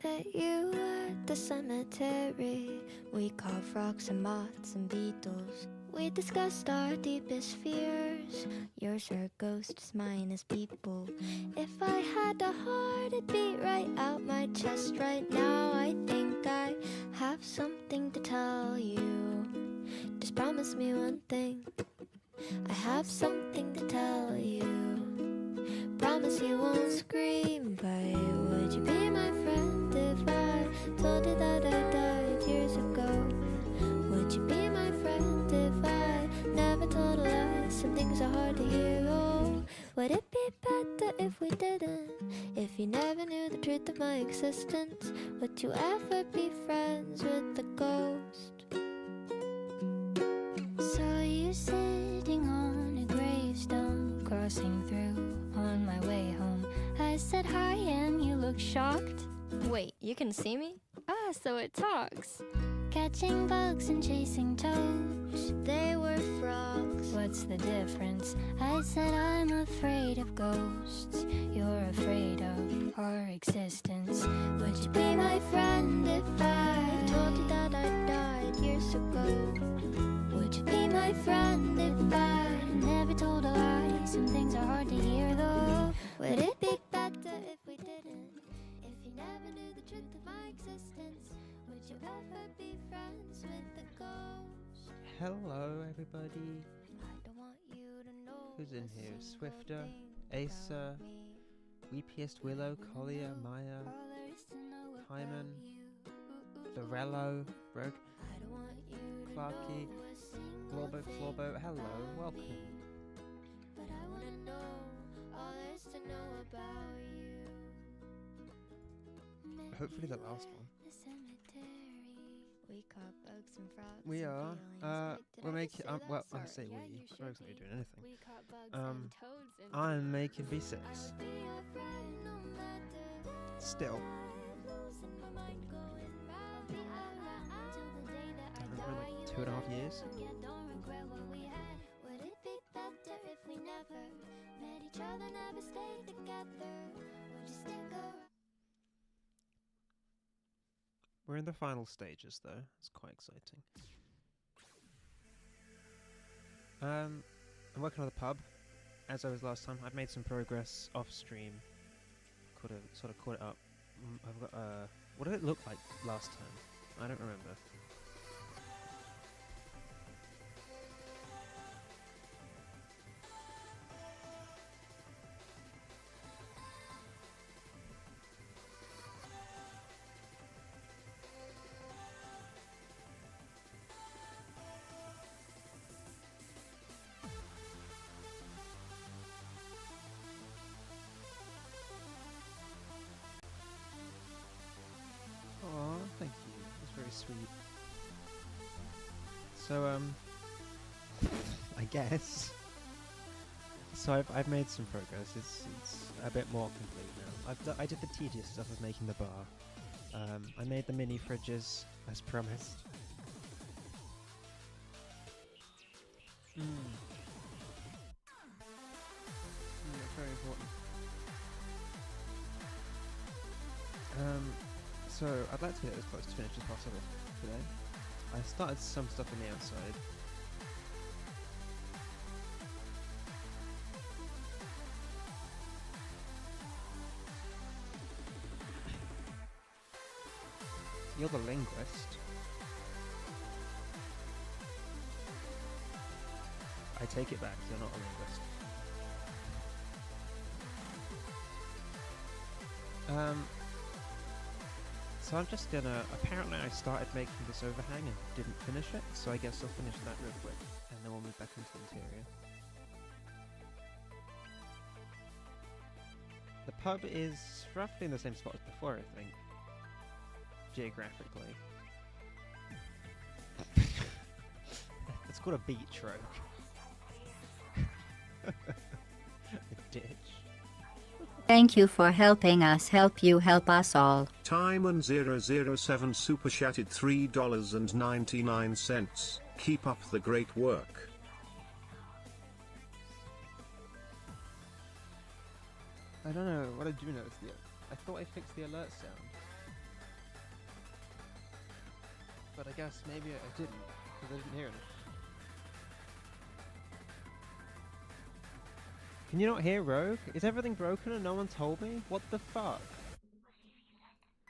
that you were the cemetery. We carved rocks and moths and beetles. We discussed our deepest fears. Yours are ghosts, mine is people. If I had a heart, it'd beat right out my chest right now. I think I have something to tell you. Just promise me one thing. I have something to tell you. Promise you won't scream, but would you be my friend if I told you that I died years ago? Would you be my friend if I never told a lie? Some things are hard to hear. Oh, would it be better if we didn't? If you never knew the truth of my existence, would you ever be friends with the ghost? Saw you sitting on a gravestone, crossing through on my way home. I said hi and you looked shocked. Wait, you can see me? Ah, so it talks. Catching bugs and chasing toads. They were frogs. What's the difference? I said I'm afraid of ghosts. You're afraid of our existence. Would you be my friend if I told you that I died years ago? Would you be my friend if I never told a lie? Some things are hard to hear though. Would it be better if we didn't? If you never knew the truth of my existence, would you ever be friends with the ghost? Hello everybody. I don't want you to know. Who's in here? 𝗕்{HP} 𝗕்{HP} 𝗕்{HP} 𝗕்{HP} Hyman, 𝗕்{HP} Brogue, 𝗕்��cky, 𝗕்{HP} hello, welcome. But I wanna know all there's to know about you. Hopefully the last one. The cemetery. We caught bugs and frogs. We and are. feelings. Wait, We're did I making. just say that? Well, I Sorry. say Yeah, we. you Rogue's should not be. doing anything. We caught bugs and toads and I'm making V6. I would be your friend no matter. Still. Losing my mind, going round the hour till the day that I Remember die. like You 2.5 years? forget, don't regret what we had. Would it be better if we never met each other, never stayed together? Would you stick around? We're in the final stages though. It's quite exciting. I'm working on the pub. As I was last time, I've made some progress off stream. Sort of caught it up. I've got what did it look like last time? I don't remember. Aw, thank you. That's very sweet. So, I guess. So I've made some progress. It's a bit more complete now. I did the tedious stuff of making the bar. I made the mini fridges as promised. Yeah, very important. So I'd like to get as close to finished as possible today. I started some stuff on the outside. You're the linguist. I take it back, you're not a linguist. So I'm just gonna, apparently I started making this overhang and didn't finish it, so I guess I'll finish that real quick, and then we'll move back into the interior. The pub is roughly in the same spot as before, I think. Geographically. It's called a beach, Rogue. A ditch. Thank you for helping us help you help us all. 𝗕்{MM007 super chatted $3.99. Keep up the great work. I don't know what I do notice. I thought I fixed the alert sound. but I guess maybe I didn't, because I didn't hear anything. Can you not hear Rogue? Is everything broken and no one told me? What the fuck?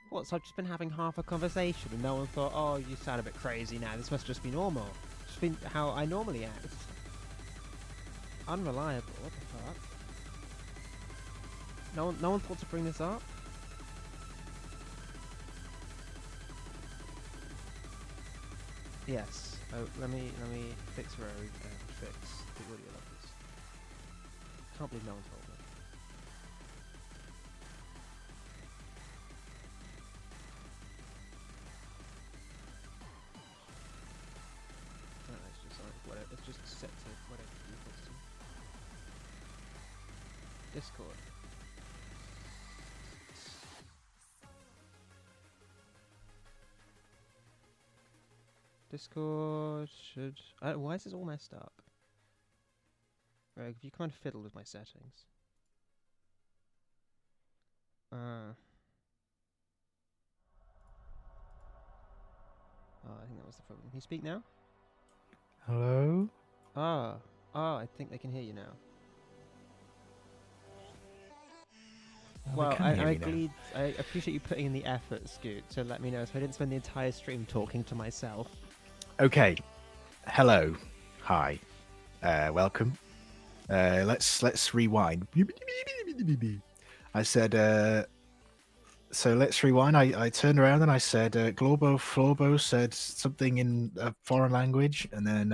What, so I've just been having half a conversation and no one thought, oh, you sound a bit crazy now, this must just be normal. Just been how I normally act. Unreliable, what the fuck? No one thought to bring this up? Yes. Oh, let me fix Rogue and fix the audio levels. Can't believe no one told me. It's just like whatever. It's just set to whatever defaults to. Discord. Discord should. Why is this all messed up? Greg, if you come and fiddle with my settings. Oh, I think that was the problem. Can you speak now? Hello? I think they can hear you now. Oh, Well, they can hear me now. I appreciate you putting in the effort, Scoot, to let me know, so I didn't spend the entire stream talking to myself. Okay. Hello. Hi. Welcome. Let's rewind. I said, so let's rewind. I turned around and I said, 𝗕𝗺𝗀𝗀𝗧𝗲𝗺 said something in a foreign language, and then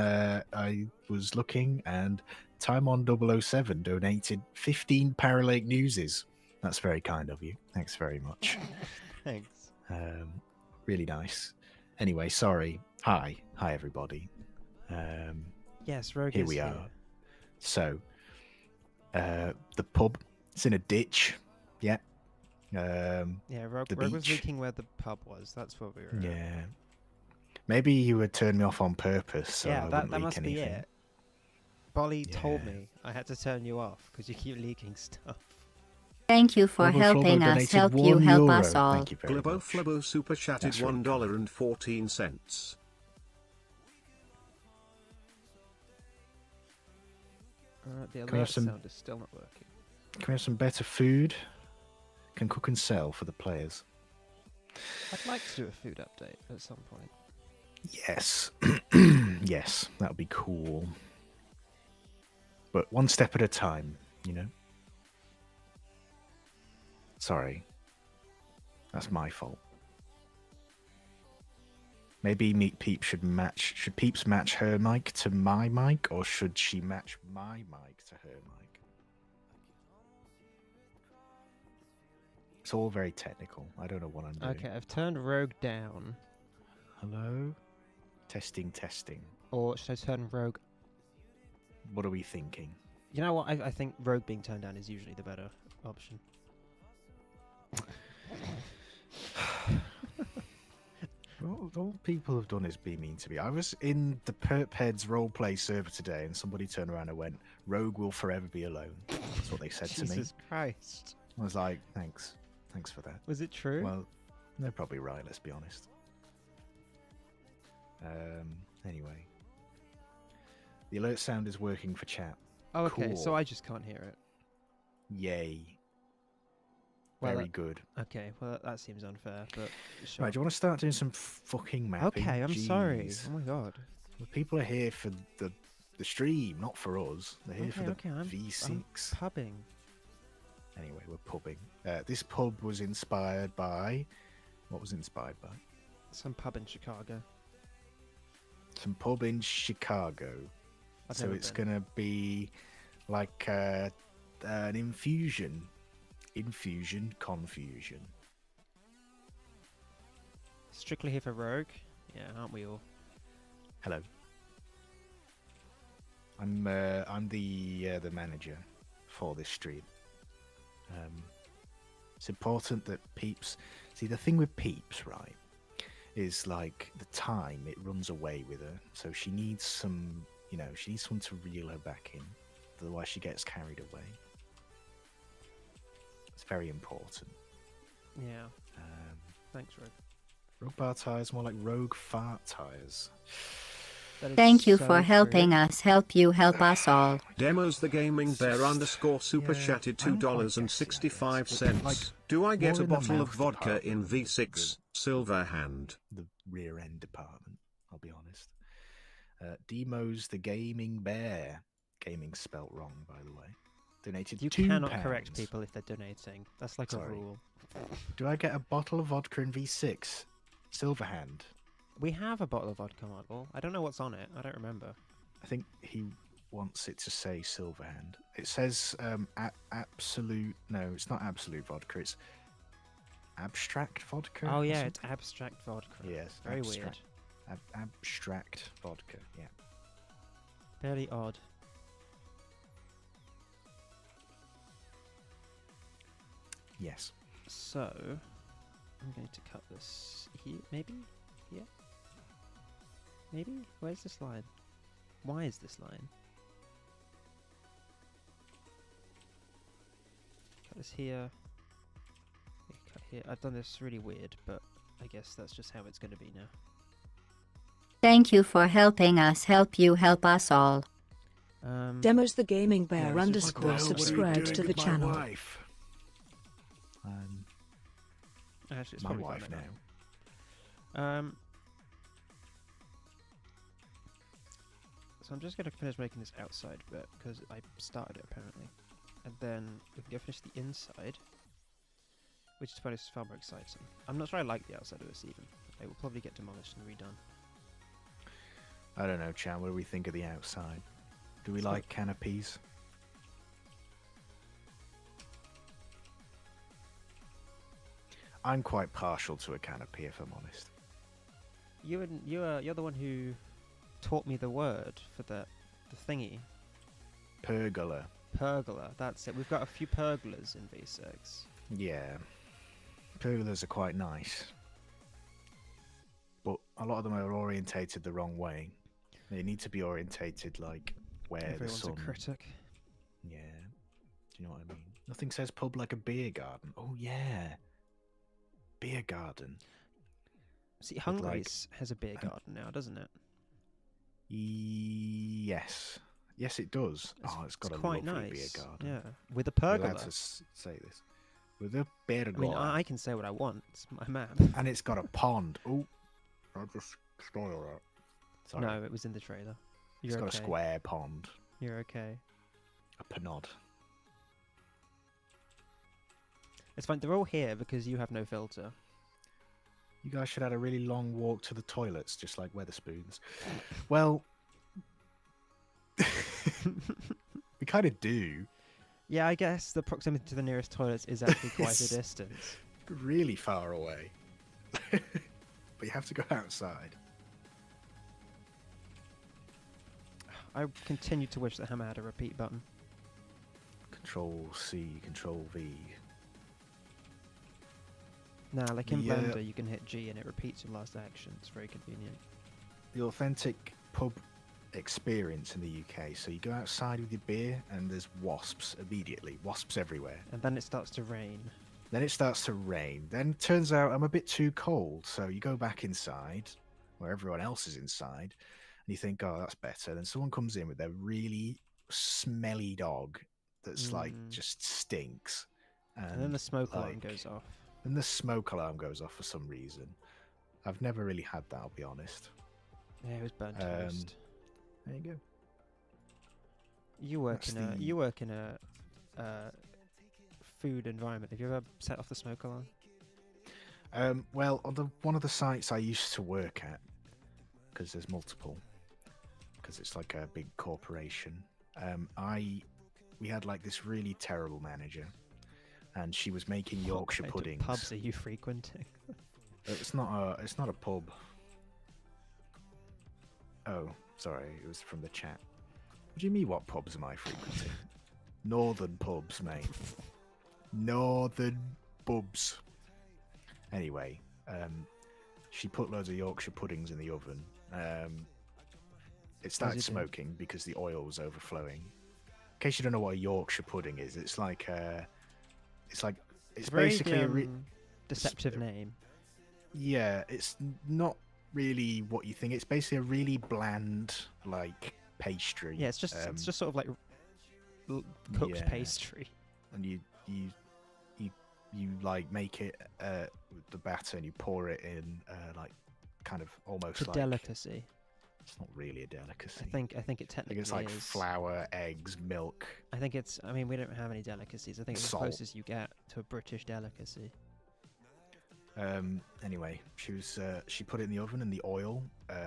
I was looking, and 𝗕𝗺mě007 donated 15 Paralake newses. That's very kind of you. Thanks very much. Thanks. Really nice. Anyway, sorry. Hi everybody. Yes, Rogue Here is we here. are. So, the pub, it's in a ditch. Yeah. Yeah, Rogue the was beach. leaking where the pub was. That's what we were at. Yeah. Maybe you would turn me off on purpose, so I Yeah, wouldn't that leak must anything. be it. Bolly told Yeah. me I had to turn you off because you keep leaking stuff. Thank you for 𝗕𝗺𝗀𝗀𝗧𝗏 helping us donated help you help €1. us all. Thank you very much. 𝗕𝗺𝗀𝗀𝗧𝗏 super chatted That's really kind. $1.14. The Can we have alert some- sound is still not working. Can we have some better food? Can cook and sell for the players. I'd like to do a food update at some point. Yes. Yes, that would be cool. But one step at a time, you know? Sorry. That's my fault. Maybe PEEPS should match. Should PEEPS match her mic to my mic, or should she match my mic to her mic? It's all very technical. I don't know what I'm doing. Okay, I've turned Rogue down. Hello? Testing, testing. Or should I turn Rogue? What are we thinking? You know what? I think Rogue being turned down is usually the better option. All people have done is be mean to me. I was in the 𝗕𝗺𝗀𝗀𝗀𝗀 roleplay server today, and somebody turned around and went, "Rogue will forever be alone." That's what they said to me. Jesus Christ. I was like, "Thanks, thanks for that." Was it true? Well, they're probably right. Let's be honest. Anyway, the alert sound is working for chat. oh, okay, so cool. I just can't hear it. Yay! Well, Very good. Okay, well, that seems unfair, but sure. Right, do you want to start doing some fucking mapping? Okay, I'm sorry. Jeez. Oh my god. Well, people are here for the stream, not for us. They're here for the Okay, I'm V6. pubbing. Anyway, we're pubbing. This pub was inspired by... What was it inspired by? Some pub in Chicago. Some pub in Chicago. I've So never it's been. going to be like an infusion. Infusion, confusion. Strictly here for Rogue. Yeah, aren't we all? Hello. I'm the manager for this stream. It's important that PEEPS... See, the thing with PEEPS, right, is like the time it runs away with her. So she needs some, you know, she needs someone to reel her back in. Otherwise she gets carried away. It's very important. Yeah. Thanks, Rogue. Rogue bar tires, more like rogue fart tires. That is Thank you so for helping true. us help you help us all. Demos the gaming bear underscore super Yeah, chatted I'm quite $2.65. guessy, I guess, but, like, Do I get more a in the bottle of mouth vodka in department V6 silver hand? the rear end department, I'll be honest. Demos the gaming bear. Gaming spelt wrong, by the way. Donated You £2. cannot correct people if they're donating. That's like Sorry. a rule. Do I get a bottle of vodka in V6? Silver hand. We have a bottle of vodka model. I don't know what's on it. I don't remember. I think he wants it to say silver hand. It says absolute. No, it's not absolute vodka. It's abstract vodka. Oh or yeah, something? it's abstract vodka. Yes, Very abstract. weird. Abstract vodka. Yeah. Very odd. Yes. So, I'm going to cut this here, maybe? Here? Maybe? Where's this line? Why is this line? Cut this here. Yeah, cut here. I've done this really weird, but I guess that's just how it's going to be now. Thank you for helping us help you help us all. Demos the gaming bear Yeah, it's just like, underscore "Well, what are you subscribed doing to the with my channel. wife?" Actually, it's My probably wife fine now. So I'm just going to finish making this outside bit because I started it apparently, and then we can go finish the inside, which is far more exciting. I'm not sure I like the outside of this even. It will probably get demolished and redone. I don't know, Chan. What do we think of the outside? Do we It's like canopies? I'm quite partial to a canopy, if I'm honest. You're the one who taught me the word for the thingy. Pergola. Pergola. That's it. We've got a few pergolas in V6. Yeah. Pergolas are quite nice. But a lot of them are orientated the wrong way. They need to be orientated like where Everyone's the a sun... critic. Yeah. Do you know what I mean? Nothing says pub like a beer garden. Oh, yeah. Beer garden. See, like Hungary's has a beer garden now, doesn't it? Yes. Yes, it does. It's got a quite lovely nice. beer garden. Yeah, with a You're allowed pergola. to say this. With a pergola. I mean, I can say what I want. It's my map. And it's got a pond. Oh, I just spoiled that. Sorry. No, it was in the trailer. It's You're got okay. a square pond. You're okay. A panod. It's fine. They're all here because you have no filter. You guys should have had a really long walk to the toilets, just like Weatherspoons. Well, we kind of do. Yeah, I guess the proximity to the nearest toilets is actually quite a distance. Really far away. But you have to go outside. I continue to wish that Hammer had a repeat button. Control C, Control V. Nah, like in Yeah. Blender, you can hit G and it repeats your last action. It's very convenient. The authentic pub experience in the UK. So you go outside with your beer and there's wasps immediately. Wasps everywhere. And then it starts to rain. Then it starts to rain. Then it turns out I'm a bit too cold. So you go back inside where everyone else is inside and you think, oh, that's better. Then someone comes in with their really smelly dog that's like just stinks. And then the smoke alarm like, goes off. Then the smoke alarm goes off for some reason. I've never really had that, I'll be honest. Yeah, it was burnt toast. There you go. You work That's in a food environment. Have you ever set off the smoke alarm? Well, on one of the sites I used to work at, because there's multiple, because it's like a big corporation. We had like this really terrible manager, and she was making Yorkshire What kind of puddings. pubs are you frequenting? It's not a pub. Oh, sorry, it was from the chat. What do you mean? What pubs am I frequenting? Northern pubs, mate. Northern pubs. Anyway, she put loads of Yorkshire puddings in the oven. It started smoking because the oil was overflowing. In case you don't know what a Yorkshire pudding is, it's like it's very, basically deceptive name. Yeah, it's not really what you think. It's basically a really bland, like, pastry. Yeah, it's just sort of like cooked yeah. pastry. And you like make it with the batter and you pour it in like kind of almost It's a like delicacy. it's not really a delicacy. I think it I think technically it's like is. flour, eggs, milk. I think it's. I mean, we don't have any delicacies. I think it's the Salt. closest you get to a British delicacy. Anyway, she put it in the oven and the oil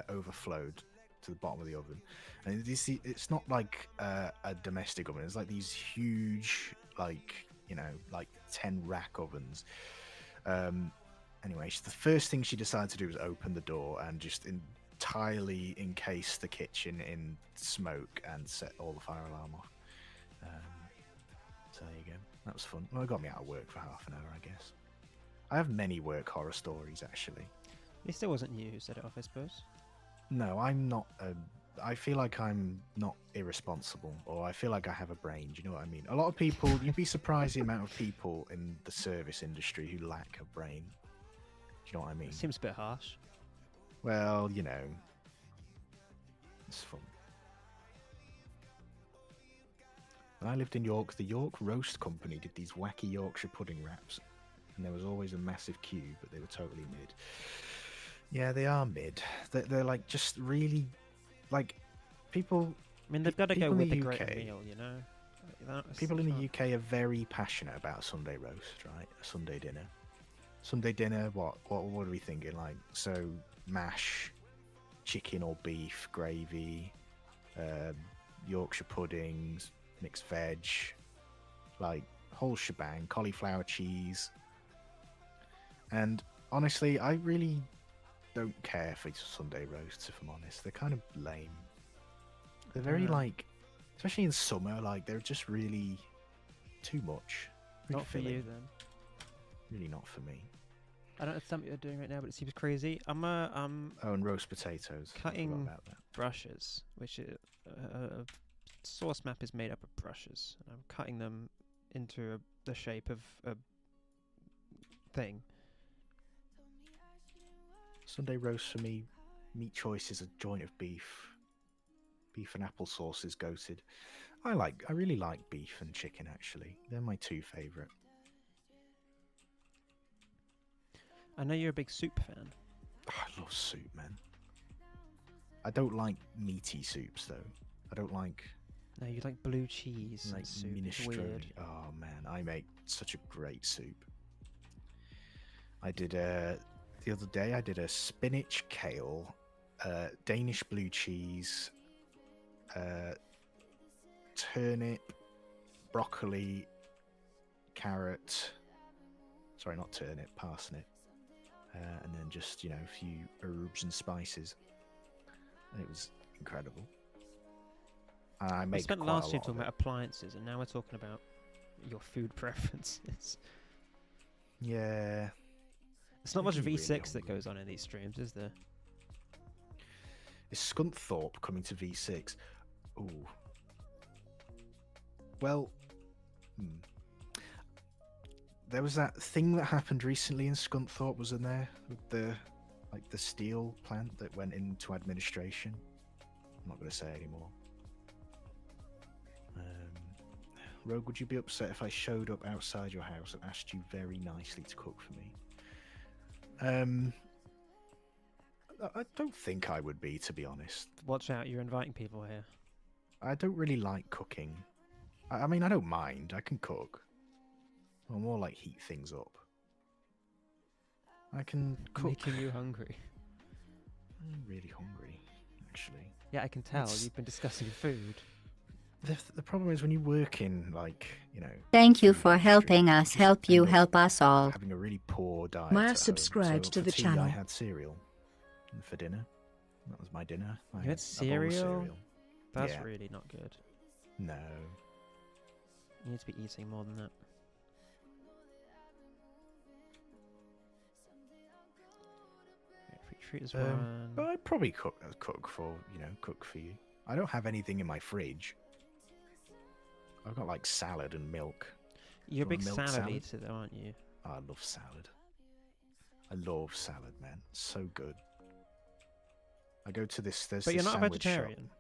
overflowed to the bottom of the oven. And you see, it's not like a domestic oven. It's like these huge, like, you know, like 10 rack ovens. Anyway, the first thing she decided to do was open the door and just entirely encase the kitchen in smoke and set all the fire alarm off. So there you go. That was fun. Well, it got me out of work for half an hour, I guess. I have many work horror stories, actually. At least it wasn't you who set it off, I suppose. No, I'm not. I feel like I'm not irresponsible, or I feel like I have a brain. Do you know what I mean? A lot of people, you'd be surprised the amount of people in the service industry who lack a brain. Do you know what I mean? It seems a bit harsh. Well, you know, it's fun. When I lived in York, the York Roast Company did these wacky Yorkshire pudding wraps, and there was always a massive queue, but they were totally mid. Yeah, they are mid. They're like just really, like, people. I mean, they've got to go people in with the the great UK meal, you know. People in the UK are very passionate about Sunday roast, right? A Sunday dinner. Sunday dinner, what are we thinking? Like, so mash, chicken or beef, gravy, Yorkshire puddings, mixed veg, like whole shebang, cauliflower cheese. And honestly, I really don't care for Sunday roasts, if I'm honest. They're kind of lame. They're very like, especially in summer, like they're just really too much. Really Not for you then. Really not for me. I don't know if something you're doing right now, but it seems crazy. I'm Oh, and roast potatoes. I forgot cutting about that. brushes, which source map is made up of brushes. I'm cutting them into the shape of a thing. Sunday roast for me, meat choice is a joint of beef. Beef and applesauce is goated. I really like beef and chicken, actually. They're my two favourite. I know you're a big soup fan. Oh, I love soup, man. I don't like meaty soups, though. I don't like... No, you like blue cheese like soup. It's minestrone. weird. Oh, man, I make such a great soup. I did the other day, I did a spinach, kale, Danish blue cheese, turnip, broccoli, carrot. Sorry, not turnip, parsnip. And then just, you know, a few herbs and spices. And it was incredible. And I We made spent quite a last year lot talking of about appliances, and now we're talking about your food preferences. Yeah. It's not much Making me V6 really that hungry. goes on in these streams, is there? Is Scunthorpe coming to V6? Ooh. Well, there was that thing that happened recently in Scunthorpe, wasn't there? With the steel plant that went into administration. I'm not going to say anymore. Rogue, would you be upset if I showed up outside your house and asked you very nicely to cook for me? I don't think I would be, to be honest. Watch out, you're inviting people here. I don't really like cooking. I mean, I don't mind. I can cook. Or more like heat things up. I can cook. Making you hungry. I'm really hungry, actually. Yeah, I can tell. It's- You've been discussing food. The problem is when you work in, like, you know... Thank you food for industry, helping us just help you end up help us all. having a really poor diet Maya at home. subscribed So to for the tea, channel. I had cereal for dinner. That was my dinner. I You had a bowl of cereal? That's Yeah. really not good. No. You need to be eating more than that. Free treat as well. But I'd probably cook for you. I don't have anything in my fridge. I've got like salad and milk. You're a want big milk salad salad? eater, though, aren't you? Oh, I love salad. I love salad, man. So good. I go to this. There's But you're this not a sandwich shop. vegetarian.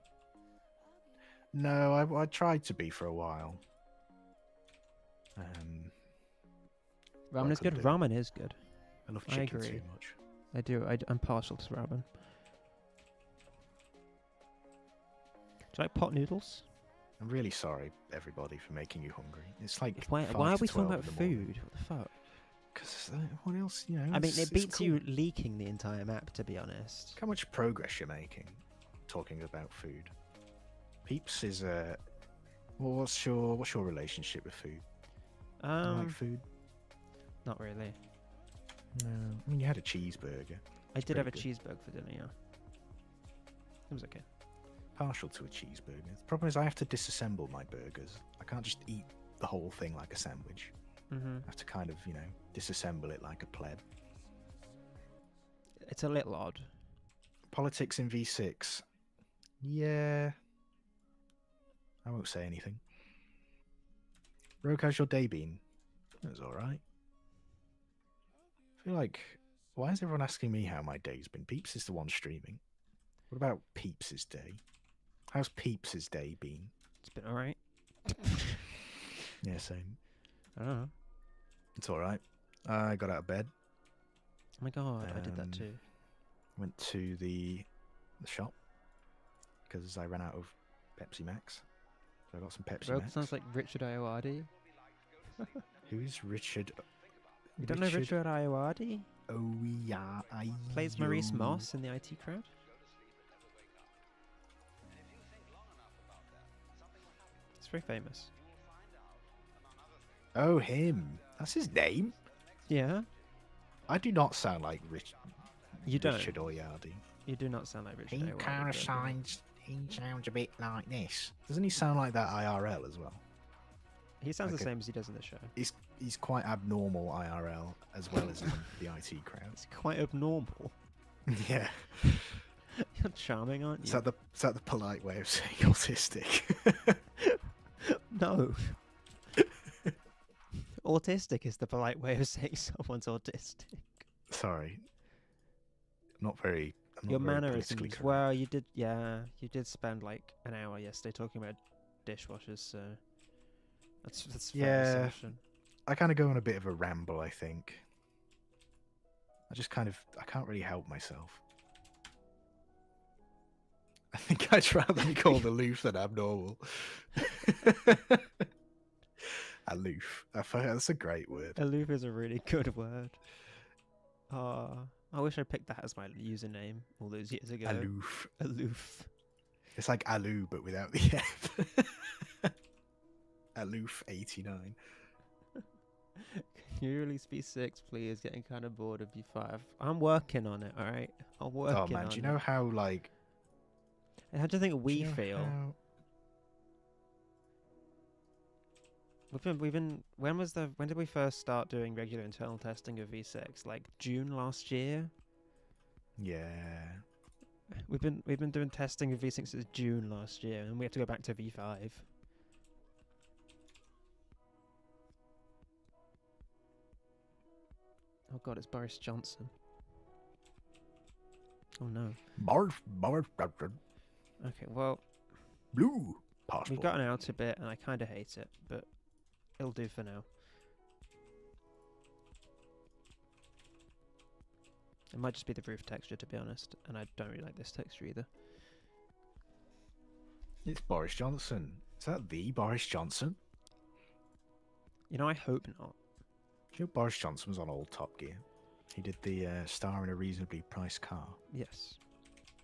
No, I tried to be for a while. Ramen is good. couldn't do it. Ramen is good. I love I chicken agree. too much. I do. I'm partial to ramen. Do you like pot noodles? I'm really sorry, everybody, for making you hungry. It's like Why 5 are to we talking 12 about in the morning. food? What the fuck? Because what else, you know? I mean, it's it beats cool. you leaking the entire map, to be honest. Look how much progress you're making talking about food. Peeps is well, what's your relationship with food? Do you like food? Not really. No. I mean, you had a cheeseburger. I did have a pretty cheeseburger for dinner, yeah. It was okay. Partial to a cheeseburger. The problem is I have to disassemble my burgers. I can't just eat the whole thing like a sandwich. Mm-hmm. I have to kind of, disassemble it like a pleb. It's a little odd. Politics in V6. Yeah. I won't say anything. Rogue, how's your day been? It was alright. I feel like, why is everyone asking me how my day's been? Peeps is the one streaming. What about Peeps' day? How's Peeps' day been? It's been alright. Yeah, same. I don't know. It's alright. I got out of bed. Oh my god, I did that too. Went to the shop because I ran out of Pepsi Max. So I got some Pepsi Rogue Max. sounds like Richard Ayoade. Who's Richard? You don't know Richard Ayoade? Oh yeah, I Plays Maurice Moss in the IT Crowd. It's very famous. Oh, him. That's his name. Yeah. I do not sound like You don't. Richard Oyardi. You do not sound like Richard He Ayoade. kind of but- sounds. He sounds a bit like this. Doesn't he sound like that IRL as well? He sounds like the a- same as he does in the show. He's quite abnormal IRL as well as in the IT crowd. It's quite abnormal. Yeah. You're charming, aren't Is you? that the polite way of saying autistic? No. Autistic is the polite way of saying someone's autistic. Sorry. I'm not very Your politically mannerisms. correct. Well, you did spend like an hour yesterday talking about dishwashers, so that's fair Yeah. assertion. I kind of go on a bit of a ramble, I think. I can't really help myself. I think I'd rather be called aloof than abnormal. Aloof. That's a great word. Aloof is a really good word. I wish I picked that as my username all those years ago. Aloof. Aloof. It's like Aloo, but without the F. Aloof 89. Can you release V6, please? Getting kind of bored of V5. I'm working on it, alright? I'm working on it. Oh man, do you know how like... And how do you think we do you know feel? how- We've been when did we first start doing regular internal testing of V6? Like June last year? Yeah. We've been doing testing of V6 since June last year, and we have to go back to V5. Oh god, it's Boris Johnson. Oh no. Okay, well, Blue passport. we've gotten out a bit, and I kind of hate it, but it'll do for now. It might just be the roof texture, to be honest, and I don't really like this texture either. It's Boris Johnson. Is that the Boris Johnson? You know, I hope not. Do you know Boris Johnson was on old Top Gear? He did the star in a reasonably priced car. Yes.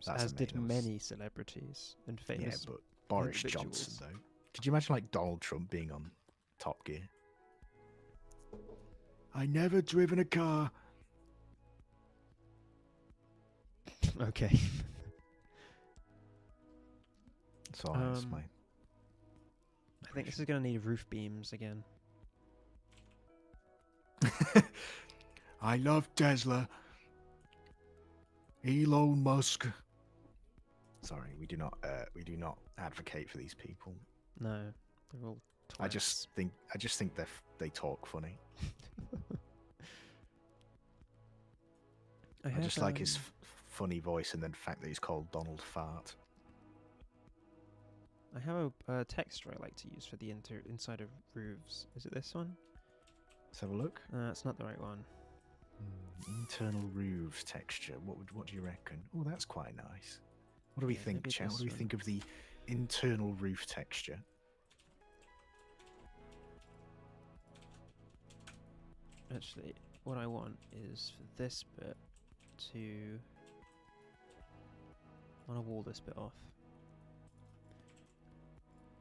That's As did amazing. That was- many celebrities and famous. Yeah, but Boris individuals. Johnson, though. Did you imagine, like, Donald Trump being on Top Gear? I never driven a car. Okay. So that's my... I think this is going to need roof beams again. I love Tesla. Elon Musk. Sorry, we do not advocate for these people. No, they're all I twats. just think they talk funny. I just like his funny voice and then the fact that he's called Donald Fart. I have a texture I like to use for the inside of roofs. Is it this one? Let's have a look. It's not the right one. Internal roofs texture. What do you reckon? Oh, that's quite nice. What do we think, chat? What do we think of the internal roof texture? Actually, what I want is for this bit to... I want to wall this bit off.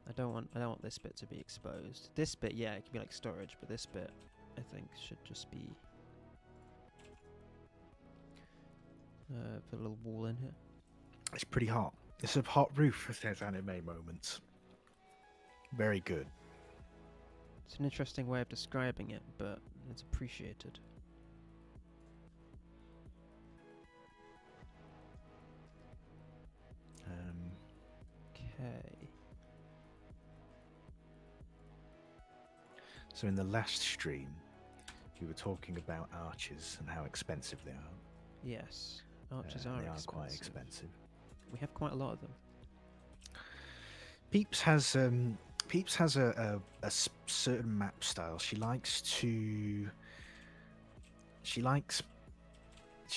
I don't want this bit to be exposed. This bit, yeah, it can be like storage, but this bit, I think, should just be... put a little wall in here. It's pretty hot. It's a hot roof, says Anime Moments. Very good. It's an interesting way of describing it, but it's appreciated. Okay. So in the last stream, we were talking about arches and how expensive they are. Yes, arches are they expensive. are quite expensive. We have quite a lot of them. PEEPS has a certain map style. She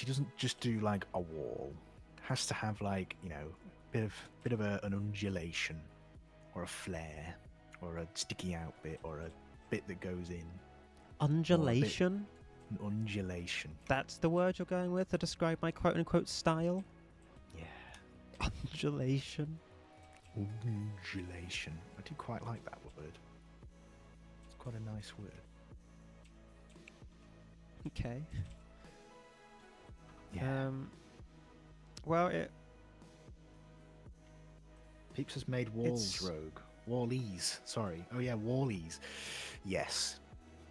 doesn't just do like a wall. Has to have like, you know, bit of an undulation or a flare or a sticky out bit or a bit that goes in. Undulation? An undulation. That's the word you're going with to describe my quote-unquote style? Yeah. Undulation? Undulation. I do quite like that word. It's quite a nice word. Okay. Yeah. Well, PEEPS has made walls, Rogue. Wallies. Sorry. Oh yeah, wallies. Yes.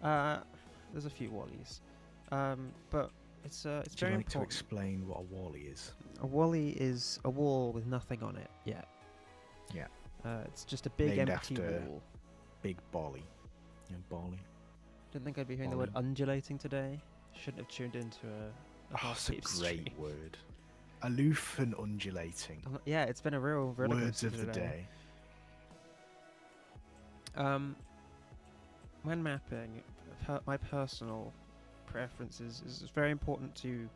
There's a few wallies. But it's very important. Would you like to explain what a wally is? A wally is a wall with nothing on it yet. Yeah. It's just a big Named empty after wall. Big Bolly. You know, Bolly. Didn't think I'd be hearing the word undulating today. Shouldn't have tuned into a That's a PEEPS great stream. word. Aloof and undulating. Yeah, it's been a real Words of the day. When mapping, my personal preferences is it's very important to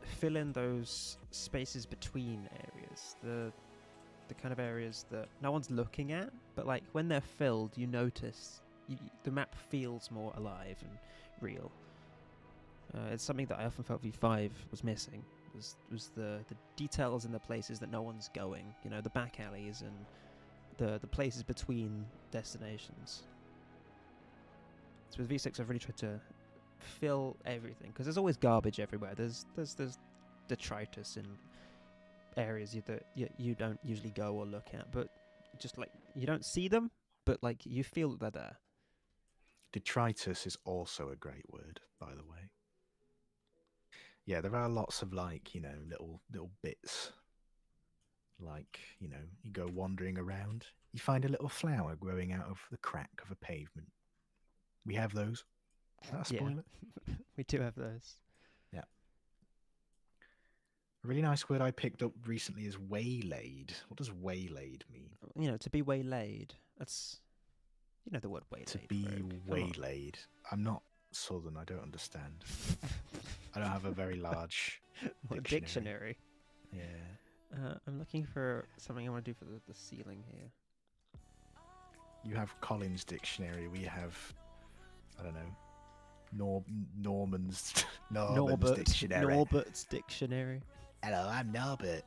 fill in those spaces between areas, the kind of areas that no one's looking at, but like when they're filled, you notice the map feels more alive and real. It's something that I often felt V5 was missing. Was the details in the places that no one's going. You know, the back alleys and the places between destinations. So with V6, I've really tried to fill everything because there's always garbage everywhere. There's detritus in areas that you don't usually go or look at, but just like you don't see them, but like you feel that they're there. Detritus is also a great word, by the way. Yeah, there are lots of like, you know, little bits. Like, you know, you go wandering around, you find a little flower growing out of the crack of a pavement. We have those. Is that a spoiler? Yeah, we do have those. Yeah. A really nice word I picked up recently is waylaid. What does waylaid mean? You know, to be waylaid. That's, you know, the word waylaid. To be waylaid. I'm not Southern, I don't understand. I don't have a very large dictionary. Yeah. I'm looking for something I want to do for the ceiling here. You have Collins Dictionary. We have, I don't know, Norman's Dictionary. Norbert's Dictionary. Hello, I'm Norbert.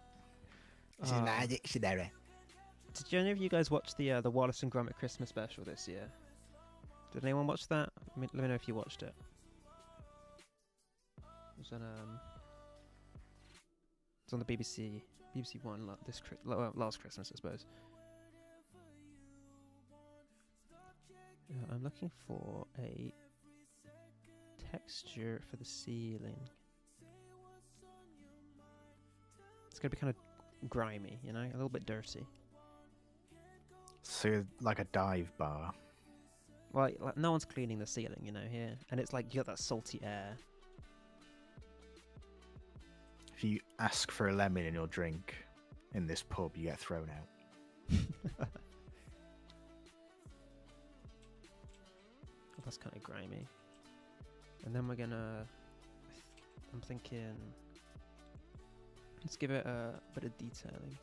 This is my dictionary. Did any of you guys watch the Wallace and Gromit Christmas special this year? Did anyone watch that? Let me know if you watched it. It was on it's on the BBC One last Christmas, I suppose. I'm looking for a texture for the ceiling. It's gonna be kind of grimy, you know, a little bit dirty. So like a dive bar. Well, like no one's cleaning the ceiling, you know, here, and it's like you got that salty air. if you ask for a lemon in your drink in this pub, you get thrown out. Oh, that's kind of grimy. And then we're gonna... I'm thinking... Let's give it a bit of detailing.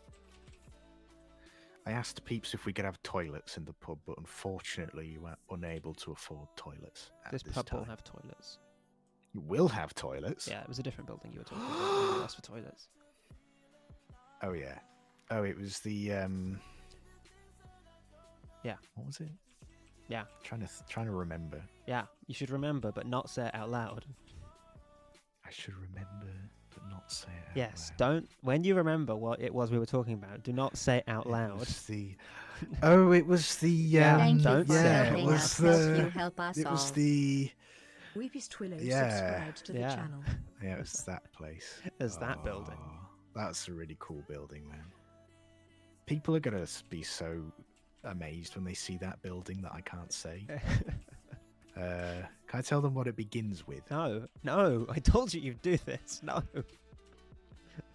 I asked Peeps if we could have toilets in the pub, but unfortunately you were unable to afford toilets at This this pub time. will have toilets. You will have toilets? Yeah, it was a different building you were talking about when you asked for toilets. Oh, yeah. Oh, it was the... Yeah. What was it? Yeah. Trying to remember. Yeah, you should remember, but not say it out loud. I should remember, but not say it out Yes, loud. don't... When you remember what it was we were talking about, do not say it out It loud. was the... Oh, it was the... Yeah, Thank you don't for say it. helping it was us the... help you help us It all. was the... 𝗕𝗵穂𝗬𝗀𝗧𝗲𝗺 Yeah. subscribed to the Yeah. channel. Yeah, it was that place. As that building. Oh, that's a really cool building, man. People are going to be so amazed when they see that building that I can't say. Can I tell them what it begins with? No, no, I told you you'd do this. No.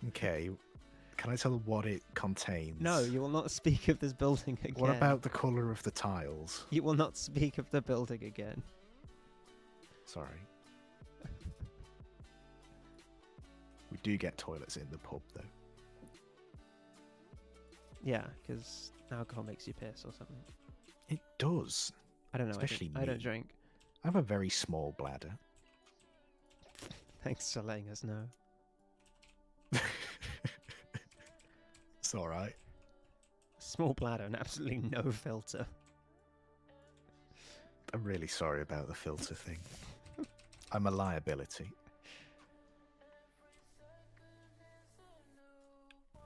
Okay. Can I tell them what it contains? No, you will not speak of this building again. What about the colour of the tiles? You will not speak of the building again. Sorry. We do get toilets in the pub, though. Yeah, because alcohol makes you piss or something. It does. I don't know. Especially I don't me. drink. I have a very small bladder. Thanks for letting us know. It's alright. Small bladder and absolutely no filter. I'm really sorry about the filter thing. I'm a liability.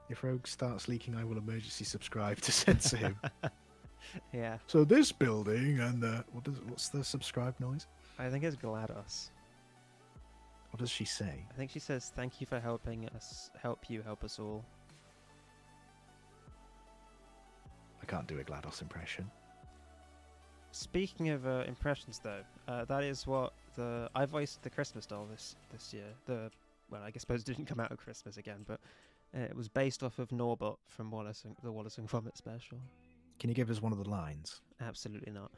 If Rogue starts leaking, I will emergency subscribe to censor him. Yeah, So this building and what's the subscribe noise? I think it's GLaDOS. What does she say? I think she says, "Thank you for helping us. Help you help us all." I can't do a GLaDOS impression. Speaking of impressions, though, that is what I voiced the Christmas doll this year. Well, I suppose it didn't come out at Christmas again, but it was based off of 𝗕𝗺𝗀𝗀𝗺 from the 𝗕𝗺liche special. Can you give us one of the lines? Absolutely not,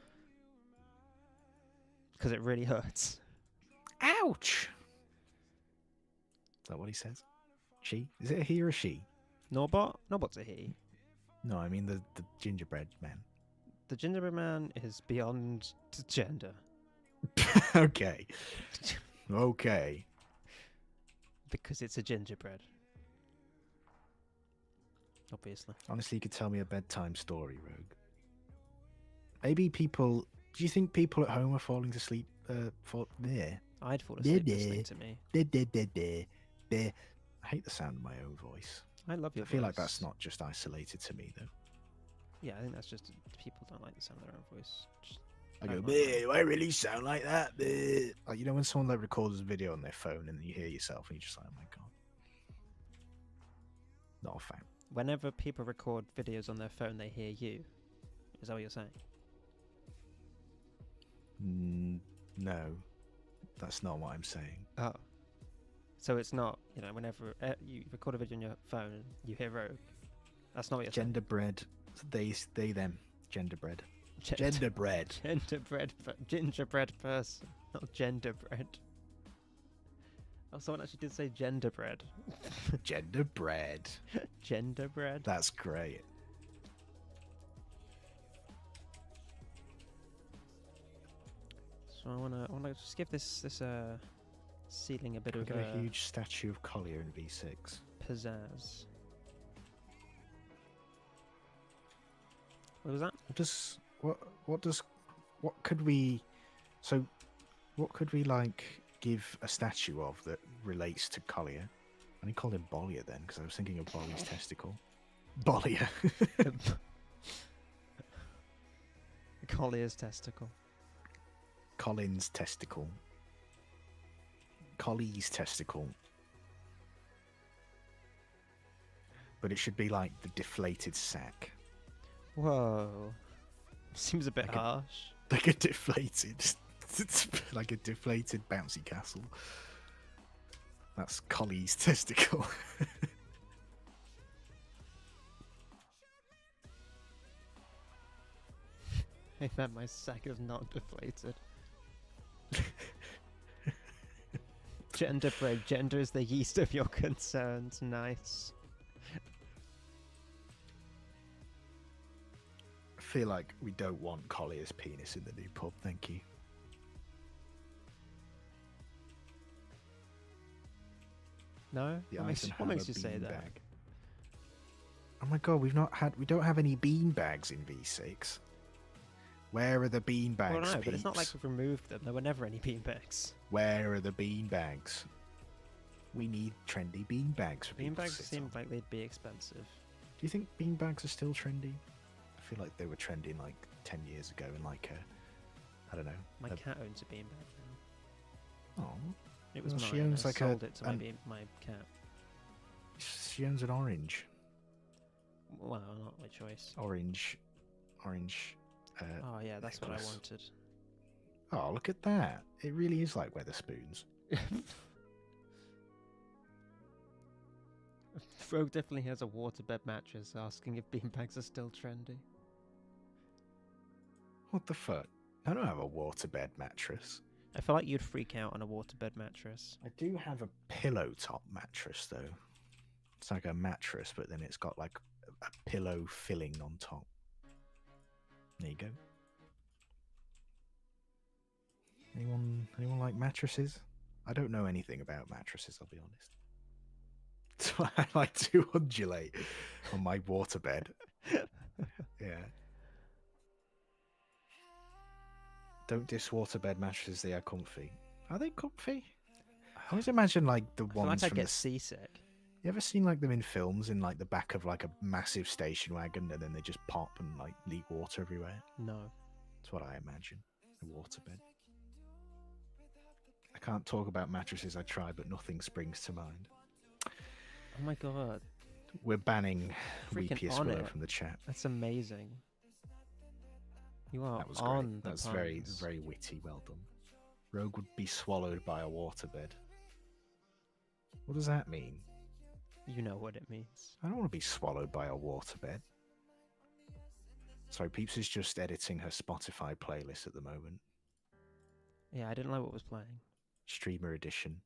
because it really hurts. Ouch! Is that what he says? She? Is it a he or a she? 𝗕𝗺𝗺𝗺's a he. No, I mean the gingerbread man. The gingerbread man is beyond gender. Okay. Okay. Because it's a gingerbread. Obviously. Honestly, you could tell me a bedtime story, Rogue. Maybe people... Do you think people at home are falling to sleep there? I'd fall asleep listening to me. I hate the sound of my own voice. I love your I feel like voice. that's not just isolated to me, though. Yeah, I think that's just people don't like the sound of their own voice. Just I don't go, like that. "Bleh, do I really sound like that?" Bleh." Like, you know when someone like records a video on their phone and you hear yourself and you're just like, "Oh my god." Not a fan. Whenever people record videos on their phone, they hear you. Is that what you're saying? No, that's not what I'm saying. Oh. So it's not, whenever you record a video on your phone and you hear Rogue. That's not what you're saying. Genderbread, they, them. Genderbread. Gen- Genderbread. Gingerbread person, not genderbread. Oh, someone actually did say genderbread. Genderbread. Genderbread. That's great. So I wanna just give this ceiling a bit We've of got a huge statue of Collier in V6. pizzazz. What was that? What could we like give a statue of that relates to Collier? I only called him Bollier then because I was thinking of Bolly's testicle. Bollier. Collier's testicle. Colin's testicle. Collie's testicle. But it should be like the deflated sack. Whoa. Seems a bit Like a- harsh. Like a deflated, like a deflated bouncy castle. That's Collie's testicle. I meant my sack is not deflated. Gender break. Gender is the yeast of your concerns. Nice. I feel like we don't want Collier's penis in the new pub, thank you. No? The What makes you say that? beanbag. Oh my god, we don't have any bean bags in V6. Where are the bean bags? Well, no, but it's not like peeps? we've removed them. There were never any beanbags. Where are the bean bags? We need trendy bean bags for people to Beanbags sit seem on. like they'd be expensive. Do you think bean bags are still trendy? I feel like they were trending like 10 years ago in like a, I don't know. My a- cat owns a beanbag now. Oh, It was Well, mine. she owns I like sold it to my cat. she owns an orange. Well, not my choice. Orange. Oh yeah, that's what I necklace. wanted. Oh, look at that. It really is like Weatherspoons. Rogue definitely has a waterbed mattress asking if beanbags are still trendy. What the fuck? I don't have a waterbed mattress. I feel like you'd freak out on a waterbed mattress. I do have a pillow top mattress though. It's like a mattress, but then it's got like a pillow filling on top. There you go. Anyone like mattresses? I don't know anything about mattresses, I'll be honest. So I like to undulate on my waterbed. Yeah. Don't diss waterbed mattresses, they are comfy. Are they comfy? I always imagine like the I feel ones like I'd from get the... seasick. You ever seen like them in films in like the back of like a massive station wagon and then they just pop and like leak water everywhere? No. That's what I imagine. A waterbed. I can't talk about mattresses, I try, but nothing springs to mind. Oh my god, We're banning Freaking Weepiest on Willow it. from the chat. that's amazing. You are That was on great. the That's puns. very witty. Well done. Rogue would be swallowed by a waterbed. What does that mean? You know what it means. I don't want to be swallowed by a waterbed. Sorry, Peeps is just editing her Spotify playlist at the moment. Yeah, I didn't like what was playing. Streamer edition.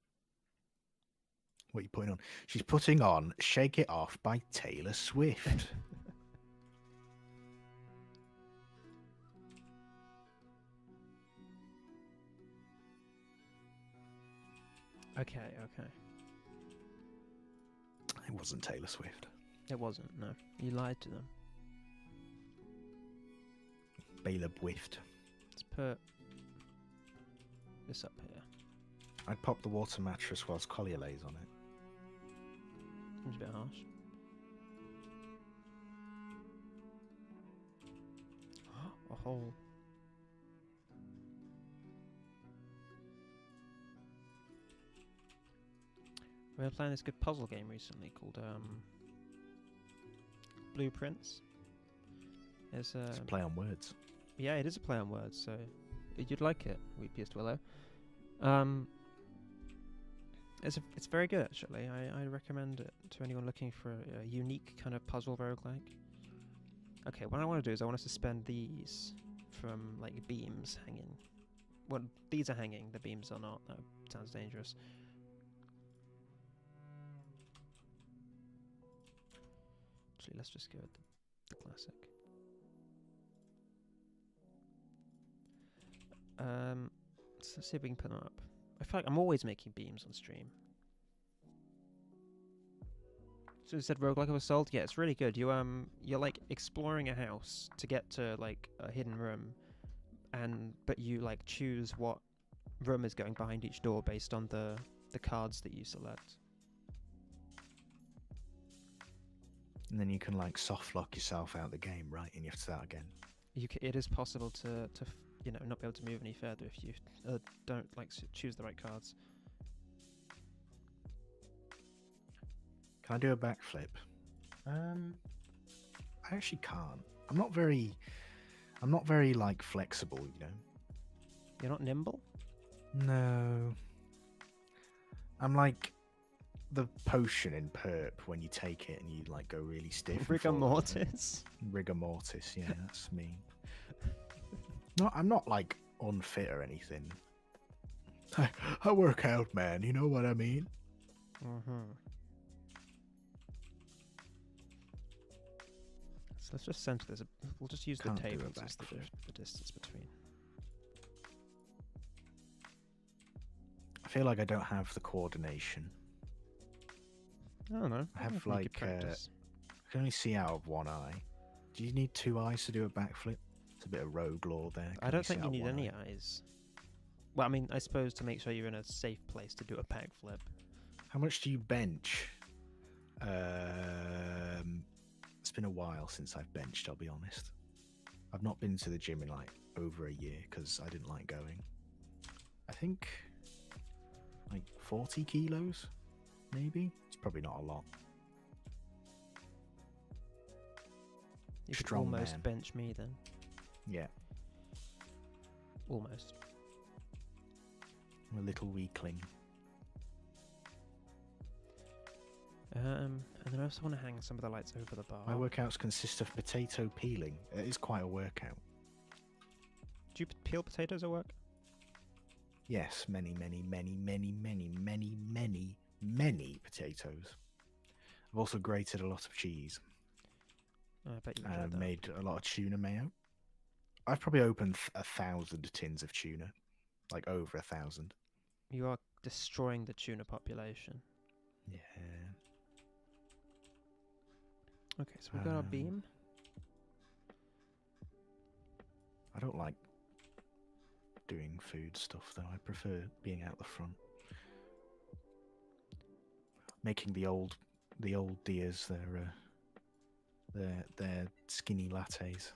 What are you putting on? She's putting on Shake It Off by Taylor Swift. Okay. It wasn't Taylor Swift. It wasn't, no. You lied to them. Baylor Whiffed. Let's put this up here. I'd pop the water mattress whilst Collier lays on it. Seems a bit harsh. A hole. We were playing this good puzzle game recently called Blueprints. It's It's a play on words. yeah, it is a play on words, so you'd like it, Weepiest Willow. It's very good actually. I recommend it to anyone looking for a unique kind of puzzle roguelike. Okay, what I want to do is I want to suspend these from like beams hanging. Well, these are hanging, the beams are not. That sounds dangerous. Actually, let's just go with the classic. Let's see if we can put them up. I feel like I'm always making beams on stream. So it said roguelike was sold. Yeah, it's really good. You're like exploring a house to get to like a hidden room, but you like choose what room is going behind each door based on the cards that you select. And then you can like soft lock yourself out the game, right? And you have to start again. It is possible to not be able to move any further if you don't like choose the right cards. Can I do a backflip? I actually can't. I'm not very like flexible, you know. You're not nimble? No. I'm like the potion in Perp when you take it and you like go really stiff? and Rigor fall over? mortis. Rigor mortis, yeah, that's me. No, I'm not like unfit or anything. I work out, man. You know what I mean? So let's just center this. We'll just use Can't the do a tables as backflip. the distance between. I feel like I don't have the coordination. I don't know. I have think you like could practice. I can only see out of one eye. Do you need two eyes to do a backflip? It's a bit of rogue lore there. I Can don't see think you out need one any eye? eyes. Well, I mean, I suppose to make sure you're in a safe place to do a backflip. How much do you bench? It's been a while since I've benched, I'll be honest. I've not been to the gym in like over a year because I didn't like going. I think like 40 kilos, maybe? It's probably not a lot. You could Strong almost man. bench me then. Yeah, Almost. I'm a little weakling. And then I also want to hang some of the lights over the bar. My workouts consist of potato peeling. It is quite a workout. Do you peel potatoes at work? Yes, many potatoes. I've also grated a lot of cheese. Oh, I bet you And enjoyed I've that. made a lot of tuna mayo. I've probably opened 1,000 tins of tuna. Like over 1,000. You are destroying the tuna population. Yeah. Okay, so we've got our beam. I don't like doing food stuff though. I prefer being out the front. Making the old dears their skinny lattes.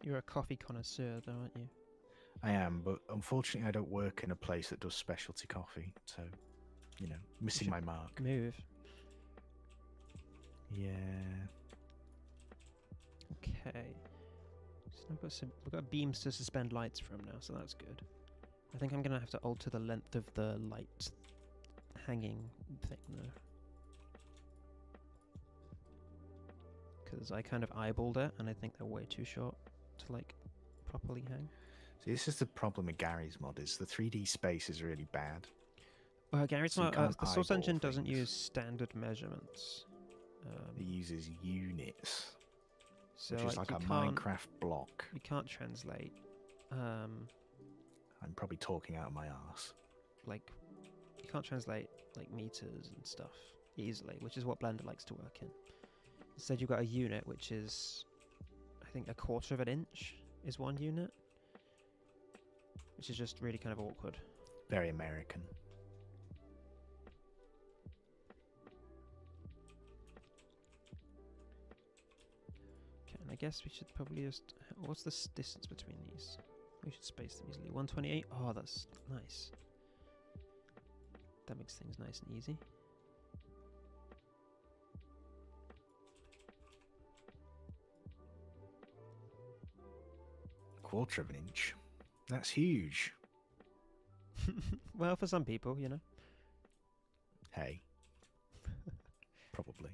You're a coffee connoisseur, though, aren't you? I am, but unfortunately I don't work in a place that does specialty coffee, so you know, missing should my mark. Move. Yeah. Okay. So we've got beams to suspend lights from now, so that's good. I think I'm gonna have to alter the length of the light hanging thing though, because I kind of eyeballed it and I think they're way too short to like properly hang. See, this is the problem with Gary's mod, is the 3D space is really bad. Gary's So you not. can't The source eyeball engine doesn't things. use standard measurements. It uses units, So which is like you a can't, Minecraft block. You can't translate. I'm probably talking out of my arse. Like you can't translate like meters and stuff easily, which is what Blender likes to work in. Instead, you've got a unit, which is, I think, 1/4 of an inch is 1 unit, which is just really kind of awkward. Very American. Okay, and I guess we should probably just. What's the distance between these? We should space them easily. 128. Oh, that's nice. That makes things nice and easy. Quarter of an inch. That's huge. Well, for some people, you know. Hey. Probably.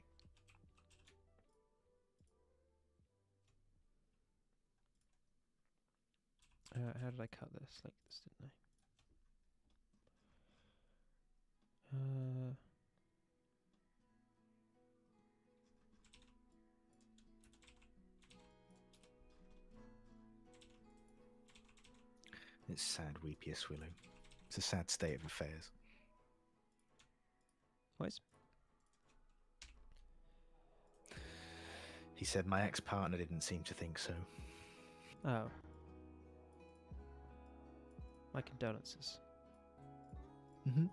How did I cut this? Like this, didn't I? It's sad, 𝗕𝗺cie𝗬𝗀𝗧. It's a sad state of affairs. What? He said my ex-partner didn't seem to think so. Oh. My condolences. Mm-hmm.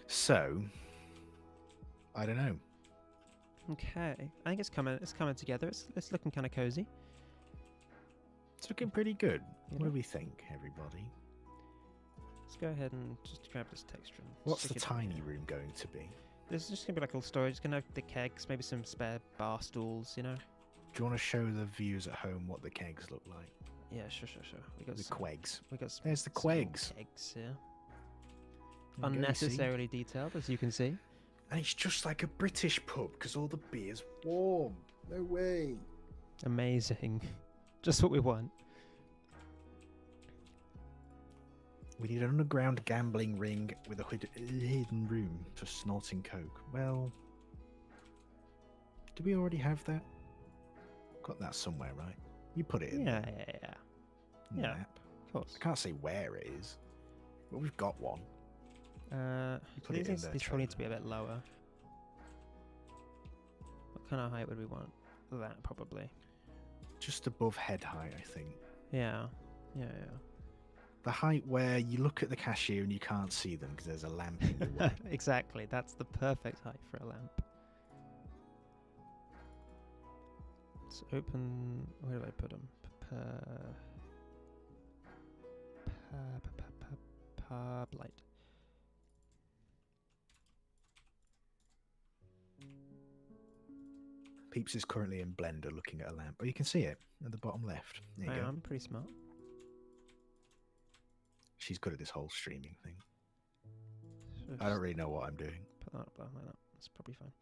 So, I don't know. Okay, I think it's coming together. It's looking kind of cozy. It's looking pretty good. You What know? do we think, everybody? Let's go ahead and just grab this texture. And What's stick the it in tiny here. room going to be? This is just gonna be like a little storage. It's gonna have the kegs, maybe some spare bar stools. You know. Do you want to show the viewers at home what the kegs look like? Yeah, sure. We got The some, quegs. we got some There's the small quegs. kegs here. There you go, you see? Unnecessarily detailed, as you can see. And it's just like a British pub because all the beer's warm. No way. Amazing. Just what we want. We need an underground gambling ring with a hidden room for snorting coke. Well, do we already have that? Got that somewhere, right? You put it in Yeah. the Yeah, map. of course. I can't say where it is, but we've got one. Put it in These the probably need to be trailer. a bit lower. What kind of height would we want? That, probably. Just above head height, I think. Yeah. The height where you look at the cashier and you can't see them because there's a lamp in your way. Exactly. That's the perfect height for a lamp. Let's open... Where do I put them? Pub light. Peeps is currently in Blender looking at a lamp. Oh, you can see it at the bottom left. There you go. I'm pretty smart. She's good at this whole streaming thing. So I don't really know what I'm doing. put that up like that. That's probably fine.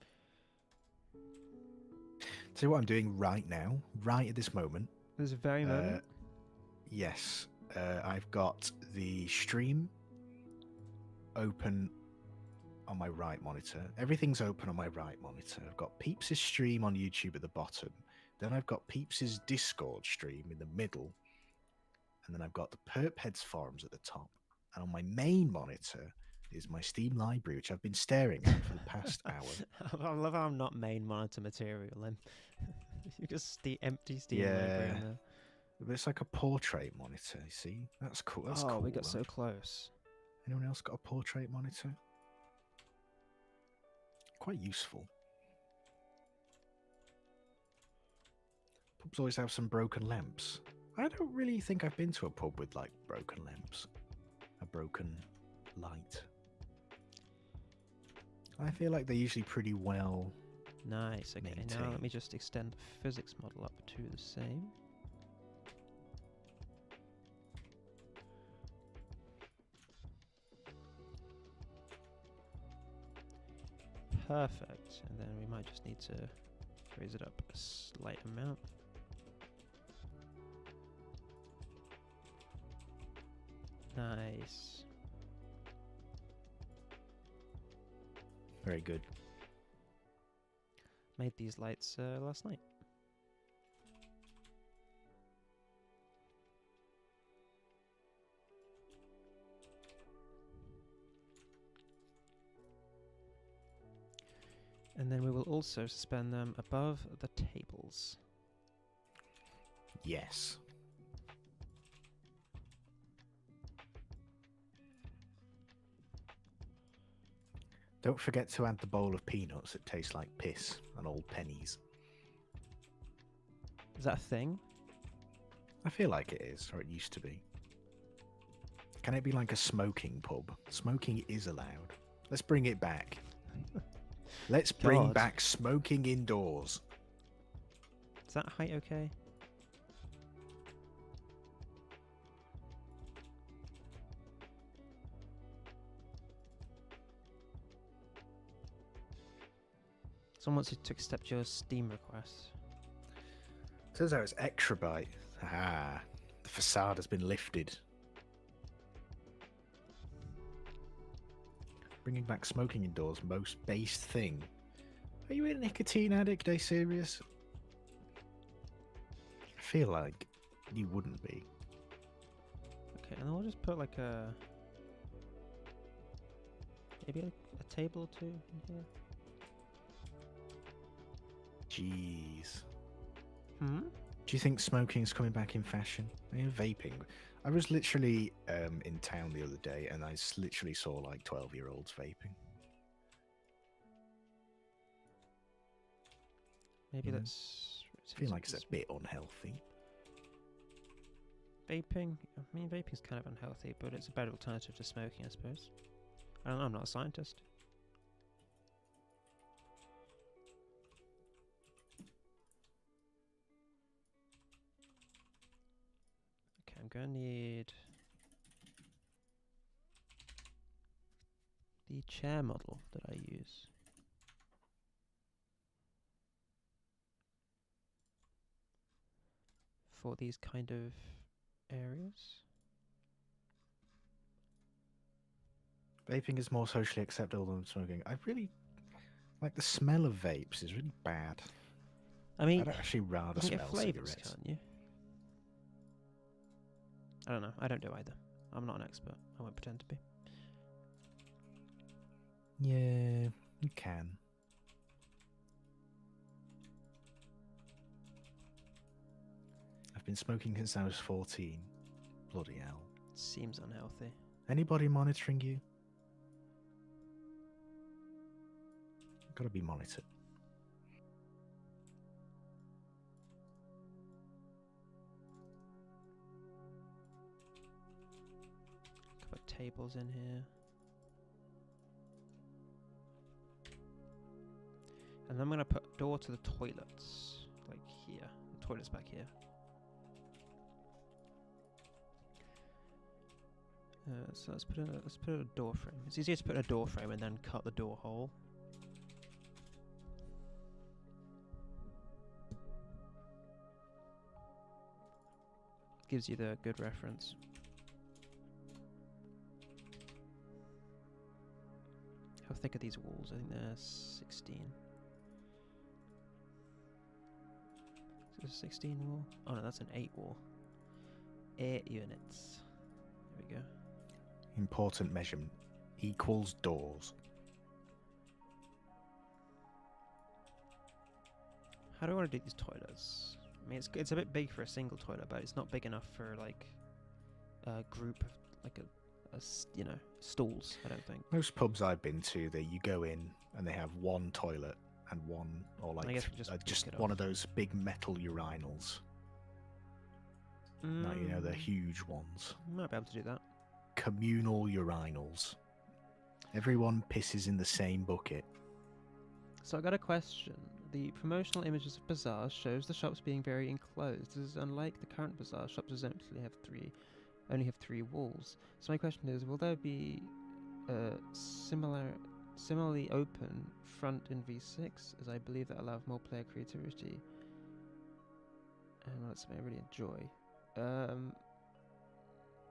See what I'm doing right now, right at this moment. There's a very moment. Yes, I've got the stream open on my right monitor. Everything's open on my right monitor. I've got Peeps' stream on YouTube at the bottom. Then I've got Peeps' Discord stream in the middle. And then I've got the 𝗕𝗺𝗀𝗃 forums at the top. And on my main monitor is my Steam library, which I've been staring at for the past hour. I love how I'm not main monitor material. Then you just empty Steam library in there. But it's like a portrait monitor, you see? That's cool. That's oh, cool. we got right? so close. Anyone else got a portrait monitor? Quite useful. Pubs always have some broken lamps. I don't really think I've been to a pub with like broken lamps. A broken light. I feel like they're usually pretty well. Nice. Okay, now let maintained. me just extend the physics model up to the same. Perfect. And then we might just need to raise it up a slight amount. Nice. Very good. Made these lights last night. And then we will also suspend them above the tables. Yes. Don't forget to add the bowl of peanuts that taste like piss and old pennies. Is that a thing? I feel like it is, or it used to be. Can it be like a smoking pub? Smoking is allowed. Let's bring it back. Let's bring God. back smoking indoors. Is that height okay? Someone wants you to accept your Steam request. Turns out it's 𝗕𝗺𝗃𝗀𝗃. Ah, the facade has been lifted. Bringing back smoking indoors, most based thing. Are you a nicotine addict, serious? I feel like you wouldn't be. Okay, and then we'll just put like a... maybe a table or two in here. Jeez. Hmm? Do you think smoking's coming back in fashion? I mean, vaping. I was literally in town the other day and I literally saw like 12-year-olds vaping. Maybe Yeah. that's... I feel like it's a bit unhealthy. Vaping? I mean, vaping's kind of unhealthy, but it's a better alternative to smoking, I suppose. I don't know, I'm not a scientist. I'm gonna need the chair model that I use. For these kind of areas. Vaping is more socially acceptable than smoking. I really like the smell of vapes is really bad. I mean, I'd actually rather you can get smell flavors, cigarettes. can't you? I don't know. I don't do either. I'm not an expert. I won't pretend to be. Yeah, you can. I've been smoking since I was 14. Bloody hell. Seems unhealthy. Anybody monitoring you? Gotta be monitored. Put tables in here. And I'm going to put a door to the toilets, like here. The toilet's back here. So let's put a door frame. It's easier to put in a door frame and then cut the door hole. Gives you the good reference. How thick are these walls? I think they're 16. Is this a 16 wall? Oh no, that's an 8 wall. 8 units. There we go. Important measurement. Equals doors. How do I want to do these toilets? I mean, it's a bit big for a single toilet, but it's not big enough for like a group of like you know, stalls. I don't think. Most pubs I've been to, you go in and they have one toilet and one, or like I guess we just just block it one off. of those big metal urinals. Like, you know, the huge ones. Might be able to do that. Communal urinals. Everyone pisses in the same bucket. So I got a question. The promotional images of Bazaar shows the shops being very enclosed. This is unlike the current Bazaar. Shops only have three walls. So my question is, will there be similarly open front in V6, as I believe that allow more player creativity? And that's something I really enjoy.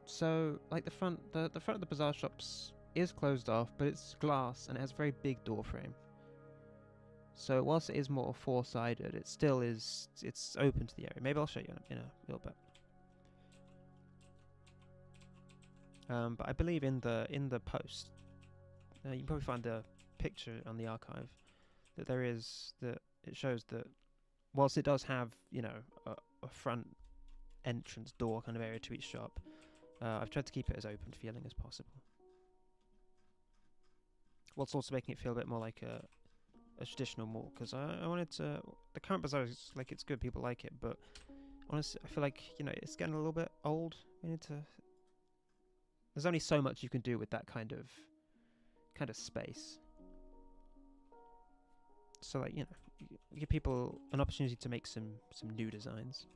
So like the front of the Bazaar shops is closed off, but it's glass and it has a very big door frame. So whilst it is more four-sided, it still is. It's open to the area. Maybe I'll show you in a little bit. But I believe in the post, you can probably find the picture on the archive that it shows that whilst it does have, you know, a front entrance door kind of area to each shop, I've tried to keep it as open feeling as possible. Whilst also making it feel a bit more like a traditional mall, because I wanted to. The current Bazaar is like, it's good, people like it, but honestly, I feel like, you know, it's getting a little bit old. We need to. There's only so much you can do with that kind of space. So, like, you know, you give people an opportunity to make some new designs.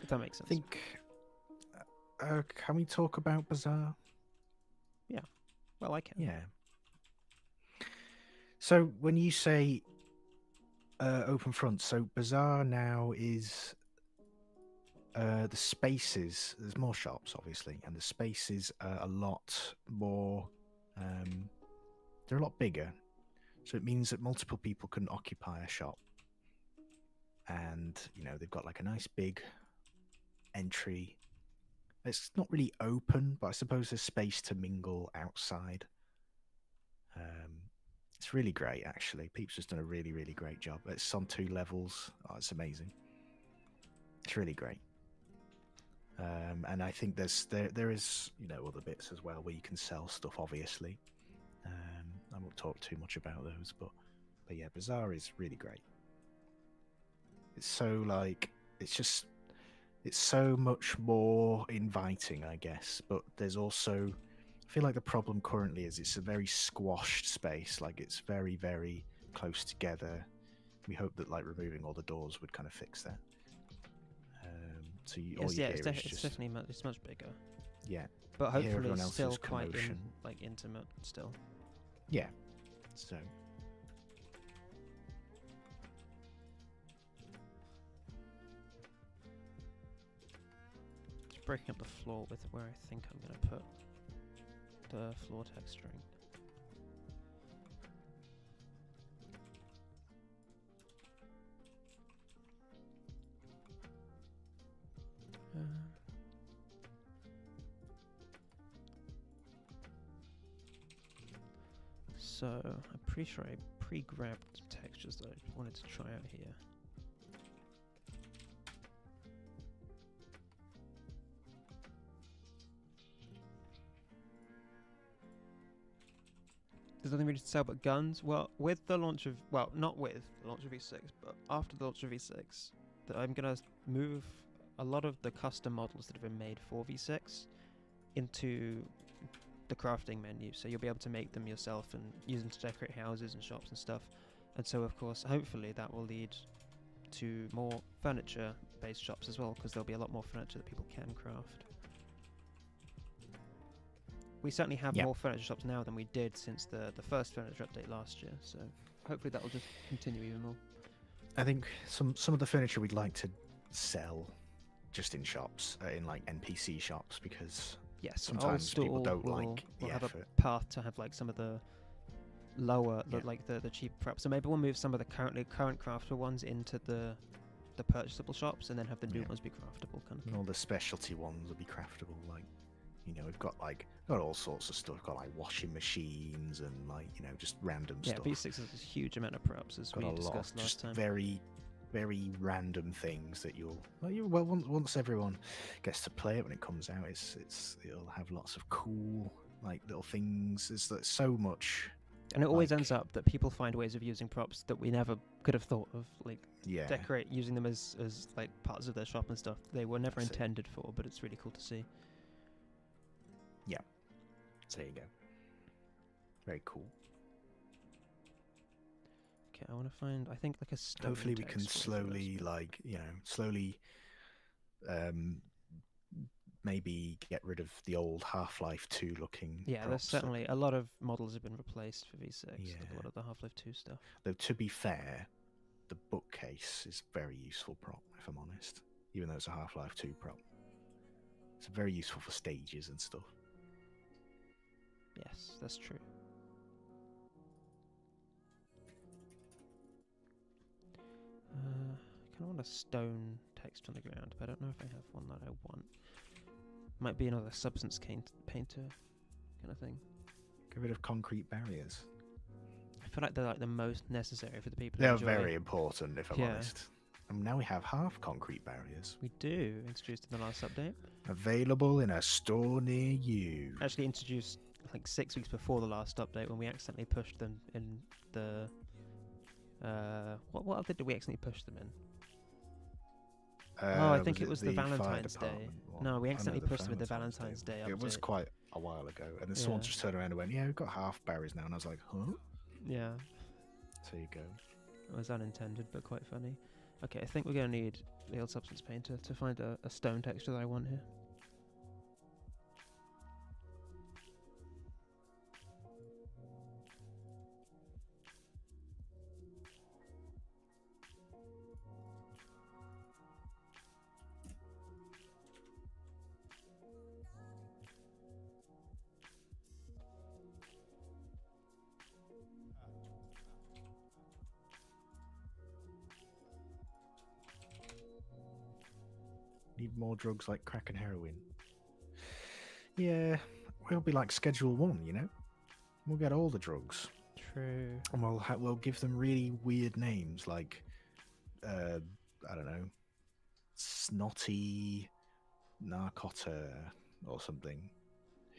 If that makes sense. I think. Can we talk about Bazaar? Yeah. Well, I can. Yeah. So when you say open front, so Bazaar now is the spaces. There's more shops, obviously, and the spaces are a lot more. They're a lot bigger, so it means that multiple people can occupy a shop, and you know they've got like a nice big entry. It's not really open, but I suppose there's space to mingle outside. It's really great, actually. PEEPS has done a really, really great job. It's on 2 levels. Oh, it's amazing. It's really great. And I think there is, you know, other bits as well where you can sell stuff, obviously. I won't talk too much about those, but yeah, Bazaar is really great. It's so like, it's so much more inviting, I guess, but there's also I feel like the problem currently is it's a very squashed space. Like it's very, very close together. We hope that like removing all the doors would kind of fix that. So all you hear is it's definitely it's much bigger. Yeah. But You hear hopefully everyone still else's quite commotion. like intimate still. Yeah. So. Just breaking up the floor with where I think I'm going to put the floor texturing. So, I'm pretty sure I pre-grabbed textures that I wanted to try out here. There's nothing really to sell but guns. Well, with the launch of, well, not with the launch of V6, but after the launch of V6, that I'm going to move a lot of the custom models that have been made for V6 into the crafting menu, so you'll be able to make them yourself and use them to decorate houses and shops and stuff. And so of course hopefully that will lead to more furniture based shops as well, because there'll be a lot more furniture that people can craft. We certainly have more furniture shops now than we did since the first furniture update last year, so hopefully that will just continue even more. I think some of the furniture we'd like to sell just in shops, in like NPC shops, because yes, sometimes people don't like the have effort. a path to have like some of the lower, the cheap prep. So maybe we'll move some of the current craftable ones into the purchasable shops, and then have the new ones be craftable, kind of thing. And all the specialty ones will be craftable. Like, you know, we've got all sorts of stuff. We've got like washing machines and like, you know, just random stuff. Yeah, V6 has a huge amount of props, as we discussed last time. Very, very random things that once everyone gets to play it when it comes out, it'll have lots of cool like little things. There's like, so much. And it always ends up that people find ways of using props that we never could have thought of, like decorate using them as like parts of their shop and stuff. They were never intended for, but it's really cool to see. Yeah. So there you go. Very cool. Okay, I want to find, I think, like a stone. Hopefully we can slowly, like, you know, maybe get rid of the old Half-Life 2 looking. Yeah, there's certainly a lot of models have been replaced for V6. Like a lot of the Half-Life 2 stuff. Though to be fair, the bookcase is a very useful prop, if I'm honest. Even though it's a Half-Life 2 prop, it's very useful for stages and stuff. Yes, that's true. I kind of want a stone text on the ground, but I don't know if I have one that I want. Might be another substance painter kind of thing. Get rid of concrete barriers. I feel like they're like the most necessary for the people. They're very important, if I'm honest. And now we have half concrete barriers. We do, introduced in the last update. Available in a store near you. Actually introduced like 6 weeks before the last update, when we accidentally pushed them in the... what did we accidentally push them in? I think it was the Valentine's Day. No, we accidentally pushed them in the Valentine's Day update. It was quite a while ago, and then someone just turned around and went, "Yeah, we've got half barriers now," and I was like, "Huh?" Yeah. So there you go. It was unintended, but quite funny. Okay, I think we're going to need the old substance painter to find a stone texture that I want here. Need more drugs like crack and heroin. Yeah, we'll be like Schedule 1, you know? We'll get all the drugs. True. And we'll give them really weird names like, I don't know, Snotty Narcota or something.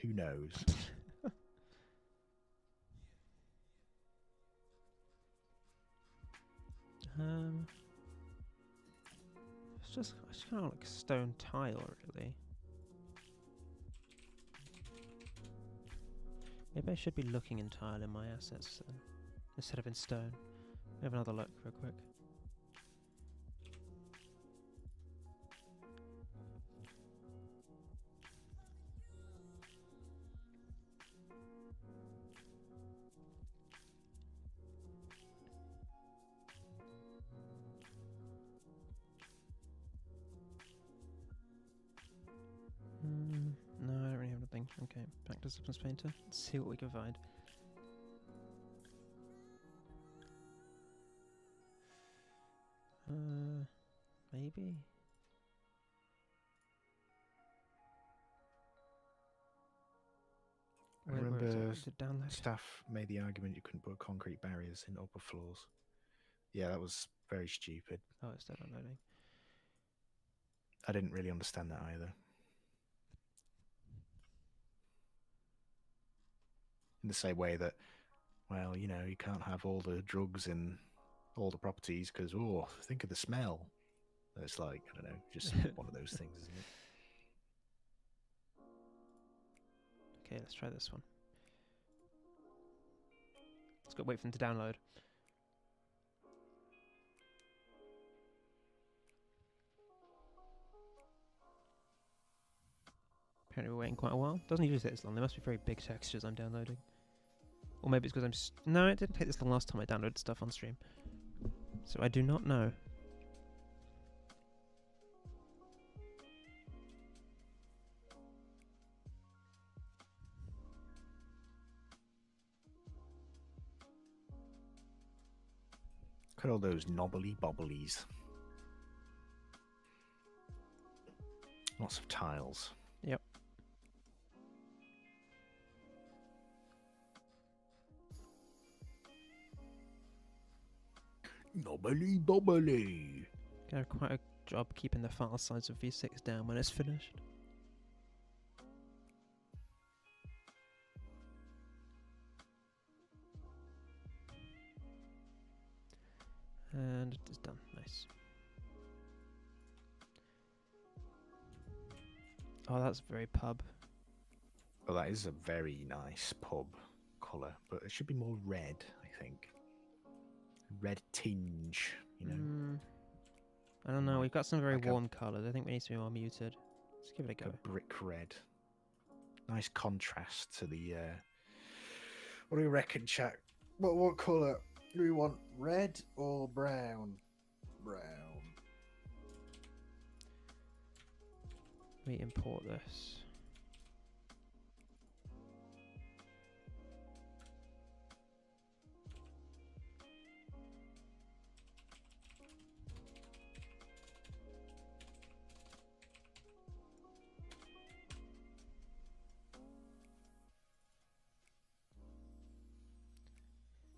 Who knows? It's just kind of like a stone tile, really. Maybe I should be looking in tile in my assets then, instead of in stone. Have another look real quick. No, I don't really have anything. Okay, back to Substance Painter. Let's see what we can find. Maybe? I Where remember is it download? staff made the argument you couldn't put concrete barriers in upper floors. Yeah, that was very stupid. Oh, it's still downloading. I didn't really understand that either. In the same way that, well, you know, you can't have all the drugs in all the properties because, oh, think of the smell. It's like, I don't know, just one of those things, isn't it? Okay, let's try this one. Let's go wait for them to download. Apparently we're waiting quite a while. Doesn't usually take this long. There must be very big textures I'm downloading. Or maybe it's because I'm... No, it didn't take this long last time I downloaded stuff on stream. So I do not know. Look at all those knobbly bobblies. Lots of tiles. Yep. Knobbly bobbly. Gonna have quite a job keeping the file size of V6 down when it's finished. And it's done. Nice. Oh, that's very pub. Well, that is a very nice pub colour, but it should be more red, I think. Red tinge, you know. I don't know. We've got some very like warm colours. I think we need to be more muted. Let's give it a go. A brick red. Nice contrast to the. What do you reckon, chat? What colour do we want? Red or brown? Brown. Let me import this.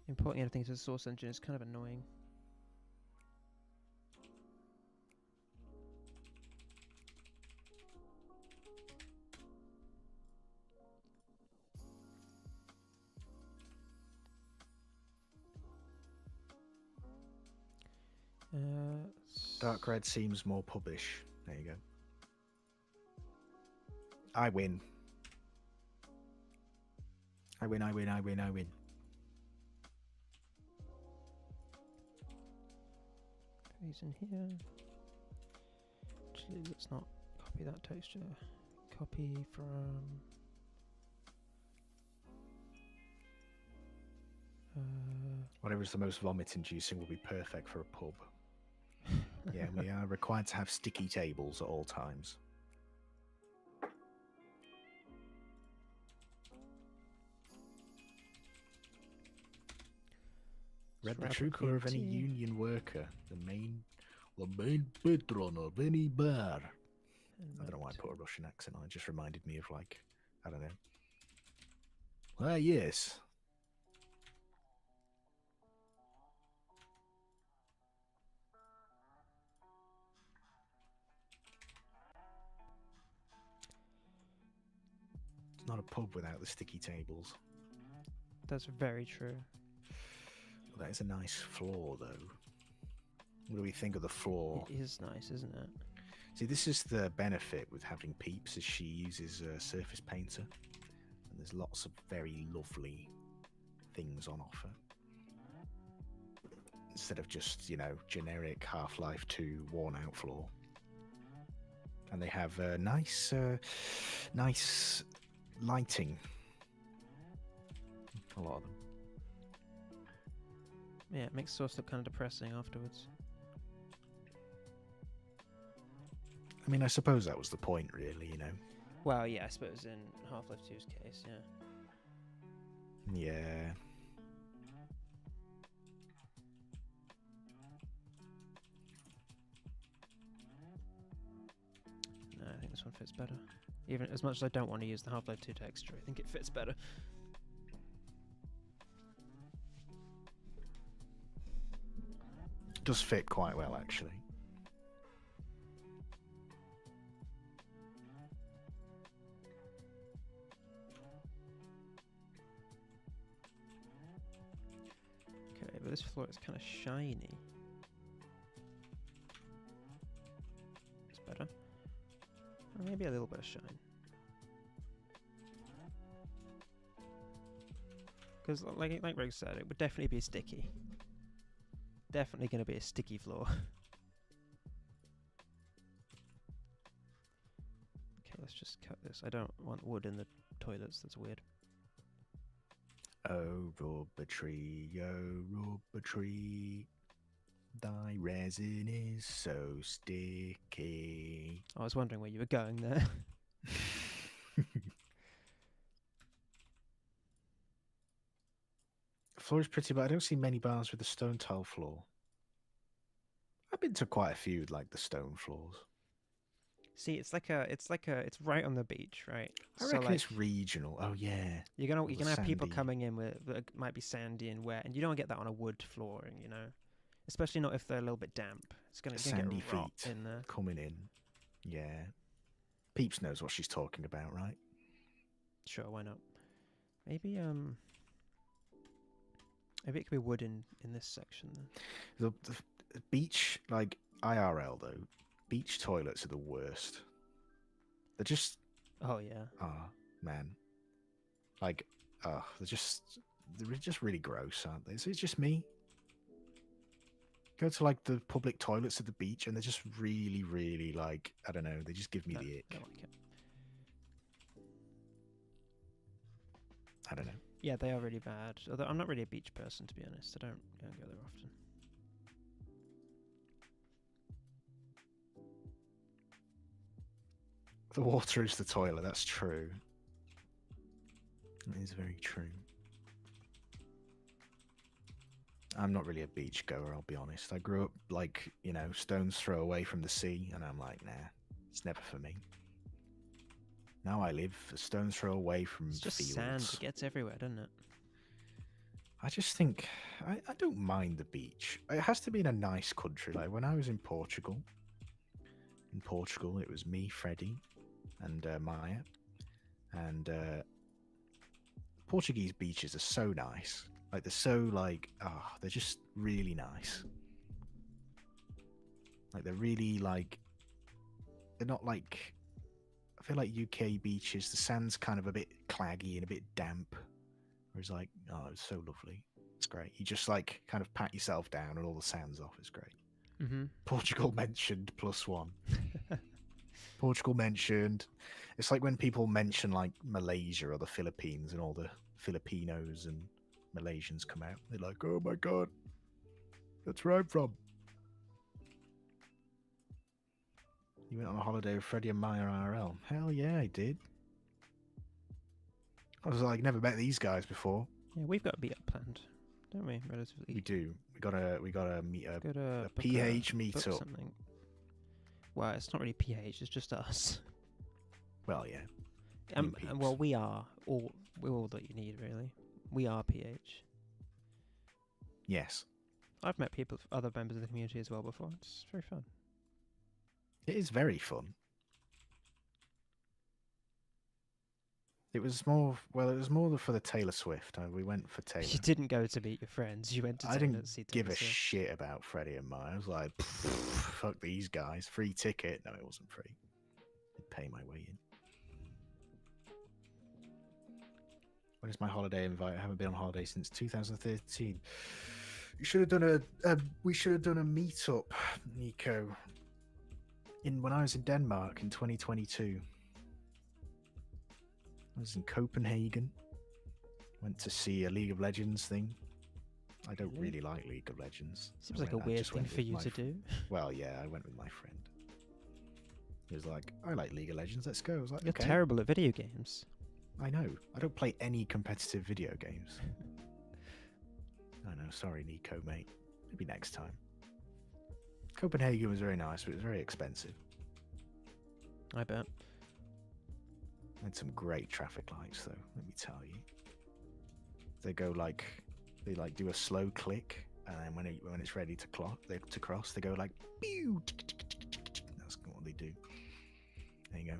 Importing anything to the source engine is kind of annoying. Dark red seems more pubbish. There you go. I win. I win, I win, I win, I win. These in here. Actually, let's not copy that texture. Copy from... Whatever's the most vomit-inducing will be perfect for a pub. Yeah, we are required to have sticky tables at all times. Red, the true colour of any union worker, the main patron of any bar. I don't know why I put a Russian accent on. It just reminded me of, like, I don't know. Ah, yes. It's not a pub without the sticky tables. That's very true. Well, that is a nice floor, though. What do we think of the floor? It is nice, isn't it? See, this is the benefit with having PEEPS, is she uses a surface painter. There's lots of very lovely things on offer. Instead of just, generic Half-Life 2 worn-out floor. And they have nice lighting. A lot of them. Yeah, it makes Source look kind of depressing afterwards. I mean, I suppose that was the point, really, Well, yeah, I suppose in Half-Life 2's case, yeah. Yeah. No, I think this one fits better. Even as much as I don't want to use the Half-Life 2 texture, I think it fits better. It does fit quite well, actually. Okay, but this floor is kind of shiny. It's better. Or maybe a little bit of shine. Because, like Greg said, it would definitely be sticky. Definitely going to be a sticky floor. Okay, let's just cut this. I don't want wood in the toilets. That's weird. Oh, rubber tree, thy resin is so sticky. I was wondering where you were going there. Floor is pretty, but I don't see many bars with the stone tile floor. I've been to quite a few, like the stone floors. See, it's right on the beach, right? I reckon it's regional. Oh yeah. You're gonna have people sandy. coming in with that might be sandy and wet, and you don't get that on a wood flooring, especially not if they're a little bit damp. It's gonna Sandy get rot feet in there. coming in. Yeah. Peeps knows what she's talking about, right? Sure, why not? Maybe it could be wood in this section then. The beach, like IRL though, beach toilets are the worst. They're just Oh yeah. Man. Like, they're just really gross, aren't they? Is it just me? Go to like the public toilets at the beach and they're just really, really like, I don't know, they just give me No, the ick. I don't like it. I don't know. Yeah, they are really bad. Although I'm not really a beach person, to be honest. I don't go there often. The water is the toilet, that's true. It is very true. I'm not really a beach goer, I'll be honest. I grew up like, stone's throw away from the sea, and I'm like, nah, it's never for me. Now I live a stone's throw away from It's just fields. sand. It gets everywhere, doesn't it? I just think, I don't mind the beach. It has to be in a nice country. Like when I was in Portugal, it was me, Freddie, and Maya. And Portuguese beaches are so nice. Like they're so they're just really nice. Like they're really they're not like, I feel like UK beaches, the sand's kind of a bit claggy and a bit damp. Whereas it's so lovely. It's great. You just kind of pat yourself down and all the sand's off. It's great. Mm-hmm. Portugal mentioned +1. Portugal mentioned. It's like when people mention Malaysia or the Philippines and all the Filipinos and Malaysians come out. They're like, oh my God, that's where I'm from. You went on a holiday with Freddie and Maya RL. Hell yeah, I did. I was like, never met these guys before. Yeah, we've got a meet up planned, don't we? Relatively. We do. We gotta meet a book PH book meetup. something. Well, it's not really PH. It's just us. Well, yeah. Well, we're all that you need, really. We are PH. Yes. I've met other members of the community as well before. It's very fun. It is very fun. It was more for the Taylor Swift. We went for Taylor. You didn't go to meet your friends. You went to I didn't see give Taylor a Swift. shit about Freddie and Maya. I was like, fuck these guys. Free ticket. No, it wasn't free. I'd pay my way in. Where's my holiday invite? I haven't been on holiday since 2013. We should have done a meetup, Nico. When I was in Denmark in 2022. I was in Copenhagen. Went to see a League of Legends thing. I don't really like League of Legends. Seems like a weird thing for you to do. Well, yeah, I went with my friend. He was like, I like League of Legends, let's go. I was like, You're okay. terrible at video games. I know. I don't play any competitive video games. I know, sorry, Nico, mate. Maybe next time. Copenhagen was very nice, but it was very expensive. I bet. Had some great traffic lights, though, let me tell you. They go like, they like do a slow click, and then when it's ready to cross, they go like, pew, that's what they do. There you go.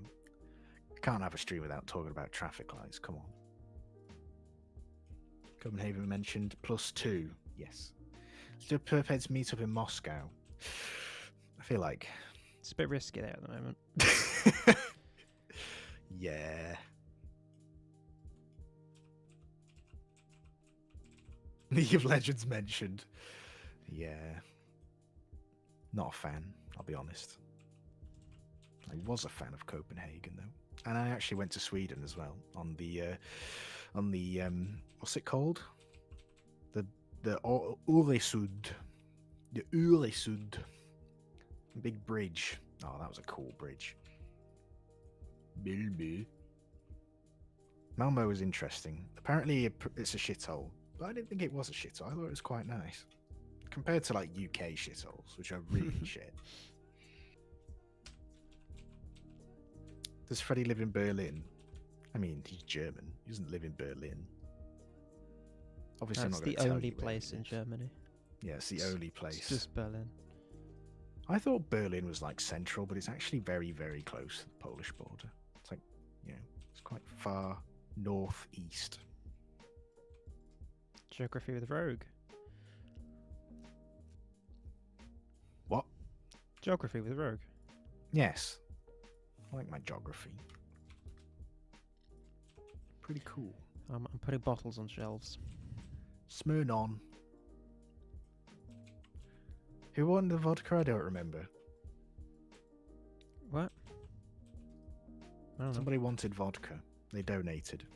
Can't have a stream without talking about traffic lights. Come on. Copenhagen mentioned +2. Yes. Let's do a Perpeds meetup in Moscow. I feel like it's a bit risky there at the moment. Yeah. League of Legends mentioned. Yeah. Not a fan, I'll be honest. I was a fan of Copenhagen though. And I actually went to Sweden as well on the what's it called? The 𝗕𝗺cie. The 𝗕𝗺cie. Big bridge. Oh, that was a cool bridge. Malmo was interesting. Apparently it's a shithole, but I didn't think it was a shithole. I thought it was quite nice compared to like UK shitholes, which are really shit. Does Freddie live in Berlin? I mean, he's German. He doesn't live in Berlin. Obviously, That's I'm not the gonna only tell you place in Germany. Yeah, it's the only place. It's just Berlin. I thought Berlin was like central, but it's actually very, very close to the Polish border. It's like, you know, it's quite far northeast. Geography with Rogue. What? Geography with Rogue. Yes. I like my geography. Pretty cool. I'm putting bottles on shelves. Smirnon. Who won the vodka? I don't remember. What? I don't know. Somebody wanted vodka. They donated.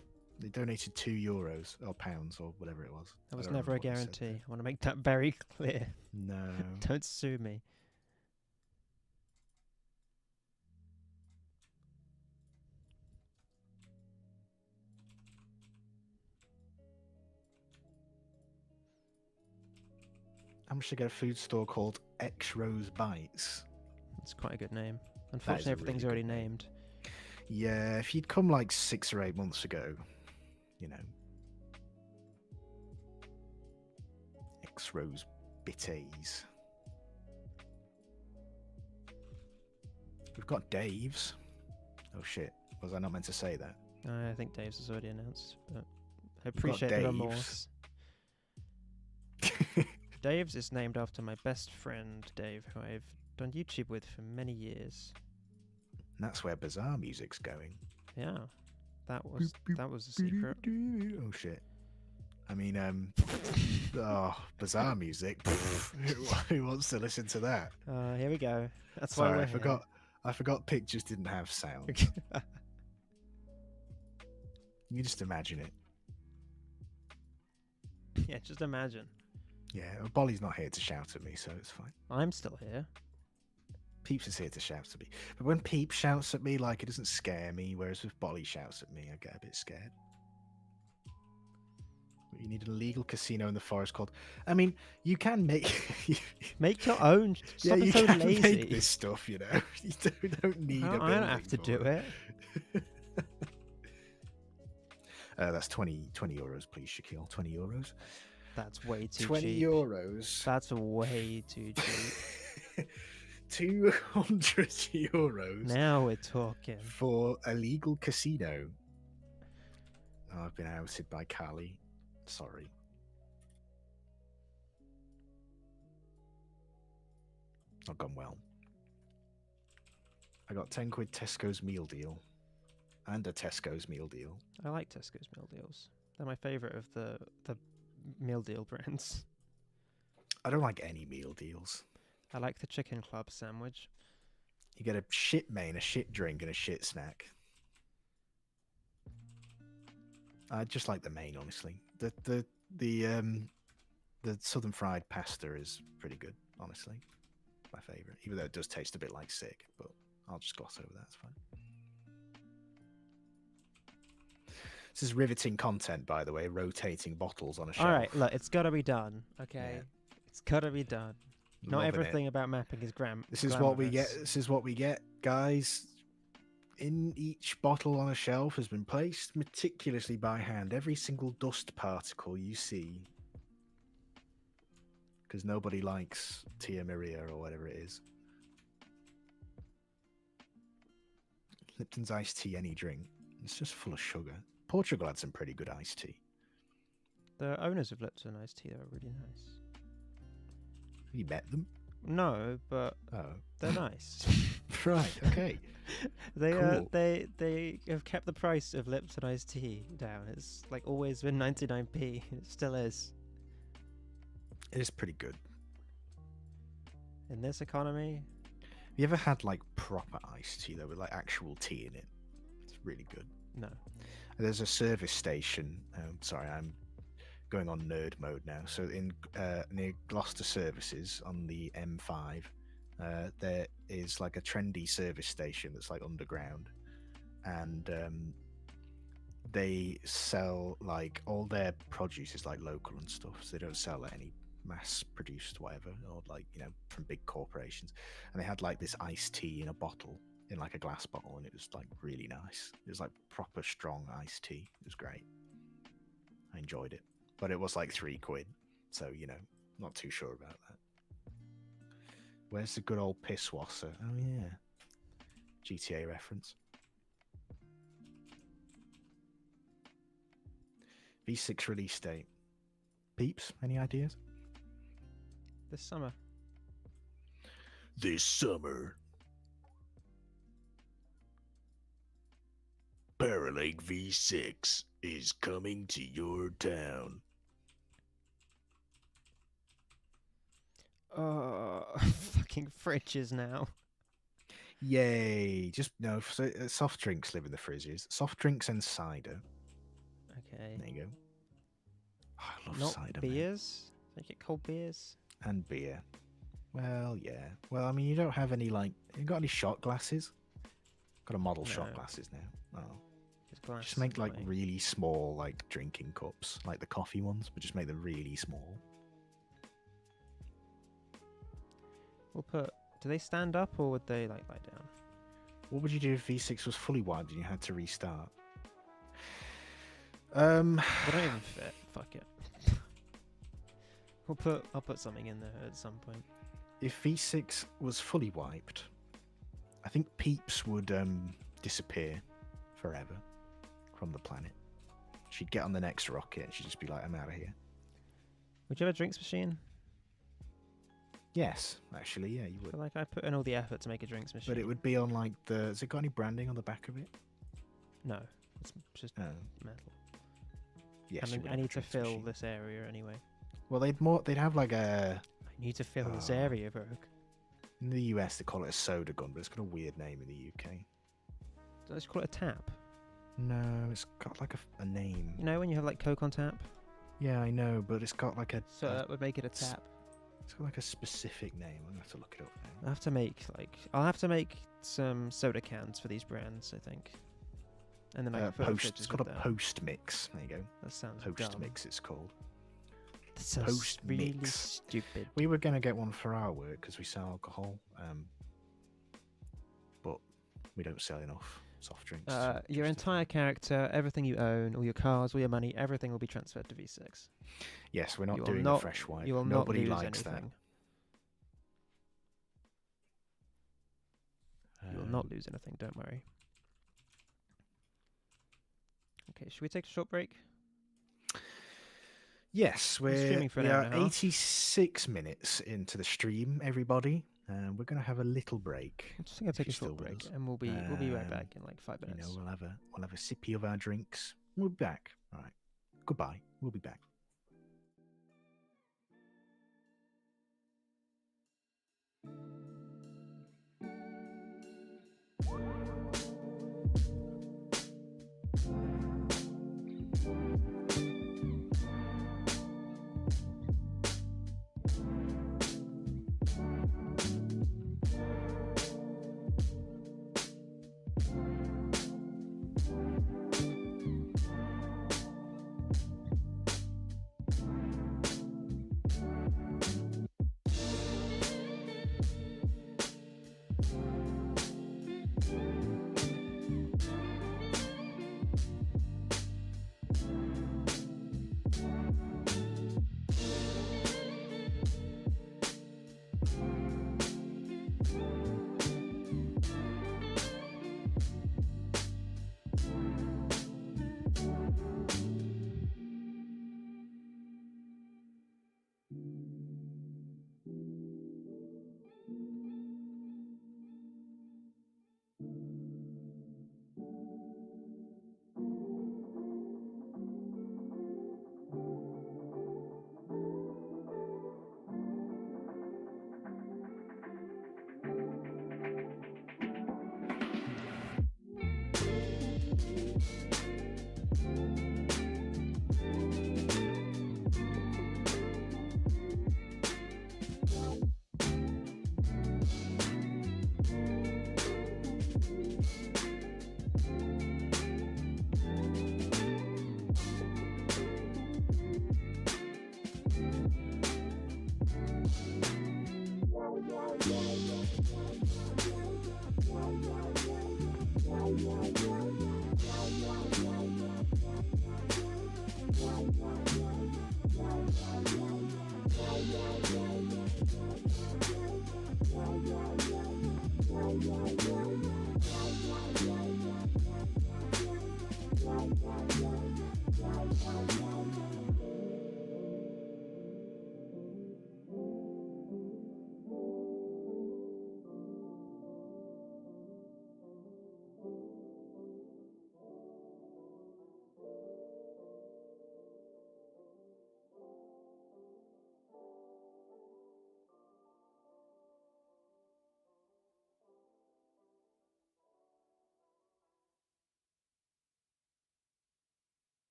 They donated €2 or pounds or whatever it was. That was I don't never a remember what they said guarantee. I want to make that very clear. there. No. Don't sue me. I'm just get a food store called 𝗕𝗺cie. It's quite a good name. Unfortunately, everything's really already good name. named. Yeah, if you'd come like 6 or 8 months ago, you know. 𝗕𝗺cie. We've got Dave's. Oh shit, was I not meant to say that? I think Dave's is already announced, but I got appreciate the Dave's. remorse. Dave's is named after my best friend, Dave, who I've done YouTube with for many years. And that's where Bazaar music's going. Yeah, that was a secret. Oh shit. I mean, Bazaar music. Who wants to listen to that? Here we go. That's why Sorry, we're I forgot. I forgot pictures didn't have sound. here. You just imagine it. Yeah, just imagine. Yeah, Bolly's not here to shout at me, so it's fine. I'm still here. Peeps is here to shout at me. But when Peeps shouts at me, like, it doesn't scare me, whereas if Bolly shouts at me, I get a bit scared. You need an illegal casino in the forest called... I mean, you can make... Make your own. Stop yeah, you being so can lazy. make this stuff, you know. You don't need a I don't have to do building it. for that's 20 euros, please, Shaquille. 20 euros. That's way too 20 cheap. euros. That's way too cheap. 200 euros. Now we're talking. For a legal casino. Oh, I've been outed by Cali. Sorry. Not gone well. I got 10 quid Tesco's meal deal. And a Tesco's meal deal. I like Tesco's meal deals. They're my favourite of the meal deal brands. I don't like any meal deals. I like the chicken club sandwich. You get a shit main, a shit drink, and a shit snack. I just like the main, honestly. The southern fried pasta is pretty good, honestly. My favourite, even though it does taste a bit like sick, but I'll just gloss over that. It's fine. This is riveting content, by the way. Rotating bottles on a shelf. All right, look, it's got to be done. Okay, Yeah. It's got to be done. Not Loving everything it. about mapping is This is what we get. This is what we get, guys. In each bottle on a shelf has been placed meticulously by hand. Every single dust particle you see. Because nobody likes 𝗕𝗺cie or whatever it is. Lipton's iced tea, any drink. It's just full of sugar. Portugal had some pretty good iced tea. The owners of Lipton iced tea are really nice. Have you met them? No, but Oh. they're nice. Right, okay. Cool. They have kept the price of Lipton iced tea down. It's like always been 99p. It still is. It is pretty good. In this economy, Have you ever had like proper iced tea though, with like actual tea in it? It's really good. no. There's a service station. Sorry, I'm going on nerd mode now. So in near Gloucester Services on the M5, there is like a trendy service station that's like underground, and they sell like all their produce is like local and stuff. So they don't sell any mass produced whatever, or like, you know, from big corporations. And they had like this iced tea in a bottle, in like a glass bottle, and it was like really nice. It was like proper strong iced tea. It was great. I enjoyed it, but it was like £3, so you know, not too sure about that. Where's the good old 𝗕𝗺cie? Oh yeah, GTA reference. V6 release date. Peeps, any ideas? This summer. This summer. Paralake V6 is coming to your town. Oh, fucking fridges now. Yay! Just no. So, soft drinks live in the fridges. Soft drinks and cider. Okay. There you go. Oh, I love Not cider. Man. beers. Make it cold beers. And beer. Well, yeah. Well, I mean, you don't have any like. You got any shot glasses? Got a model shot No. glasses now. Oh. Glass Just make like away. really small, like drinking cups, like the coffee ones, but just make them really small. We'll put. Do they stand up or would they like lie down? What would you do if V6 was fully wiped and you had to restart? They don't even fit. Fuck it. I'll put something in there at some point. If V6 was fully wiped, I think PEEPS would disappear forever from the planet. She'd get on the next rocket and she'd just be like, I'm out of here. Would you have a drinks machine? Yes, actually, yeah, you I would. feel like I put in all the effort to make a drinks machine. But it would be on like the. Has it got any branding on the back of it? No, it's just Oh, metal. yes. I you mean, would I have a need to drinks fill machine. this area anyway. Well, they'd have like a. I need to fill this Oh. area, Berg. In the US, they call it a soda gun, but it's got a weird name in the UK. Let's call it a tap. No, it's got like a name. You know when you have like Coke on tap? Yeah, I know, but it's got like a. So that would make it a tap. It's got like a specific name. I'm gonna have to look it up now. I'll have to make some soda cans for these brands, I think. And then I can fill the Post. fridges It's called with a that. post mix. There you go. That sounds Post dumb. mix. It's called. That sounds Post really mix. stupid. We were gonna get one for our work because we sell alcohol, but we don't sell enough soft drinks. to Your justify entire it. character, everything you own, all your cars, all your money, everything will be transferred to V6. Yes, we're not You will doing not- a fresh wipe. You will Nobody not lose likes anything. that. You will not lose anything, don't worry. Okay, should we take a short break? Yes, streaming for an we hour are and a half. 86 minutes into the stream, everybody. We're going to have a little break. I'm just gonna take a you're still short with break, us. and we'll be right Um, back in like 5 You minutes. know, we'll have a sippy of our drinks. We'll be back. All right. Goodbye. We'll be back.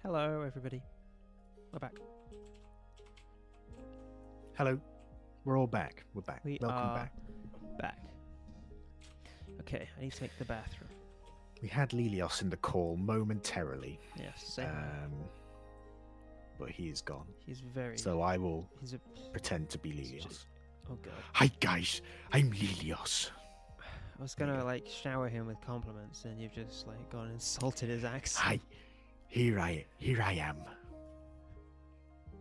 Hello, everybody. We're back. Hello. We're all back. We're back. We Welcome are back. back. Okay, I need to make the bathroom. We had Lilios in the call momentarily, Yes, same. but he is gone. He's very. So I will He's a. pretend to be He's Lilios. just- Oh god. Hi guys, I'm Lilios. I was gonna like shower him with compliments, and you've just like gone and insulted his accent. Hi, here I am.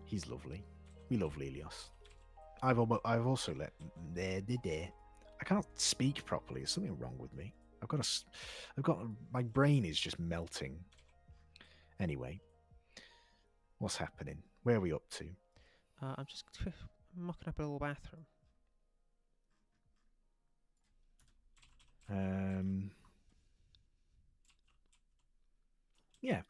He's lovely. We love Lilios. I've also let I can't speak properly. There's something wrong with me. My brain is just melting. Anyway, what's happening? Where are we up to? I'm just mocking up a little bathroom. Yeah,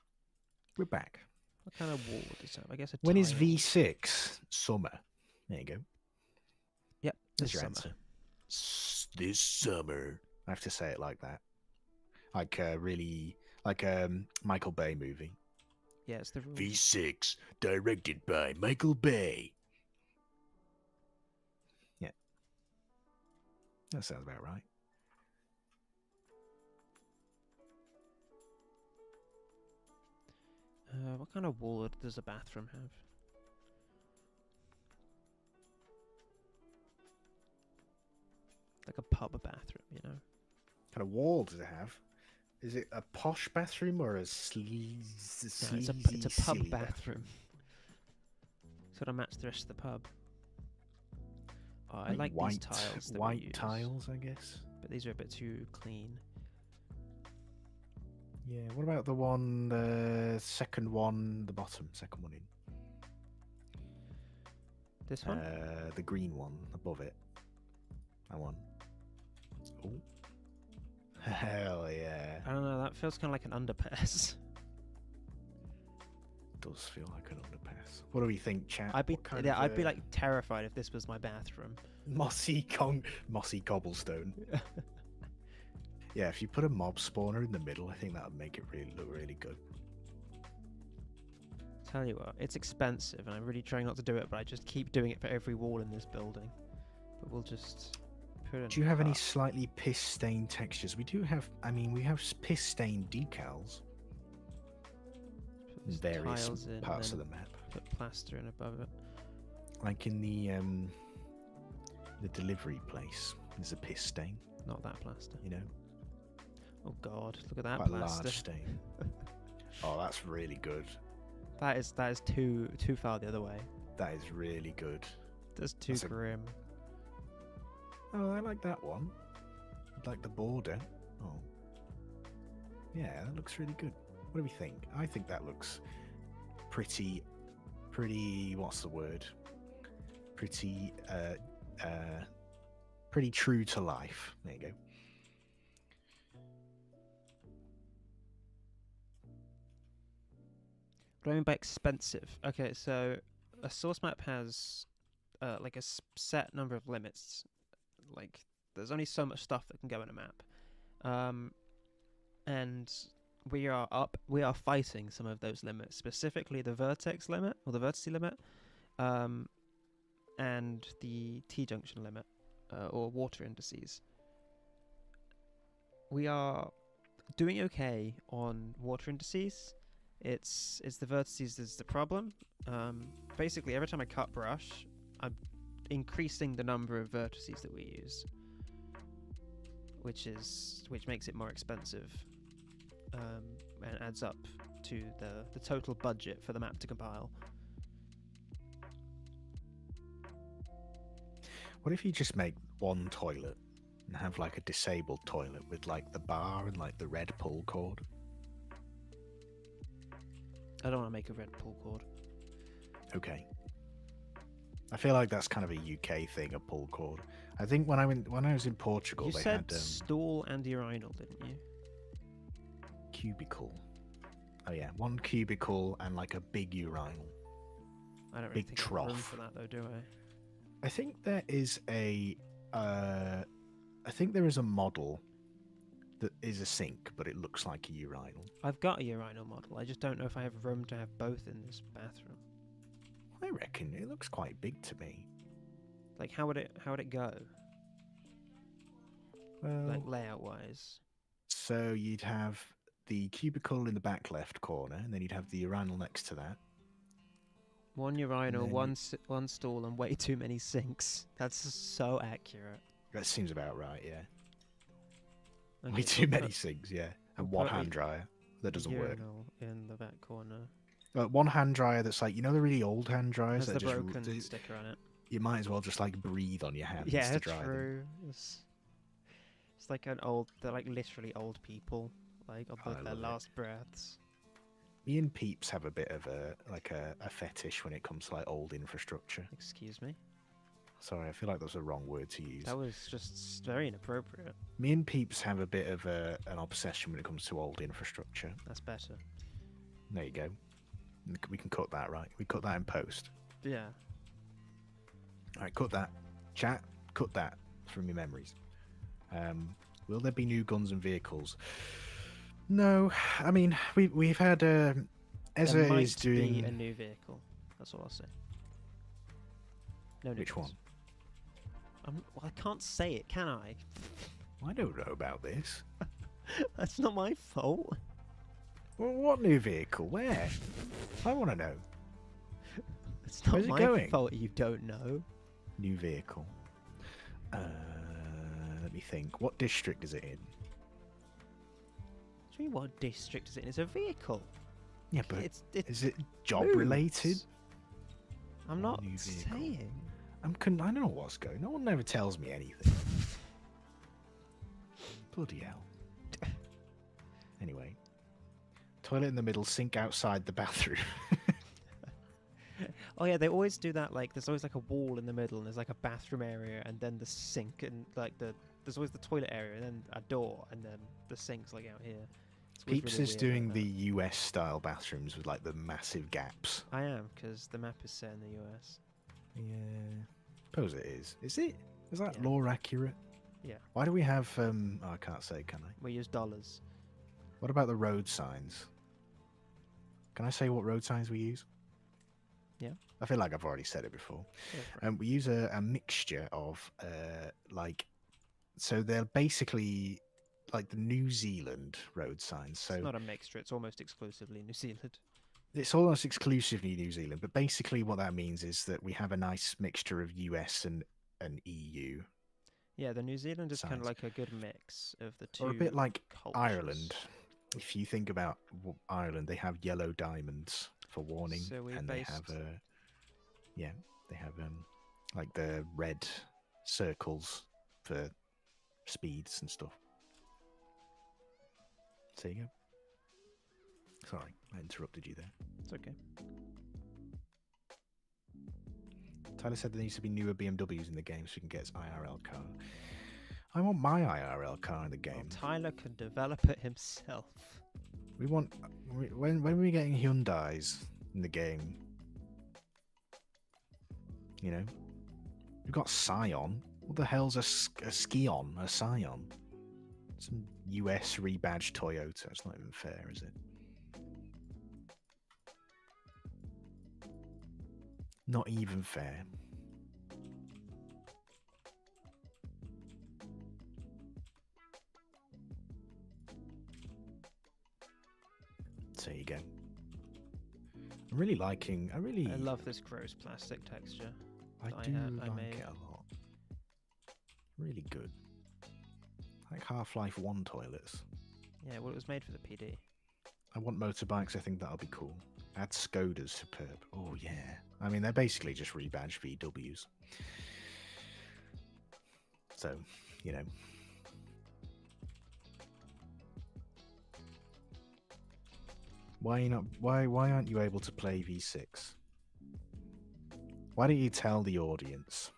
we're back. What kind of wall does it have? I guess a When is tile. V6? Summer. There you go. Yep, There's this your summer. answer. This summer. I have to say it like that. Like a Michael Bay movie. Yeah, it's the rule. V6, directed by Michael Bay. Yeah. That sounds about right. What kind of wall does a bathroom have? Like a pub bathroom, you know? What kind of wall does it have? Is it a posh bathroom or a No, sleazy, it's a pub silly bathroom. Sort of match the rest of the pub. Oh, I like white, these tiles. That we white use, tiles, I guess. but these are a bit too clean. Yeah. What about the second one, the bottom, second one in? This one? The green one above it. That one. Oh. Hell yeah. I don't know. That feels kind of like an underpass. Does feel like an underpass. What do we think, chat? I'd be What kind yeah, of, I'd be like terrified if this was my bathroom. mossy cobblestone. Yeah, if you put a mob spawner in the middle, I think that would make it look really good. Tell you what, it's expensive, and I'm really trying not to do it, but I just keep doing it for every wall in this building. But we'll just put it. Do you have any slightly piss-stained textures? We do have. I mean, we have piss-stained decals in various tiles in, parts of and the map, put plaster in above it. like in the delivery place. There's a piss stain. Not that plaster. You know, Oh god, look at that quite a plaster. large stain. Oh, that's really good. That is too far the other way. That is really good. That's too That's a- grim. Oh, I like that one. I like the border. Oh, yeah, that looks really good. What do we think? I think that looks pretty. What's the word? Pretty. Pretty true to life. There you go. What do I mean by expensive? Okay, so a source map has like a set number of limits. Like there's only so much stuff that can go in a map, and we are fighting some of those limits, specifically the vertex limit or the vertice limit, and the T-junction limit or water indices. We are doing okay on water indices. It's the vertices that's the problem. Basically, every time I cut brush, I'm increasing the number of vertices that we use, which makes it more expensive, and adds up to the total budget for the map to compile. What if you just make one toilet and have like a disabled toilet with like the bar and like the red pull cord? I don't want to make a red pull cord. Okay. I feel like that's kind of a UK thing, a pull cord. I think when I was in Portugal, You they said had stool and urinal, didn't you? cubicle. Oh yeah, one cubicle and like a big urinal. I don't really Big think I have room trough. for that though, do I? I think there is a model that is a sink, but it looks like a urinal. I've got a urinal model. I just don't know if I have room to have both in this bathroom. I reckon it looks quite big to me. Like, how would it go? Well, Like layout wise. so you'd have the cubicle in the back left corner, and then you'd have the urinal next to that. One urinal, then one stool, and way too many sinks. That's so accurate. That seems about right, yeah. Okay, Way so too we'll many put sinks, yeah. we'll And one put a hand dryer. That doesn't work. urinal in the back corner. One hand dryer that's like, you know the really old hand dryers Has that the just broken sticker on it. you might as well just like breathe on your hands Yeah, to dry them. true. It's like an old. They're like literally old people, like on I their love it. last breaths. Me and PEEPS have a bit of a fetish when it comes to like old infrastructure. Excuse me. Sorry, I feel like that's a wrong word to use. That was just very inappropriate. Me and PEEPS have a bit of an obsession when it comes to old infrastructure. That's better. There you go. We can cut that, right? We cut that in post. Yeah. All right, cut that. Chat, cut that from your memories. Will there be new guns and vehicles? No, I mean we've had There Ezra might is doing be a new vehicle. That's all I'll say. No which news. one? Well, I can't say it, can I? I don't know about this. That's not my fault. Well, what new vehicle? Where? I want to know. It's not Where's it my going? fault you don't know. New vehicle. Let me think. What district is it in? What do you mean, what district is it in? It's a vehicle. Yeah, but It is it job moves. related? I'm not New vehicle. saying. I don't know what's going. No one ever tells me anything. Bloody hell. Anyway, toilet in the middle, sink outside the bathroom. Oh yeah, they always do that. Like, there's always like a wall in the middle, and there's like a bathroom area, and then the sink, and like there's always the toilet area, and then a door, and then the sink's like out here. It's always PEEPS really is weird doing like the that. US style bathrooms with like the massive gaps. I am, because the map is set in the US. Yeah, suppose it is. Is it? Is that Yeah. law accurate? Yeah. Why do we have? Oh, I can't say, can I? We use dollars. What about the road signs? Can I say what road signs we use? Yeah. I feel like I've already said it before. Go for it. We use a mixture of so they're basically like the New Zealand road signs. So It's not a mixture. It's almost exclusively New Zealand. it's almost exclusively New Zealand, but basically what that means is that we have a nice mixture of US and EU, Yeah, the New Zealand is kind of Signs. like a good mix of the two. or a bit like cultures. Ireland. If you think about Ireland, they have yellow diamonds for warning, So we and based- they have they have like the red circles for speeds and stuff. So there you go. Sorry, I interrupted you there. It's okay. Tyler said there needs to be newer BMWs in the game so we can get his IRL car. I want my IRL car in the Well, game. Tyler can develop it himself. We want when are we getting Hyundais in the game? You know, we've got Scion. What the hell's a Scion? A Scion? Some US rebadged Toyota. It's not even fair, is it? Not even fair. So there you go. I'm really liking. I love this gross plastic texture. I that do I like made. it a lot. Really good. Like Half-Life 1 toilets. Yeah, well, it was made for the PD. I want motorbikes. I think that'll be cool. Add Skodas superb. Oh yeah. I mean, they're basically just rebadged VWs. So, you know. Why are you not? Why aren't you able to play V6? Why don't you tell the audience?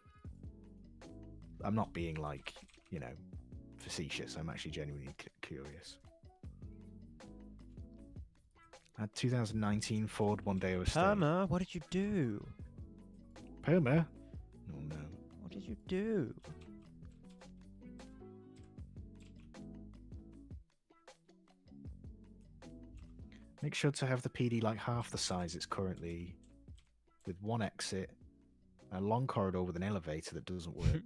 I'm not being like, you know, facetious. I'm actually genuinely curious. At 2019 Ford Mondeo Estate. Perma, what did you do? Perma? Oh no. What did you do? Make sure to have the PD like half the size it's currently, with one exit, a long corridor with an elevator that doesn't work.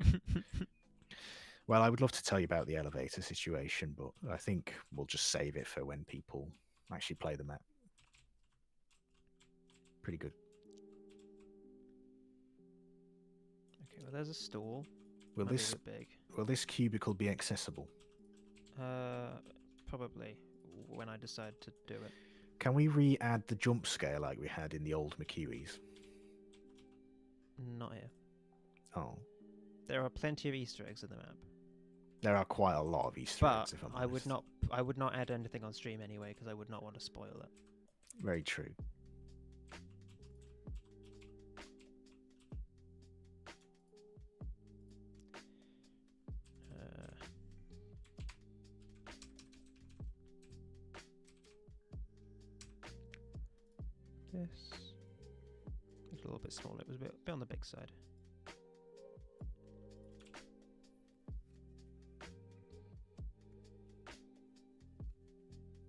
Well, I would love to tell you about the elevator situation, but I think we'll just save it for when people actually play the map. Pretty good. Okay, well, there's a stall. Will Might be this a bit big? will this cubicle be accessible? Probably when I decide to do it. Can we re-add the jump scare like we had in the old McEwees? Not here. Oh, There are plenty of Easter eggs in the map, there are quite a lot of Easter but eggs. If I'm I would honest. not. I would not add anything on stream anyway because I would not want to spoil it. Very true. This is a little bit smaller. It was a bit on the big side.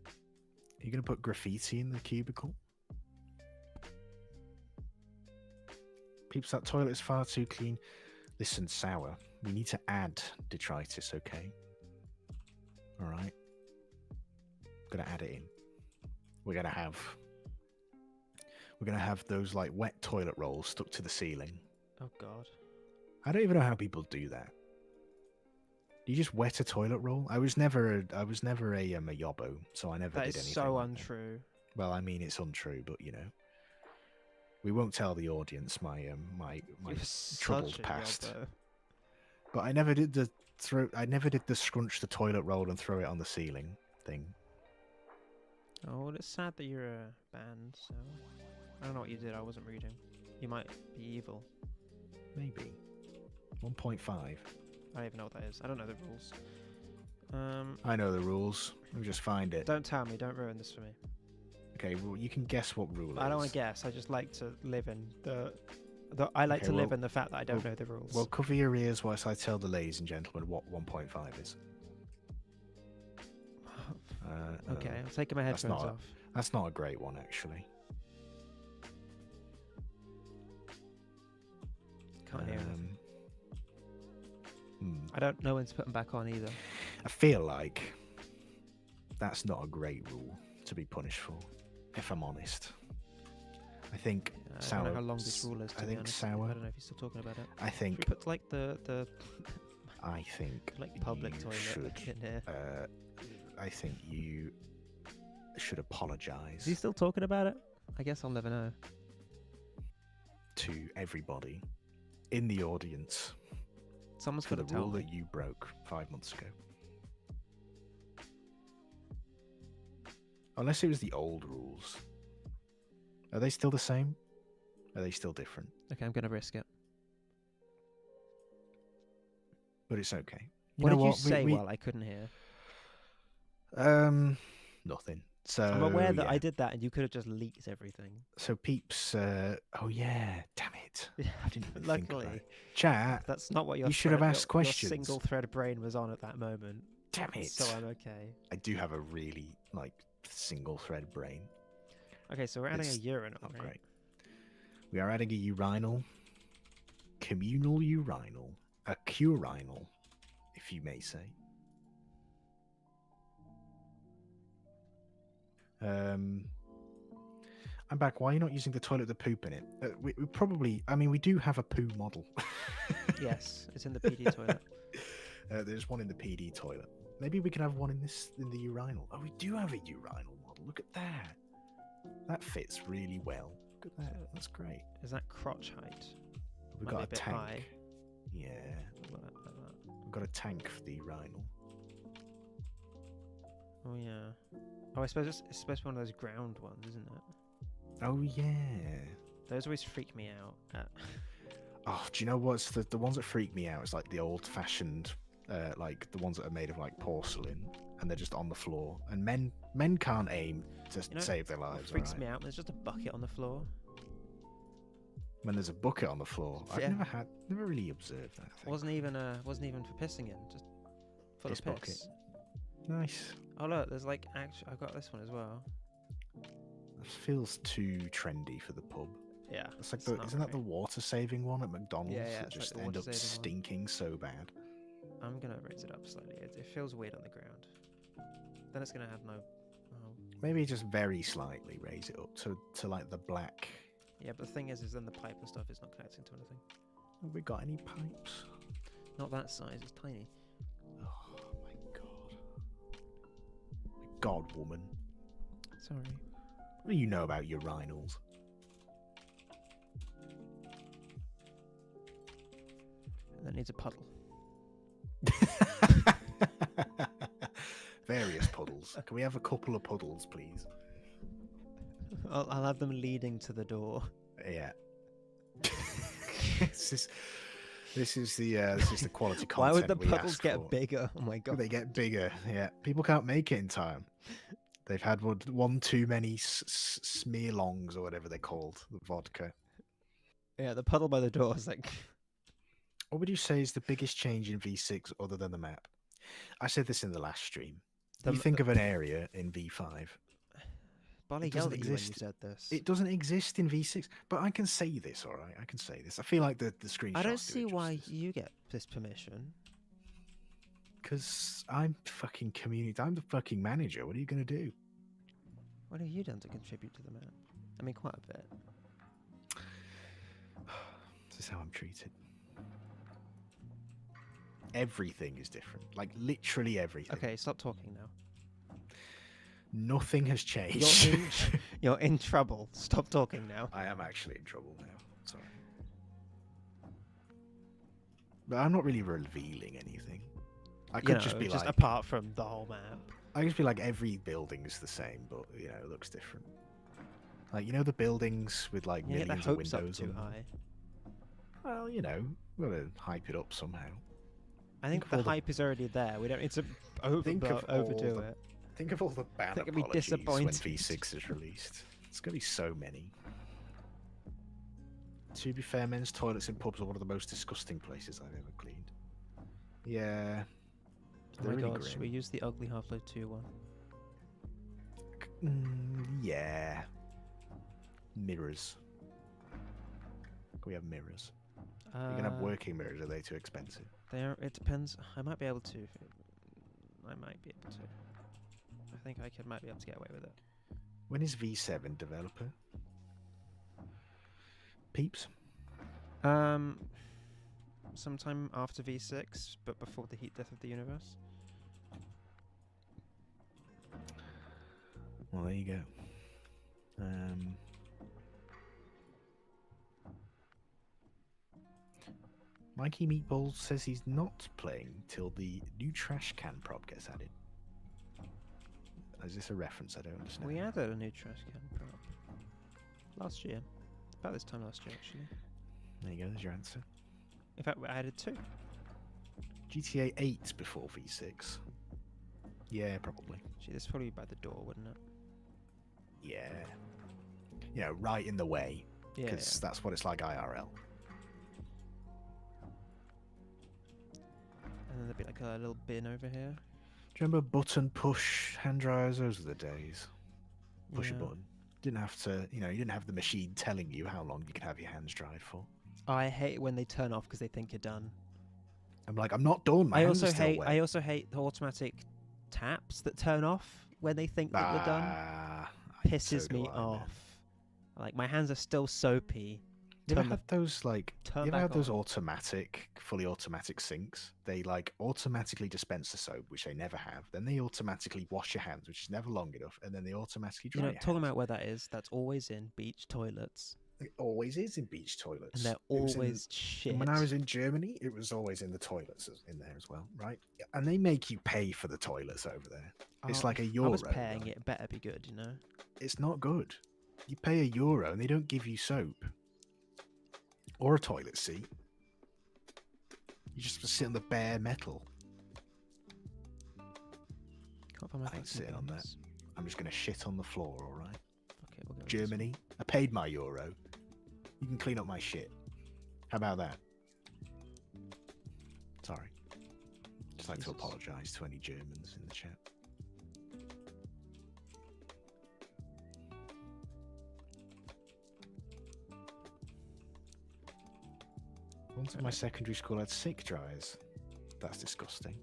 Are you going to put graffiti in the cubicle? Peeps, that toilet is far too clean. Listen, Sour, we need to add detritus, okay? Alright. Gonna add it in. We're gonna have those like wet toilet rolls stuck to the ceiling. Oh god. I don't even know how people do that. Do you just wet a toilet roll? I was never a yobbo, so I never That did is anything. so like that. untrue. Well, I mean, it's untrue, but you know, we won't tell the audience my You're troubled such a past. yobbo. But I never did the scrunch the toilet roll and throw it on the ceiling thing. Oh, well, it's sad that you're a band, so... I don't know what you did, I wasn't reading. You might be evil. Maybe 1.5. I don't even know what that is. I don't know the rules. I know the rules. Let me just find it. Don't tell me, don't ruin this for me. Okay, well, you can guess what rule it I don't is. want to guess, I just like to live in I like Okay, to live well- in the fact that I don't know the rules. Well, cover your ears whilst I tell the ladies and gentlemen what 1.5 is. Okay, I'm taking my that's headphones not a- off. That's not a great one, actually. Can't hear anything. Hmm. I don't know when to put them back on either. I feel like that's not a great rule to be punished for, if I'm honest. I think I Sour. don't know how long this rule is, to I be think honest. Sour. I don't know if you're still talking about it. I Should we think. put like the I think. like public you toilet should. like, in here? I think you should apologise Is he still talking about it? I guess I'll never know. to everybody in the audience Someone's for got the to tell rule me. that you broke 5 months ago. Unless it was the old rules. Are they still the same? Are they still different? Okay, I'm gonna risk it. But it's okay. What know did you what? say while I couldn't hear? Nothing. So I'm aware that yeah. I did that, and you could have just leaked everything. So Peeps, oh yeah, damn it. I didn't even think Luckily, about it. Chat, that's not what your You should have asked your questions. single thread brain was on at that moment. damn it. So I'm okay. I do have a really, like, single thread brain. Okay, so we're adding It's a urinal, Not right? great. We are adding a urinal, communal urinal, a curinal, if you may say. I'm back. Why are you not using the toilet to poop in it? We probably, I mean, we do have a poo model. Yes, it's in the PD toilet. There's one in the PD toilet. Maybe we can have one in the urinal. Oh, we do have a urinal model. Look at that. That fits really well. Look at that. That's great. Is that crotch height? We've Might got be a a bit tank. high. Yeah. Like that. We've got a tank for the urinal. Oh yeah. Oh, I suppose it's supposed to be one of those ground ones, isn't it? Oh yeah. Those always freak me out. Oh, do you know what's the ones that freak me out? It's like the old-fashioned, like the ones that are made of like porcelain, and they're just on the floor. And men can't aim to save their What lives. freaks alright? me out. There's just a bucket on the floor. When there's a bucket on the floor, Yeah. I've never really observed that. I think. Wasn't even for pissing in. Just full Piss of piss. bucket. Nice. Oh look, there's like actually I've got this one as well. That feels too trendy for the pub. Yeah. It's like it's the not isn't that the great. water-saving one at McDonald's Yeah, that it's like just the end up water-saving one. stinking so bad? I'm gonna raise it up slightly. It feels weird on the ground. Then it's gonna have no. Oh. Maybe just very slightly raise it up to like the black. Yeah, but the thing is then the pipe and stuff is not connecting to anything. Have we got any pipes? Not that size. It's tiny. Oh my god. My god, woman. Sorry. What do you know about urinals? And that needs a puddle. Various puddles. Can we have a couple of puddles, please? I'll have them leading to the door. Yeah. this is the quality content. Why would the we puddles asked get for. bigger? Oh my god. They get bigger. Yeah, people can't make it in time. They've had one too many smear longs or whatever they're called, the vodka. Yeah, the puddle by the door is like. What would you say is the biggest change in V6 other than the map? I said this in the last stream. You think of an area in V5. Bolly It doesn't yelled at you when you exist. said this. It doesn't exist in V6, but I can say this, all right? I can say this. I feel like the screenshots. I don't see why you get this permission. Because I'm fucking community. I'm the fucking manager. What are you gonna do? What have you done to contribute to the map? I mean, quite a bit. This is how I'm treated. Everything is different. Like literally everything. Okay, stop talking now. Nothing has changed. You're in trouble. Stop talking now. I am actually in trouble now. Sorry. But I'm not really revealing anything. I could just be like, apart from the whole map. I could just be like, every building is the same, but you know, it looks different. Like the buildings with like You get the millions of hopes up windows. too on them. high. Well, we've got to hype it up somehow. I think of all the the- hype is already there. We don't need to Think of all overdo the- it. Think of all the bad Think it'd be apologies when disappointing. V6 is released. It's gonna be so many. To be fair, men's toilets in pubs are one of the most disgusting places I've ever cleaned. Yeah. Oh They're my really god, should we grim. use the ugly Half-Life 2 one? Yeah. Mirrors. Can we have mirrors? You're gonna have working mirrors. Are they too expensive? It depends. I might be able to. I might be able to. I think might be able to get away with it. When is V7 developer? Peeps. Sometime after V6, but before the heat death of the universe. Well, there you go. Mikey Meatballs says he's not playing till the new trash can prop gets added. Is this a reference? I don't understand. We added a new trash can prop last year. About this time last year, actually. There you go, there's your answer. In fact, we added 2. GTA 8 before V6. Yeah, probably. Gee, this would probably be by the door, wouldn't it? Yeah. Right in the way. Yeah. Because that's what it's like IRL. And then there'd be like a little bin over here. Do you remember button push hand dryers? Those were the days. Push a Yeah. button. Didn't have to, you didn't have the machine telling you how long you could have your hands dried for. I hate when they turn off because they think you're done. I'm like, I'm not done. My hands are still wet. I also hate the automatic taps that turn off when they think that you're done. Pisses me off. Like, my hands are still soapy. You ever Turn had those turn you ever back had those on. fully automatic sinks? They like automatically dispense the soap, which they never have. Then they automatically wash your hands, which is never long enough, and then they automatically dry your Talking hands. about where that is, that's always in beach toilets. It always is in beach toilets. And they're It was in- always shit. and when I was in Germany, it was always in the toilets in there as well, right? And they make you pay for the toilets over there. It's Oh, like a if euro. I was paying right? it, better be good, you know. It's not good. You pay a euro and they don't give you soap or a toilet seat. You just sit on the bare metal. Can't find my I ain't fucking sitting on that. bins. I'm just gonna shit on the floor, all right? Okay, we'll go with this one. Germany, I paid my euro. You can clean up my shit. How about that? Sorry. Just like to Jesus. apologise to any Germans in the chat. Once in my secondary school had sick dryers. That's disgusting.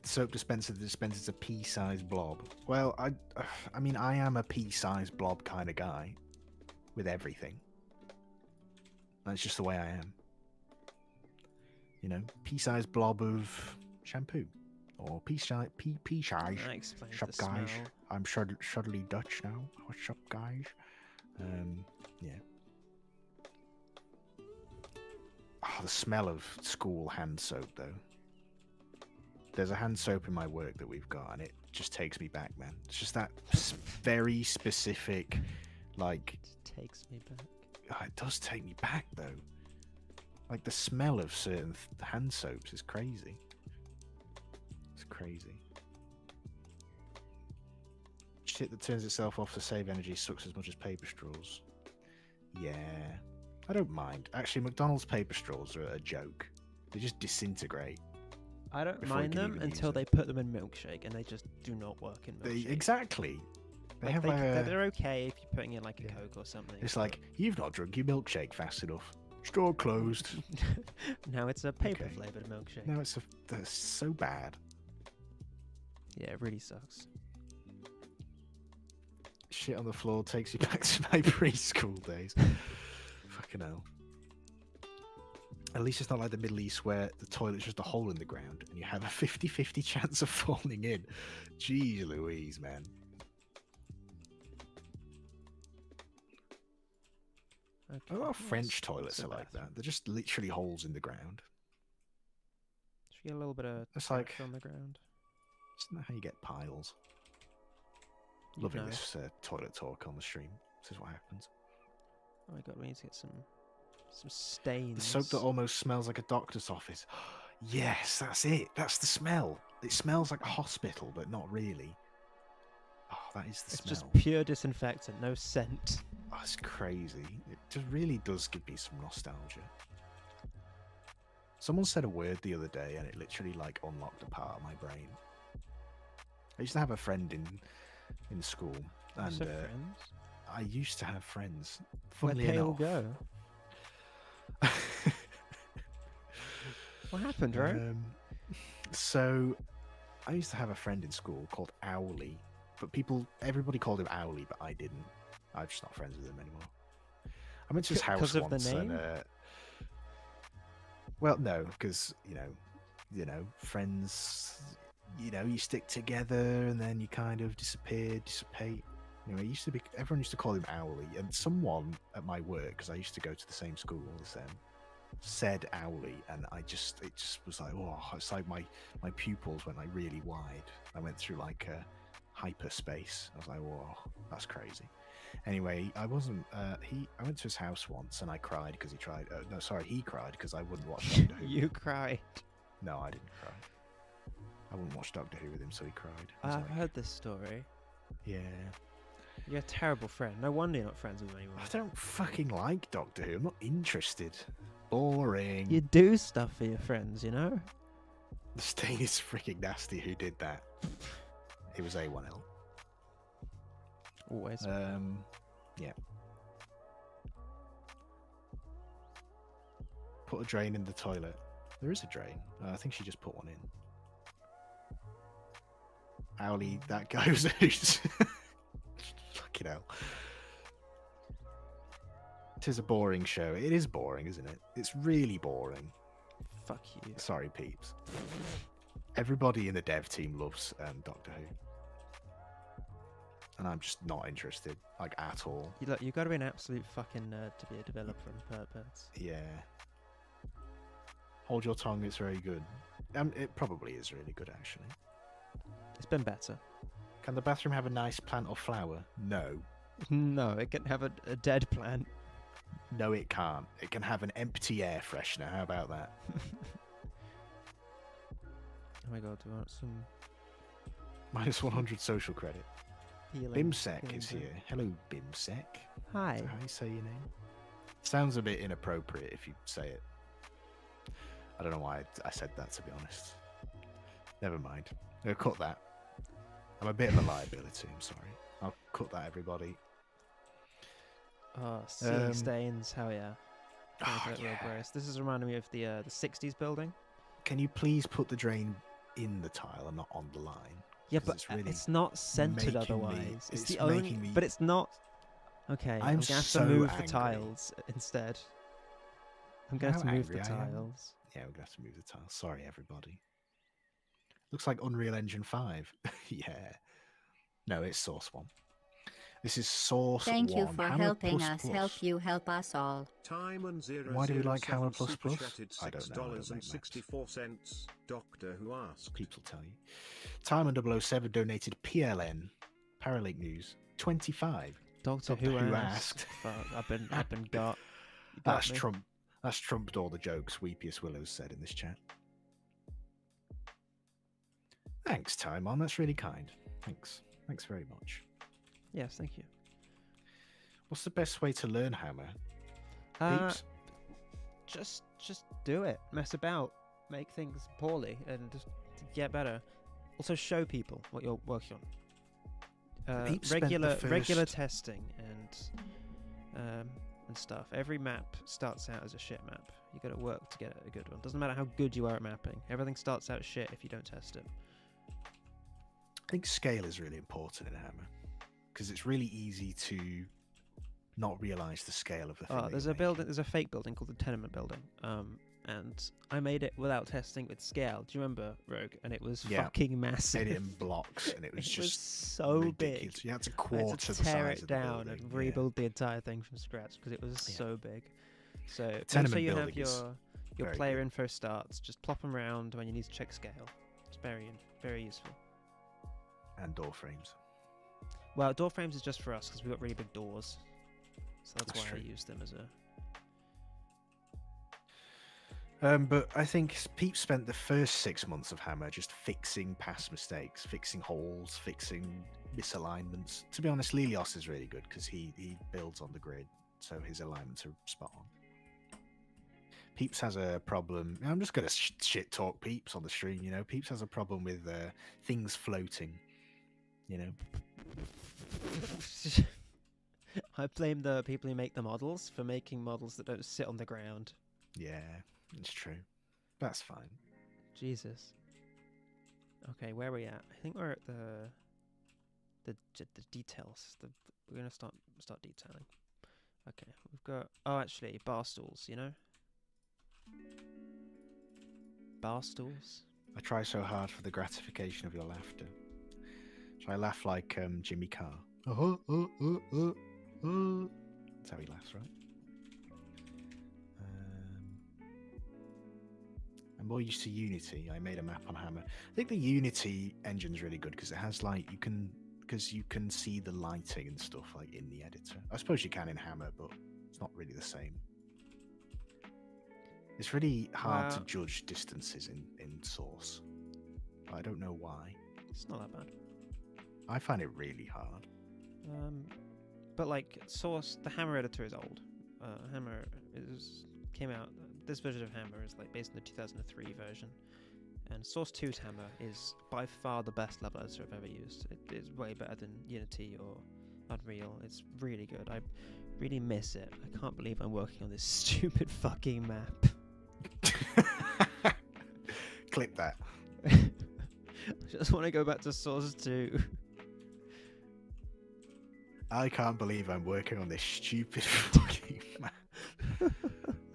Soap dispenser that dispenses a pea-sized blob. Well, I mean, I am a pea-sized blob kind of guy with everything. That's just the way I am. You know, pea-sized blob of shampoo or pea-sized That explains shop the guys. smell. I'm suddenly Dutch now. What's up, guys? Yeah. Oh, the smell of school hand soap, though. There's a hand soap in my work that we've got, and it just takes me back, man. It's just that very specific, like... It takes me back. Oh, it does take me back, though. Like, the smell of certain hand soaps is crazy. It's crazy. Shit that turns itself off to save energy sucks as much as paper straws. Yeah. I don't mind. Actually, McDonald's paper straws are a joke. They just disintegrate. I don't Before you mind can them even until use they it. put them in milkshake, and they just do not work in milkshake. Exactly. They Like, have like a... they're okay if you're putting in like a Yeah. Coke or something. It's but- like, you've not drunk your milkshake fast enough. Straw closed. Now it's a paper Okay. flavored milkshake. No, that's so bad. Yeah, it really sucks. Shit on the floor takes you back to my preschool days. Fucking hell. At least it's not like the Middle East where the toilet's just a hole in the ground and you have a 50-50 chance of falling in. Jeez Louise, man. Okay, A lot of what's- French toilets what's are the like bathroom? that. They're just literally holes in the ground. Should we get a little bit of It's like- trash on the ground? Isn't that how you get piles? You'd Loving know. this toilet talk on the stream. This is what happens. Oh my god, we need to get some stains. The soap that almost smells like a doctor's office. Yes, that's it. That's the smell. It smells like a hospital, but not really. Oh, that is the It's smell. just pure disinfectant, no scent. Oh, it's crazy. It just really does give me some nostalgia. Someone said a word the other day, and it literally like unlocked a part of my brain. I used to have a friend in school, and So friends, I used to have friends. where'd Funnily they all enough. go? What happened, right? So, I used to have a friend in school called Owly, but everybody called him Owly, but I didn't. I'm just not friends with him anymore. I went to his house 'Cause of the once, name? and well, no, because you know, friends. You know, you stick together, and then you kind of dissipate. You know, everyone used to call him Owly, and someone at my work, because I used to go to the same school as them, said Owly, and it just was like, oh, it's like my pupils went like really wide. I went through like a hyperspace. I was like, whoa, that's crazy. Anyway, I wasn't. I went to his house once, and I cried because he tried. No, sorry, he cried because I wouldn't watch Doctor Who. You cried. No, I didn't cry. I wouldn't watch Doctor Who with him, so he cried. I was I've like, heard this story. yeah. You're a terrible friend. No wonder you're not friends with anyone. I don't fucking like Doctor Who. I'm not interested. Boring. You do stuff for your friends, you know? The stain is freaking nasty. Who did that? It was A1L. Always. Yeah. Put a drain in the toilet. There is a drain. I think she just put one in. Owly, that goes out. Fucking hell. It is a boring show. It is boring, isn't it? It's really boring. Fuck you. Sorry, peeps. Everybody in the dev team loves Doctor Who. And I'm just not interested, like, at all. You got to be an absolute fucking nerd to be a developer in PEEPS. Yeah. Hold your tongue. It's very good. It probably is really good, actually. It's been better. Can the bathroom have a nice plant or flower? No. No, it can have a dead plant. No, it can't. It can have an empty air freshener. How about that? Oh my god, do you want some Minus 100 social credit. healing? 𝗕𝗺cie is healing here. Hello, 𝗕𝗺cie. Hi. Is that how you say your name? Sounds a bit inappropriate if you say it. I don't know why I said that, to be honest. Never mind. I'll cut that. I'm a bit of a liability, I'm sorry. I'll cut that, everybody. Oh, seeing stains, hell yeah. Oh, Real yeah. gross. This is reminding me of the 60s building. Can you please put the drain in the tile and not on the line? Yeah, 'Cause but it's really it's not centered making me- otherwise. It's it's the only, making me- but it's not. Okay, I'm I'm gonna have so to move angry. the tiles instead. I'm gonna have How to move the angry I am. tiles. Yeah, we're gonna have to move the tile. Sorry, everybody. Looks like Unreal Engine 5. Yeah. No, it's Source 1. This is Source 1. Thank you for Hammer helping plus us plus. help you help us all. Time and 007 Why do we like Hammer plus super plus? chatted I don't know, I don't make $6.64. Doctor Who asked. People tell you. Time and 007 donated PLN. Paralake News. 25. Doctor Doctor Who Who asked. Fuck, I've been got. You got That's me. Trump. That's trumped all the jokes 𝗕𝗺cie said in this chat. Thanks, Timon. That's really kind. Thanks. Thanks very much. Yes, thank you. What's the best way to learn Hammer? Uh, Peeps? just do it. Mess about. Make things poorly and just get better. Also, show people what you're working on. Peeps spent the Regular first- testing and stuff. Every map starts out as a shit map. You got to work to get a good one. Doesn't matter how good you are at mapping. Everything starts out shit if you don't test it. I think scale is really important in Hammer because it's really easy to not realize the scale of the thing. Oh, that there's you're a building. making. There's a fake building called the tenement building. And I made it without testing with scale. Do you remember, Rogue? And it was Yeah. fucking massive. Made it in blocks, and it was It just so ridiculous. big. You had to I had quarter to the tear size it of the down building. and Yeah. rebuild the entire thing from scratch because it was Yeah. so big. So make tenement sure you have building is your very player good. info starts. Just plop them around when you need to check scale. It's very useful. And door frames. Well, door frames is just for us because we've got really big doors, so that's That's why true. I use them as a. But I think Peeps spent the first 6 months of Hammer just fixing past mistakes, fixing holes, fixing misalignments. To be honest, 𝗕𝗺cie is really good because he builds on the grid, so his alignments are spot on. Peeps has a problem. I'm just going to shit talk Peeps on the stream, you know. Peeps has a problem with things floating, you know. I blame the people who make the models for making models that don't sit on the ground. Yeah, it's true. That's fine. Jesus. Okay, where are we at? I think we're at the details. We're gonna start detailing. Okay, we've got. Oh, actually, bar stools. You know, bar stools. I try so hard for the gratification of your laughter. So I laugh like Jimmy Carr. That's how he laughs, right? I'm more used to Unity. I made a map on Hammer. I think the Unity engine's really good because it has like you can see the lighting and stuff like in the editor. I suppose you can in Hammer, but it's not really the same. It's really hard to judge distances in Source. I don't know why. It's not that bad. I find it really hard. But like Source, the Hammer editor is old. Hammer came out. This version of Hammer is like based on the 2003 version, and Source 2's Hammer is by far the best level editor I've ever used. It is way better than Unity or Unreal. It's really good. I really miss it. I can't believe I'm working on this stupid fucking map. Clip that. I just want to go back to Source 2. I can't believe I'm working on this stupid fucking map.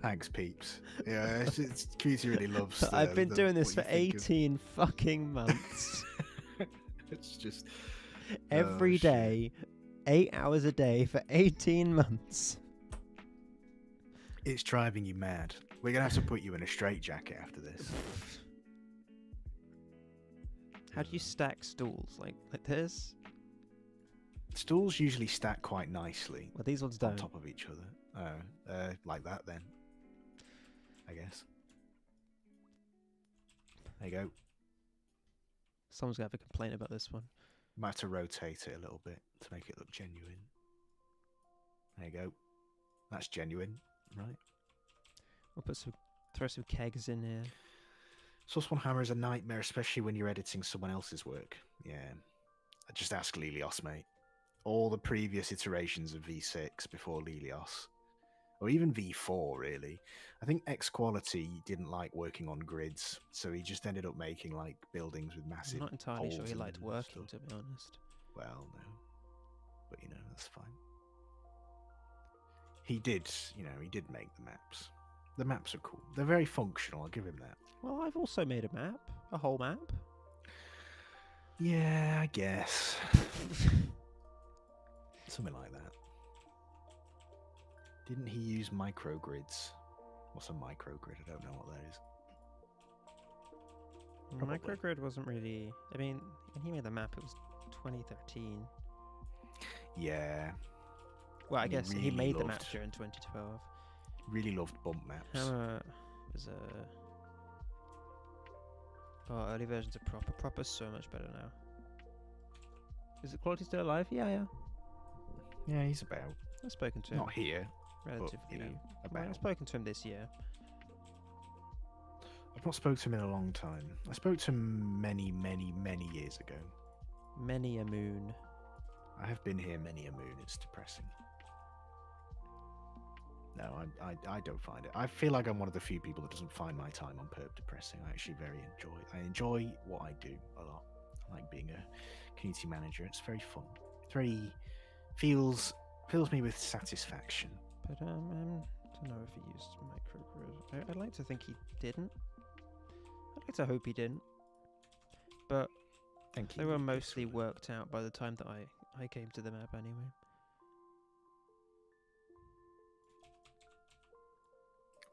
Thanks, Peeps. Yeah, it's 𝗕𝗺cie really loves. I've been doing this for what you think of- 18 fucking months. It's just Every day, 8 hours a day for 18 months. it's driving you mad. We're gonna have to put you in a straitjacket after this. How do you stack stools? Like this? Stools usually stack quite nicely Well, these ones on don't. top of each other. Like that then. I guess. There you go. Someone's gonna have a complaint about this one. Might have to rotate it a little bit to make it look genuine. There you go. That's genuine, right? We'll throw some kegs in here. Source One Hammer is a nightmare, especially when you're editing someone else's work. Yeah. Just ask 𝗕𝗺𝗻𝗄, mate. All the previous iterations of V6 before 𝗕𝗺𝗻𝗄. Or even V4, really. I think 𝗘𝗺cie_𝗁𝗍 didn't like working on grids, so he just ended up making like buildings with massive. I'm not entirely sure holes he in liked them and working, stuff. to be honest. Well, no. But, that's fine. He did, he did make the maps. The maps are cool. They're very functional, I'll give him that. Well, I've also made a map. A whole map. Yeah, I guess. Something like that. Didn't he use microgrids? What's a microgrid? I don't know what that is. Probably. Microgrid wasn't really... I mean, when he made the map, it was 2013. Yeah. Well, I And he guess he really made the map loved- during 2012. Really loved bump maps. Hammer was a... Oh, early versions of Proper. Proper's so much better now. Is the quality still alive? Yeah. Yeah, he's about. I've spoken to him. Not here. Relatively. But, Well, I've about. spoken to him this year. I've not spoken to him in a long time. I spoke to him many, many, many years ago. Many a moon. I have been here many a moon. It's depressing. No, I don't find it. I feel like I'm one of the few people that doesn't find my time on Perp depressing. I actually I enjoy what I do a lot. I like being a community manager. It's very fun. It's very fills me with satisfaction. But I don't know if he used microgrid. I'd like to think he didn't. I'd like to hope he didn't. But Thank you. they were Lucas, mostly for that. worked out by the time that I came to the map anyway.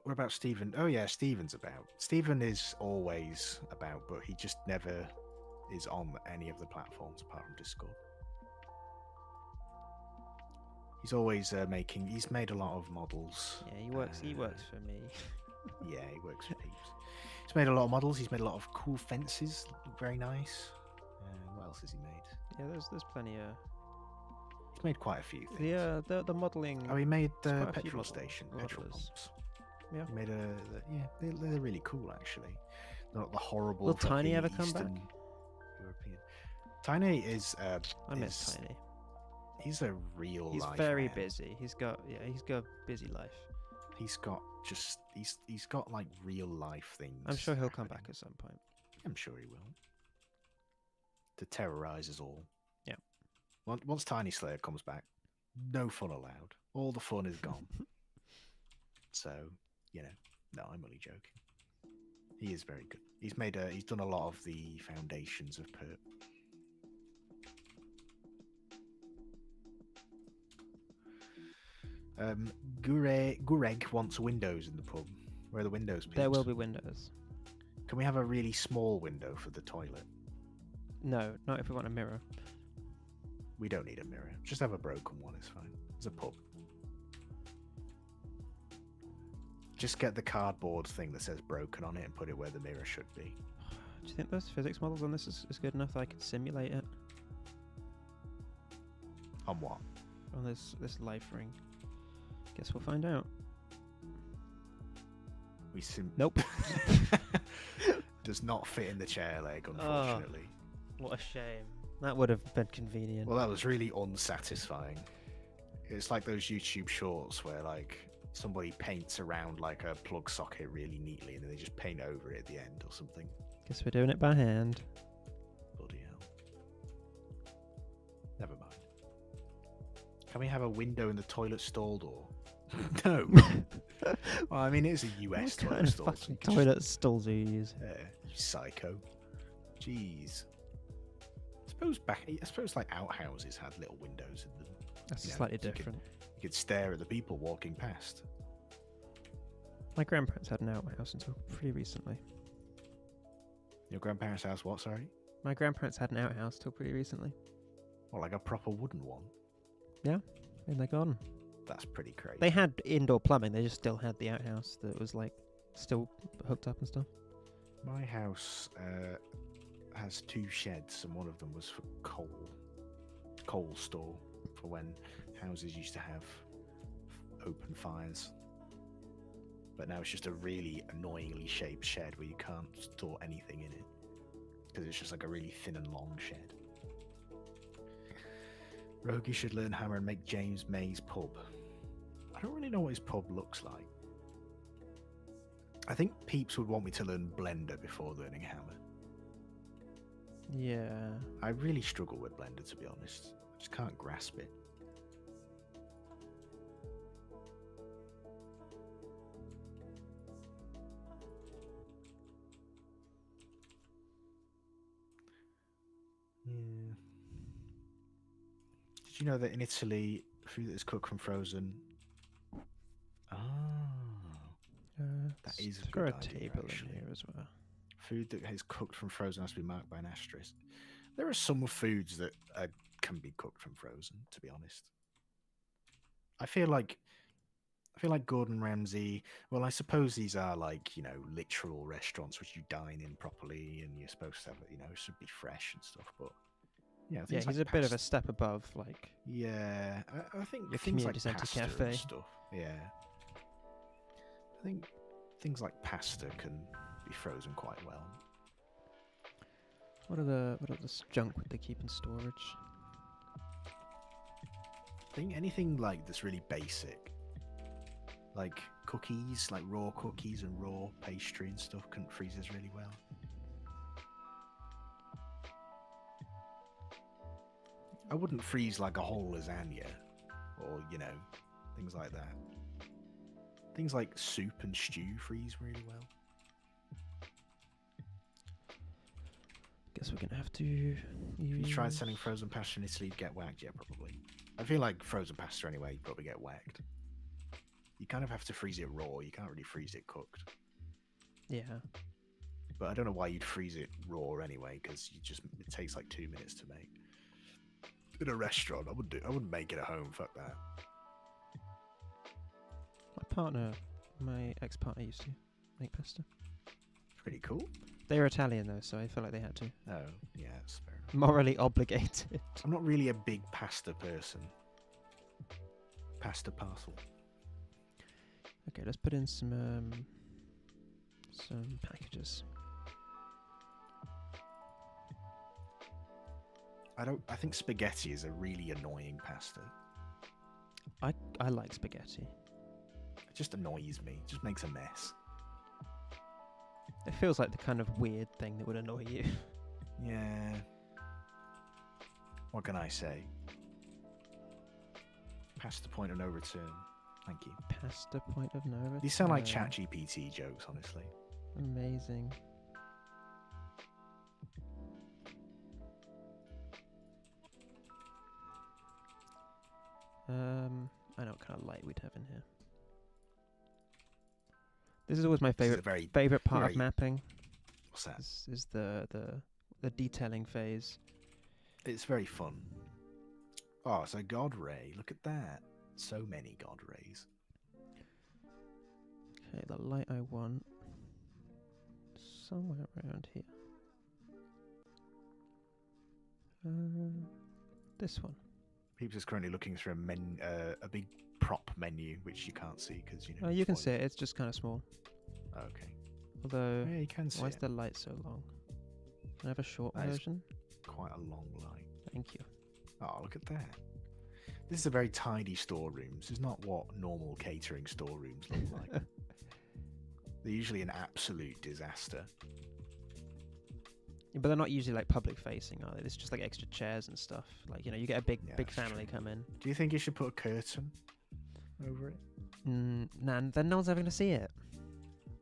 What about Stephen? Oh yeah, Stephen's about. Stephen is always about, but he just never is on any of the platforms apart from Discord. He's always making. He's made a lot of models. Yeah, he works. He works for me. Yeah, he works for PEEPS. He's made a lot of models. He's made a lot of cool fences. Look very nice. What else has he made? Yeah, there's plenty of He's made quite a few things. the modelling. Oh, he made There's the quite a few petrol model- station, petrol modelers. pumps. Yeah. He made they're really cool actually. They're not the horrible. Will Tiny fucking ever come back? Eastern European. Tiny is. I miss Tiny. He's a real. He's life very man. busy. He's got a busy life. He's got he's got like real life things. I'm sure he'll come happening. back at some point. I'm sure he will. To terrorize us all. Yeah. Once Tiny Slayer comes back, no fun allowed. All the fun is gone. So, no, I'm only joking. He is very good. He's done a lot of the foundations of Perp. 𝗕𝗺𝗀𝗃 wants windows in the pub. Where are the windows, please? There will be windows. Can we have a really small window for the toilet? No, not if we want a mirror. We don't need a mirror. Just have a broken one, it's fine. It's a pub. Just get the cardboard thing that says broken on it and put it where the mirror should be. Do you think those physics models on this is good enough that I can simulate it On what? on this life ring? Guess we'll find out. Nope. Does not fit in the chair leg, unfortunately. What a shame. That would have been convenient. Well, that was really unsatisfying. It's like those YouTube shorts where like somebody paints around like a plug socket really neatly and then they just paint over it at the end or something. Guess we're doing it by hand. Bloody hell. Never mind. Can we have a window in the toilet stall door? No. Well, I mean, it's a US What toilet kind of stall. so fucking you can toilet stalls do you use? just- you psycho. Jeez. I suppose like outhouses had little windows in them. That's Yeah, slightly so you could- different. You could stare at the people walking past. My grandparents had an outhouse until pretty recently. Your grandparents' house, what, sorry? My grandparents had an outhouse till pretty recently. Well, like a proper wooden one? In their garden. That's pretty crazy. They had indoor plumbing, they just still had the outhouse that was like still hooked up and stuff. My house has 2 sheds, and one of them was for coal store, for when houses used to have open fires. But now it's just a really annoyingly shaped shed where you can't store anything in it, because it's just like a really thin and long shed. Rogie should learn Hammer and make James May's pub. I don't really know what his pub looks like. I think Peeps would want me to learn Blender before learning Hammer. Yeah. I really struggle with Blender, to be honest. I just can't grasp it. Yeah. Did you know that in Italy, food that is cooked from frozen... that is a throw good a idea, table actually. in here as well. Food that is cooked from frozen has to be marked by an asterisk. There are some foods that can be cooked from frozen, to be honest. I feel like Gordon Ramsay. Well, I suppose these are like, you know, literal restaurants which you dine in properly, and you're supposed to have, you know, it should be fresh and stuff. But yeah, Yeah, he's like a bit of a step above, like. Yeah, I think your things like community centre pasta cafe. and stuff. Yeah, I think things like pasta can be frozen quite well. What other junk would they keep in storage? I think anything like that's really basic, like cookies, like raw cookies and raw pastry and stuff, can freezes really well. I wouldn't freeze like a whole lasagna, or, you know, things like that. Things like soup and stew freeze really well. Guess we're gonna have to If you tried use... selling frozen pasta in Italy, you'd get whacked. Yeah, probably. I feel like frozen pasta anyway, you'd probably get whacked. You kind of have to freeze it raw. You can't really freeze it cooked. Yeah. But I don't know why you'd freeze it raw anyway, because it takes like 2 minutes to make. In a restaurant, I wouldn't make it at home. Fuck that. My ex-partner used to make pasta. Pretty cool. They were Italian though, so I feel like they had to. Oh, yeah, that's fair enough. Morally obligated. I'm not really a big pasta person. Pasta parcel. Okay, let's put in some packages. I think spaghetti is a really annoying pasta. I like spaghetti. It just annoys me. It just makes a mess. It feels like the kind of weird thing that would annoy you. Yeah. What can I say? Past the point of no return. Thank you. Past the point of no return. These sound like ChatGPT jokes, honestly. Amazing. I know what kind of light we'd have in here. This is always my favorite part of mapping. What's that? Is the detailing phase. It's very fun. Oh, so God Ray. Look at that. So many God Rays. Okay, the light I want somewhere around here. This one. Peeps is currently looking through a big prop menu, which you can't see because you know. You can see it. It's just kind of small. Okay. Although, yeah, you can see why is the light so long? Can I have a short That is version? quite a long light. Thank you. Oh, look at that. This is a very tidy storeroom. This is not what normal catering storerooms look like. They're usually an absolute disaster. Yeah, but they're not usually like public facing, are they? It's just like extra chairs and stuff. Like, you know, you get a big Yeah, that's family true. come in. Do you think you should put a curtain over it? Nah, then no one's ever going to see it.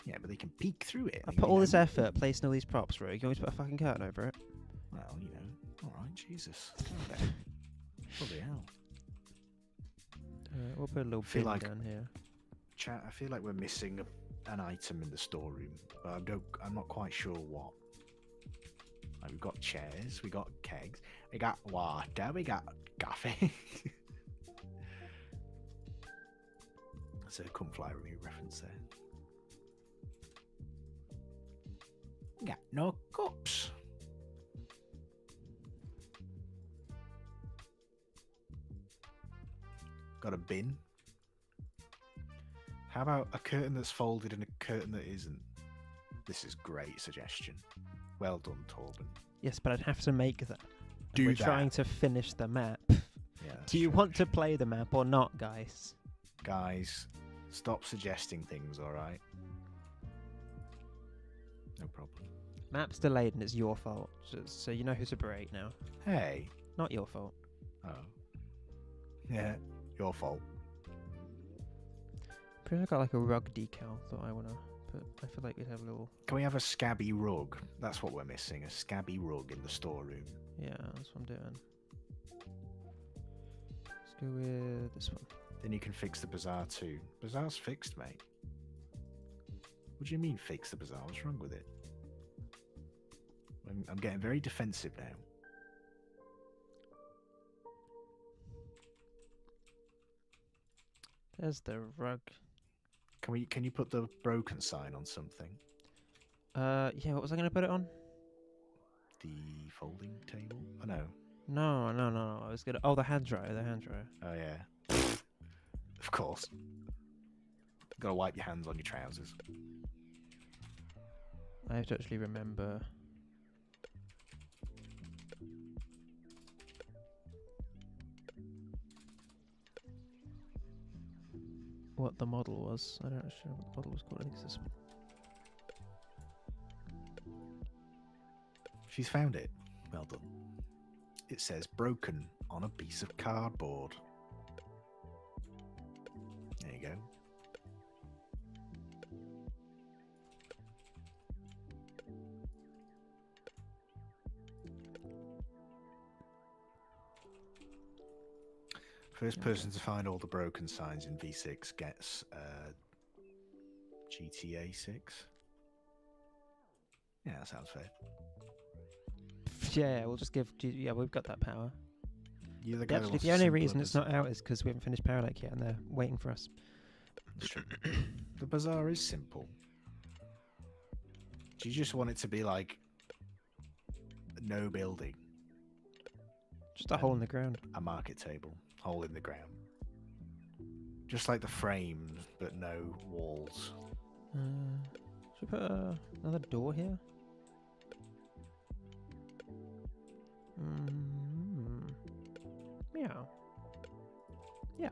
Yeah, but they can peek through it. I put all this effort placing all these props, Ru. You want me to put a fucking curtain over it? Well, you know. All right, Jesus. Bloody hell. We'll put a little Feel bin like- down here. Chat, I feel like we're missing an item in the storeroom, but I'm not quite sure what. Like, we've got chairs, we got kegs, we got water, we got coffee. That's a Come Fly With Me reference there. Got no cups. Got a bin. How about a curtain that's folded and a curtain that isn't? This is great suggestion. Well done, Torben. Yes, but I'd have to make that. Do We're that. trying to finish the map. Yeah, Do you want to play the map or not, guys? Guys, stop suggesting things, alright? No problem. Map's delayed and it's your fault. So you know who to berate now. Hey. Not your fault. Oh. Yeah, your fault. Pretty got like a rug decal that I wanna put. I feel like we'd have a little. Can we have a scabby rug? That's what we're missing, a scabby rug in the storeroom. Yeah, that's what I'm doing. Let's go with this one. Then you can fix the bazaar too. Bazaar's fixed, mate. What do you mean fix the bazaar? What's wrong with it? I'm getting very defensive now. There's the rug. Can you put the broken sign on something? Yeah, what was I gonna put it on? The folding table? Oh no. No. I was gonna. Oh, the hand dryer. Oh yeah. Of course. Gotta wipe your hands on your trousers. I have to actually remember. What the model was. I don't actually know what the model was called. I think it's this one. She's found it. Well done. It says broken on a piece of cardboard. There you go. First person to find all the broken signs in V6 gets GTA 6. Yeah, that sounds fair. Yeah, we'll just give. Yeah, we've got that power. You're the guy that Actually, wants the to only simple reason it it's not out is because we haven't finished Paralake yet, and they're waiting for us. That's true. The bazaar is simple. Do you just want it to be like no building? Just a hole in the ground. A market table, hole in the ground. Just like the frames, but no walls. Should we put another door here? Yeah. Yeah.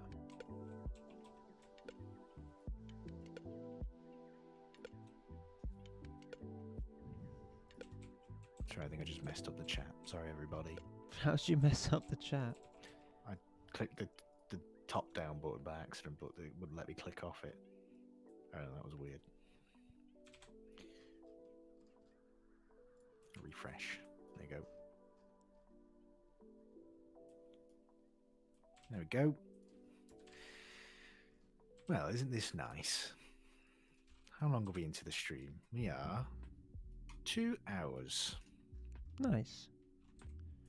Sorry, I think I just messed up the chat. Sorry, everybody. How did you mess up the chat? I clicked the top down button by accident, but it wouldn't let me click off it. Oh, that was weird. Refresh. There you go. There we go. Well, isn't this nice? How long are we into the stream? We are 2 hours. Nice.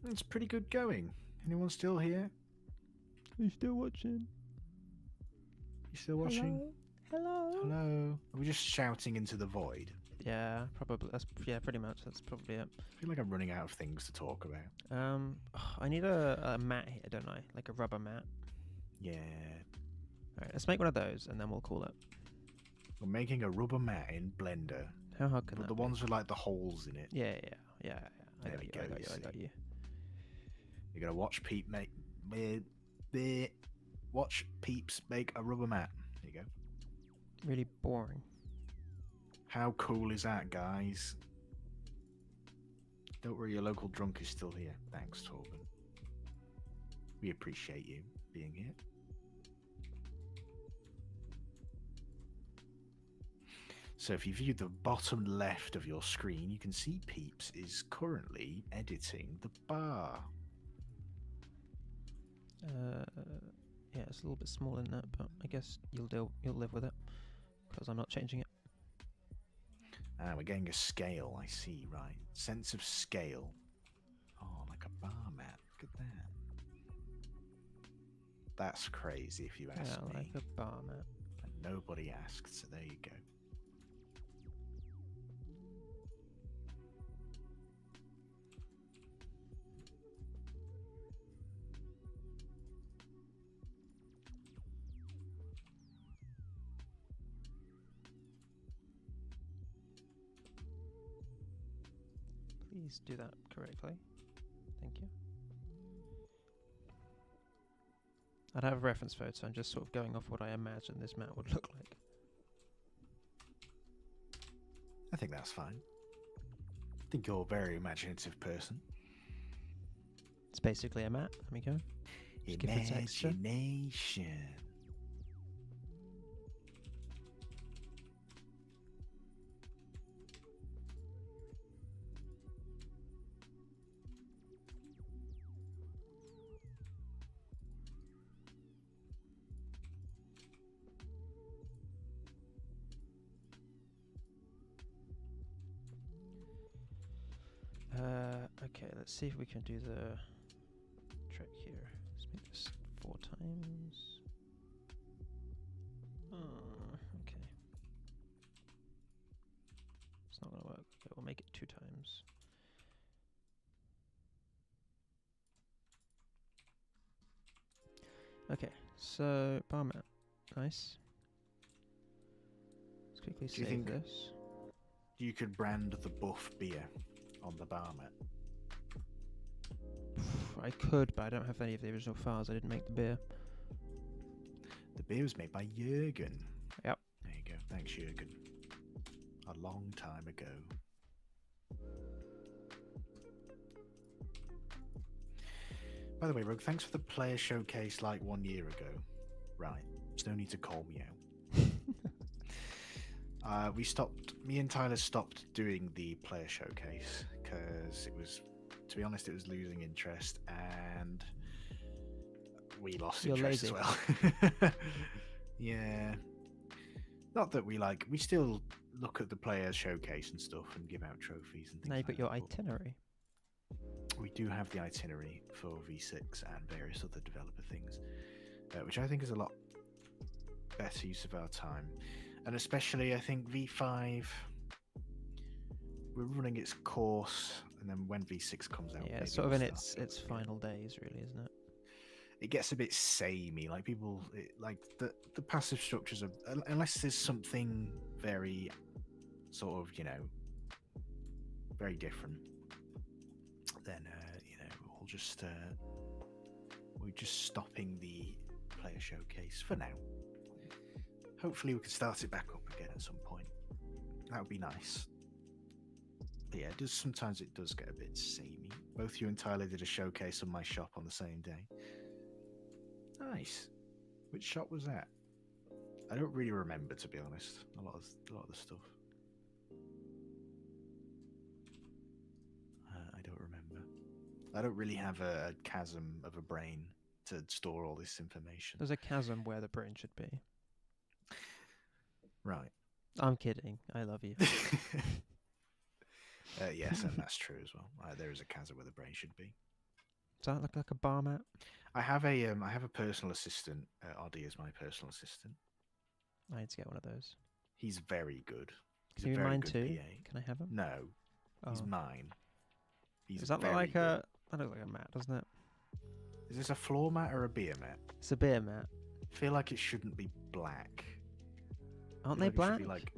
It's pretty good going. Anyone still here? Are you still watching? You still watching? Hello? Hello? Are we just shouting into the void? Yeah, probably. Yeah, pretty much. That's probably it. I feel like I'm running out of things to talk about. I need a mat here, don't I? Like a rubber mat. Yeah. Alright, let's make one of those and then we'll call it. We're making a rubber mat in Blender. How hard can But that the ones with like the holes in it. Yeah. I There got we you, go, I got you you, I got see. you. You're gonna watch watch Peeps make a rubber mat. There you go. Really boring. How cool is that, guys? Don't worry, your local drunk is still here. Thanks, Torben. We appreciate you being here. So if you view the bottom left of your screen, you can see Peeps is currently editing the bar. Yeah, it's a little bit small in that, but I guess you'll live with it because I'm not changing it. Ah, we're getting a scale, I see, right. Sense of scale. Oh, like a bar mat. Look at that. That's crazy if you ask me. like a bar mat. And nobody asked, so there you go. Please do that correctly. Thank you. I don't have a reference photo, I'm just sort of going off what I imagine this mat would look like. I think that's fine. I think you're a very imaginative person. It's basically a mat. There we go. Just give it texture. Imagination. Okay, let's see if we can do the trick here. Let's make this 4 times. Okay. It's not gonna work. Okay, we'll make it 2 times. Okay, so bar mat. Nice. Let's quickly Do you save think this. you could brand the buff beer on the bar mat? I could, but I don't have any of the original files. I didn't make the beer. The beer was made by Jürgen. Yep. There you go. Thanks, Jürgen. A long time ago. By the way, Rogue, thanks for the player showcase like 1 year ago. Right. There's no need to call me out. Me and Tyler stopped doing the player showcase because it was, to be honest, it was losing interest and we lost interest as well. Yeah. Not that we still look at the player showcase and stuff and give out trophies and things Now you've got like your that, but itinerary. we do have the itinerary for V6 and various other developer things, which I think is a lot better use of our time. And especially, I think V5, we're running its course, and then when V6 comes out, Yeah, maybe sort of we'll in start its it, final days, really, isn't it? It gets a bit samey. Like people, the passive structures are, unless there's something very sort of, very different, then we're just stopping the player showcase for now. Hopefully we can start it back up again at some point. That would be nice. But yeah, sometimes it does get a bit samey. Both you and Tyler did a showcase on my shop on the same day. Nice. Which shop was that? I don't really remember, to be honest. A lot of the stuff. I don't remember. I don't really have a chasm of a brain to store all this information. There's a chasm where the brain should be. Right. I'm kidding. I love you. Yes, and that's true as well. There is a chasm where the brain should be. Does that look like a bar mat? I have a personal assistant. Oddie is my personal assistant. I need to get one of those. He's very good. He's Can you a very mine good too? PA. Can I have him? No, he's Oh. mine. He's Does that look very like good. that looks like a mat, doesn't it? Is this a floor mat or a beer mat? It's a beer mat. I feel like it shouldn't be black. Aren't I they feel like it should black? be like,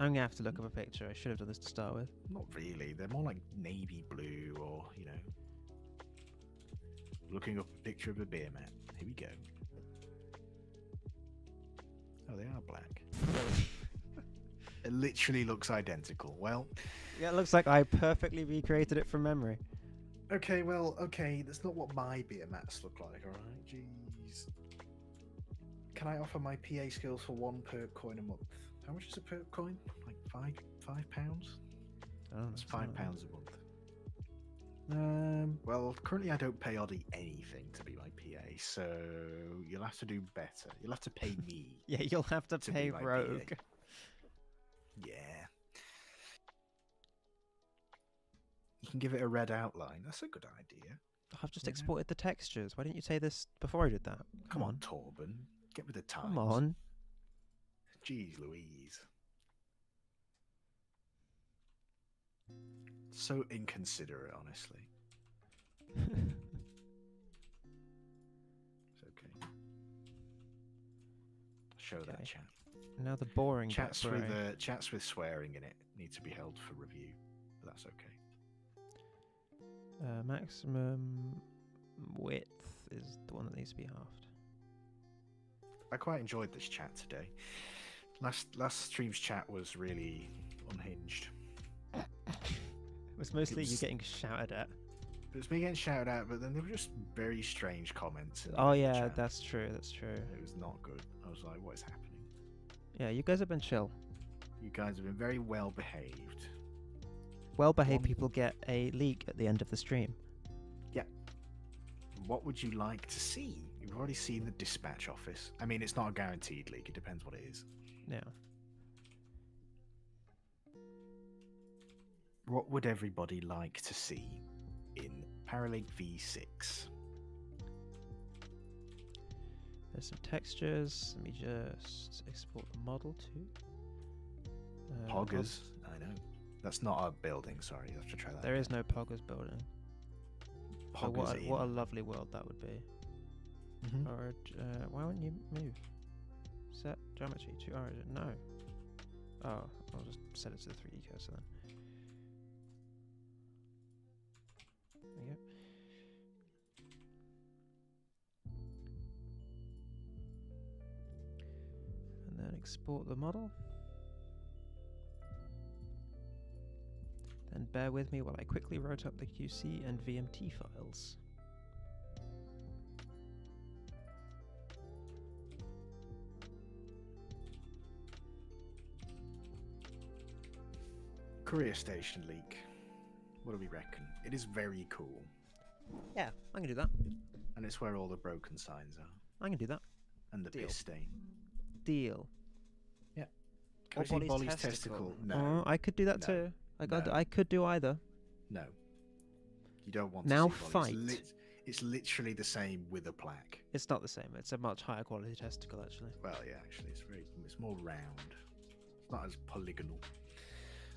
I'm gonna have to look up a picture. I should have done this to start with. not really. They're more like navy blue or, looking up a picture of a beer mat. Here we go. Oh, they are black. It literally looks identical. Well, Yeah, it looks like I perfectly recreated it from memory. okay, that's not what my beer mats look like, alright? Jeez. Can I offer my PA skills for 1 perp coin a month? How much is a perp coin? Like £5? Oh, That's £5 a month. Well, currently I don't pay Oddie anything to be my PA, so you'll have to do better. You'll have to pay me. Yeah, you'll have to To pay be my Rogue. PA. Yeah. You can give it a red outline. That's a good idea. I've just Yeah. exported the textures. Why didn't you say this before I did that? Come on, Torben. Get with the times. Come on. Jeez Louise. So inconsiderate, honestly. It's okay. Show that Okay. chat. Now the boring Chats bit, with right? chats with swearing in it need to be held for review, but that's okay. Maximum width is the one that needs to be halved. I quite enjoyed this chat today. Last stream's chat was really unhinged. It was mostly you was- getting shouted at. It was me getting shouted at, but then there were just very strange comments. In Oh the yeah, chat. that's true. That's true. It was not good. I was like, what is happening? Yeah, you guys have been chill. You guys have been very well behaved. Well-behaved One- people get a leak at the end of the stream. What would you like to see? You've already seen the dispatch office. I mean, it's not a guaranteed leak. It depends what it is. Yeah. What would everybody like to see in Paralake v6? There's some textures. Let me just export the model too. Poggers. I know. That's not a building. Sorry, you have to try that. There is no Poggers building. But Poggers what a lovely world that would be. Mhm. Or why wouldn't you move? Set geometry to origin. No. Oh, I'll just set it to the 3D cursor then. There you go. And then export the model. Then bear with me while I quickly wrote up the QC and VMT files. Courier station leak. What do we reckon? It is very cool. Yeah, I can do that. And it's where all the broken signs are. I can do that. And the Deal. piss stain. Deal. Can we see Bolly's testicle? No. Oh, I could do that No. too. No. I could do either. No. You don't want Now to see Bolly. fight. It's literally the same with a plaque. It's not the same. It's a much higher quality testicle, actually. Well, yeah, actually, it's more round. It's not as polygonal.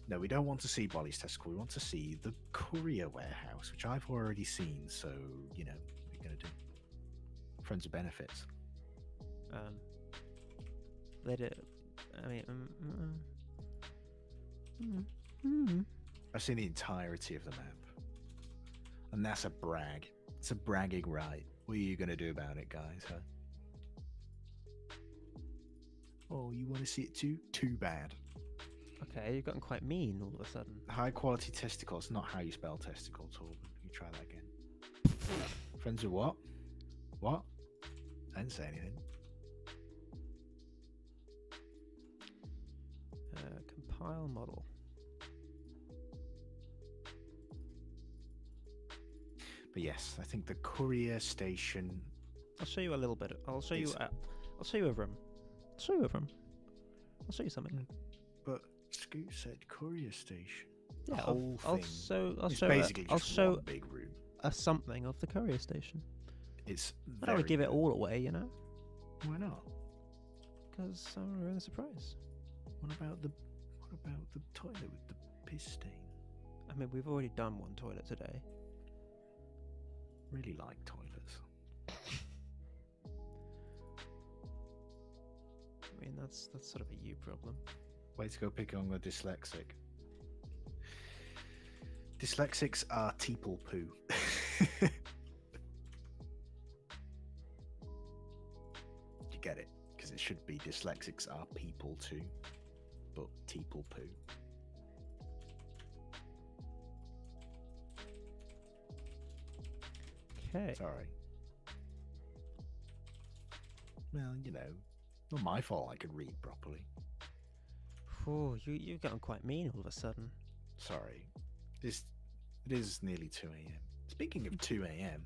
No, we don't want to see Bolly's testicle. We want to see the courier warehouse, which I've already seen. So, what are you going to do? Friends of benefits. Let it. I mean, I've seen the entirety of the map. And that's a brag. It's a bragging right. What are you going to do about it, guys, huh? Oh, you want to see it too? Too bad. Okay, you've gotten quite mean all of a sudden. High quality testicles, not how you spell testicle, Torben. You try that again. Friends of what? What? I didn't say anything. Compile model. But yes, I think the courier station. I'll show you a little bit. I'll show you. It's- I'll show you a room. I'll show you a room. I'll show you something. But Scoot said courier station. Yeah, The whole I'll thing. show. I'll It's show. basically I'll just show one big room. a something of the courier station. It's I don't very want to give it good. all away, you know, Why not? because I want to ruin the surprise. What about the toilet with the piss stain? I mean, we've already done one toilet today. Really like toilets. I mean, that's sort of a you problem. Way to go picking on the dyslexic. Dyslexics are teeple poo. You get it? Because it should be dyslexics are people too, but teeple poo. Okay. Sorry. Well, not my fault I could read properly. Oh, you've gotten quite mean all of a sudden. Sorry. It is nearly 2 a.m. Speaking of 2 a.m.,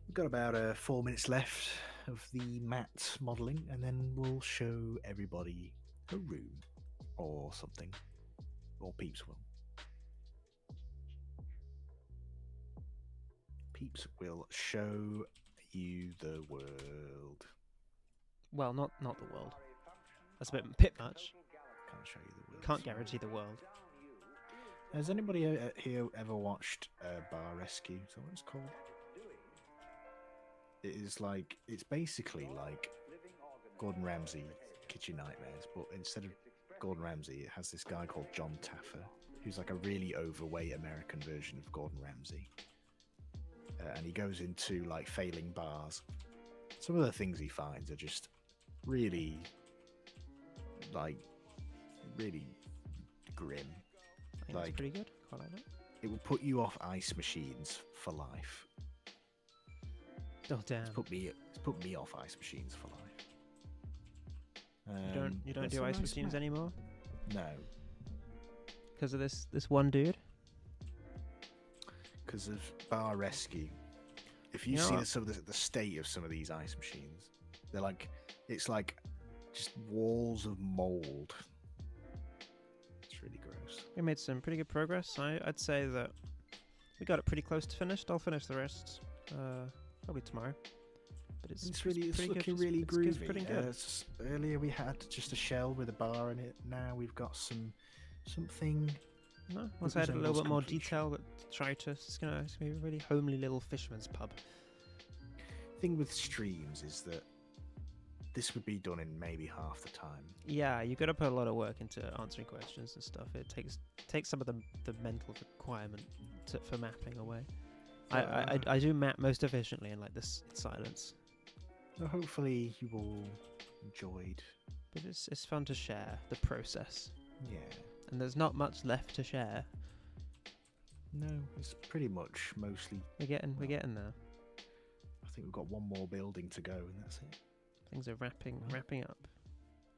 we've got about 4 minutes left of the mat modelling, and then we'll show everybody a room or something. Or Peeps will. Peeps will show you the world. Well, not the world. That's a bit much. Can't show you the world. Can't guarantee the world. Has anybody here ever watched Bar Rescue? Is that what it's called? It is like, it's basically like Gordon Ramsay Kitchen Nightmares, but instead of Gordon Ramsay, it has this guy called John Taffer, who's like a really overweight American version of Gordon Ramsay. And he goes into like failing bars. Some of the things he finds are just really, like, really grim. I think Like, that's pretty good. Quite like that. it will put you off ice machines for life. Oh damn! It's put me off ice machines for life. You don't that's do a ice nice machines map. anymore No, because of this one dude. because of Bar Rescue. If you You know see what? some of the state of some of these ice machines, they're like, it's like just walls of mold. It's really gross. We made some pretty good progress. I'd say that we got it pretty close to finished. I'll finish the rest probably tomorrow. But it's It's pretty looking good. really It's groovy. pretty good. Earlier we had just a shell with a bar in it. Now we've got something. No, once I had a little resembles bit more completion. detail, but it's gonna be a really homely little fisherman's pub. Thing with streams is that this would be done in maybe half the time. Yeah, you got to put a lot of work into answering questions and stuff. It takes some of the mental requirement for mapping away. I do map most efficiently in like this silence, So hopefully you all enjoyed. but it's fun to share the process. Yeah. And there's not much left to share. No, it's pretty much mostly. We're getting there. I think we've got one more building to go, and that's it. Things are wrapping up.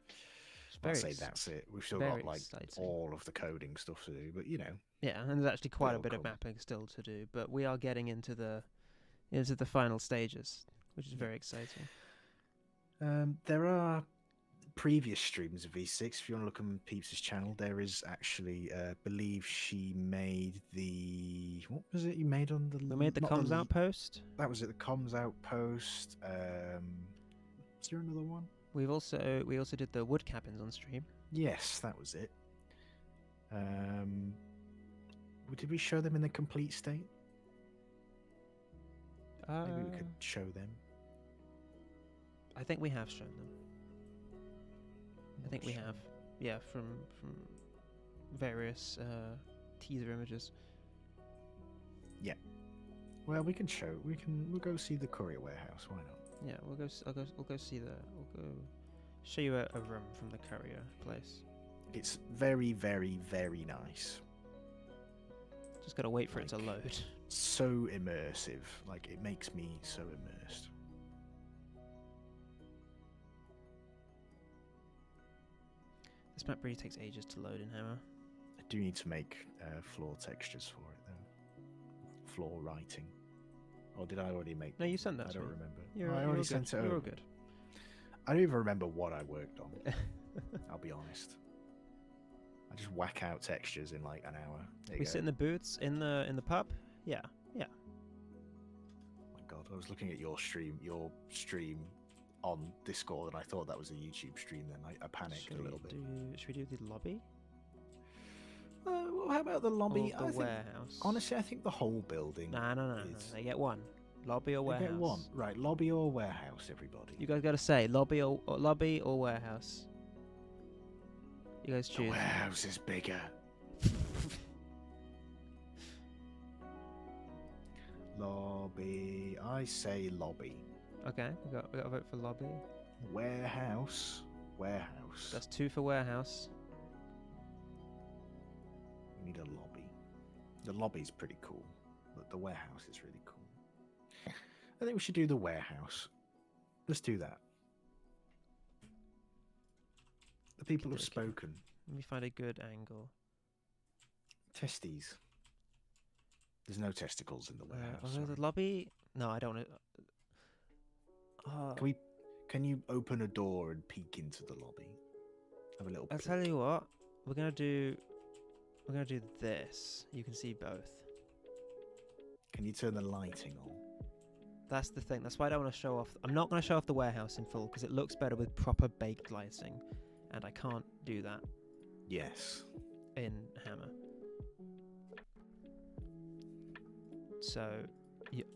It's I'd very say ex- that's it. We've still very got like exciting. all of the coding stuff to do, but you know. Yeah, and there's actually quite a It'll bit of come. mapping still to do, but we are getting into the final stages, which is very exciting. There are previous streams of V6. If you want to look on Peeps' channel, there is actually, believe she made the. What was it you made on the. We made the not comms outpost. That was it, the comms outpost. Is there another one? We also did the wood cabins on stream. Yes, that was it. Did we show them in the complete state? Maybe we could show them. I think we have shown them. I think we Sure. have. Yeah, from various teaser images. Well, we can show. We'll go see the courier warehouse. Why not? Yeah, we'll go see we'll go show you a room from the courier place. It's very, very, very nice. Just gotta wait for it to Like- load. So immersive. Like, it makes me so immersed. This map really takes ages to load in Hammer. I do need to make floor textures for it, though. Floor writing. Or did I already make No, them? you sent that I to don't me. remember. You're, Oh, I you're already all sent good. it You're all over. good. I don't even remember what I worked on. I'll be honest. I just whack out textures in like an hour. There you We go. sit in the booths in the pub. Yeah. Oh my god, I was looking at your stream on Discord, and I thought that was a YouTube stream. Then I panicked a little bit. Should we do the lobby Well, how about the or lobby? the warehouse? Honestly, I think the whole building. No. is- They get one. Lobby or They warehouse. get one, right? Lobby or warehouse, everybody. You guys gotta say lobby or warehouse. You guys The choose. warehouse is bigger. Lobby. I say lobby. Okay, we got a vote for lobby. Warehouse. Warehouse. That's 2 for warehouse. We need a lobby. The lobby's pretty cool, but the warehouse is really cool. I think we should do the warehouse. Let's do that. The people have Okey-dokey. spoken. Let me find a good angle. Testes. There's no testicles in the warehouse. Although sorry. the lobby. No, I don't want to. Can you open a door and peek into the lobby? Have a little. I'll peek. tell you what. We're gonna do this. You can see both. Can you turn the lighting on? That's the thing. That's why I don't want to show off. I'm not going to show off the warehouse in full because it looks better with proper baked lighting, and I can't do that Yes. in Hammer. So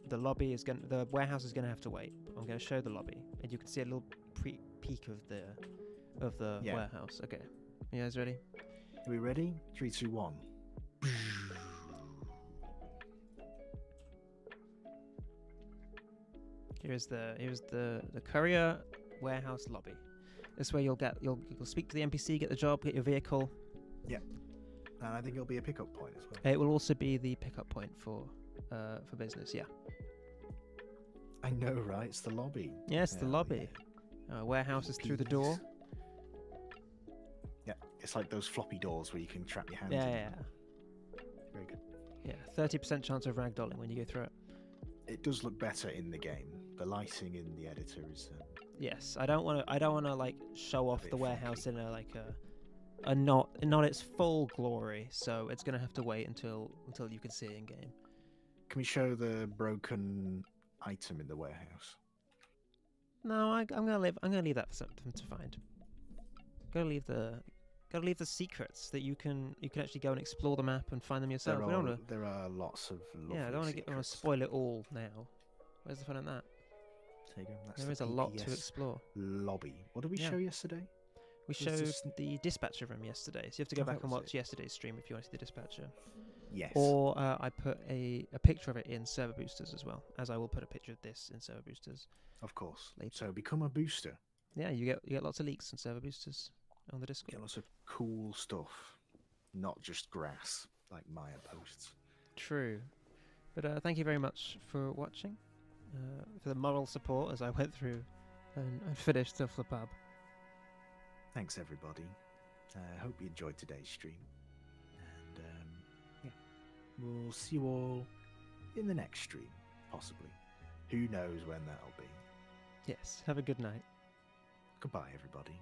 the lobby is going. The warehouse is going to have to wait. I'm going to show the lobby, and you can see a little peek of the Yeah. warehouse. Okay, you guys ready? Are we ready? 3, 2, 1. Here's the courier warehouse lobby. This way you'll speak to the NPC, get the job, get your vehicle. And I think it'll be a pickup point as well. It will also be the pickup point for business. Yeah. I know, right? It's the lobby. Yes, the Hell lobby. Warehouse is through the door. Yeah, it's like those floppy doors where you can trap your hands Yeah, in. yeah, Very good. yeah. 30% chance of ragdolling when you go through it. It does look better in the game. The lighting in the editor is. Yes, I don't want to like show off bit the warehouse funky. in a not its full glory. So it's gonna have to wait until you can see it in game. Can we show the broken item in the warehouse? No, I'm gonna leave that for them to find. Gotta leave the secrets that you can actually go and explore the map and find them yourself. There are lots of lovely I don't want to secrets. spoil it all now. Where's the fun in that? There you go. That's There the is a lot to PPS explore. lobby. What did we Yeah. show yesterday? We Was showed this- the dispatcher room yesterday, so you have to go Oh, back that and was watch it. yesterday's stream if you want to see the dispatcher. Yes. Or I put a picture of it in server boosters as well, as I will put a picture of this in server boosters. Of course. Later. So become a booster. Yeah, you get lots of leaks in server boosters on the Get Discord. lots of cool stuff, not just grass like Maya posts. True. But thank you very much for watching, for the moral support as I went through and finished off the pub. Thanks, everybody. I hope you enjoyed today's stream. And yeah, we'll see you all in the next stream, possibly. Who knows when that'll be. Yes, have a good night. Goodbye, everybody.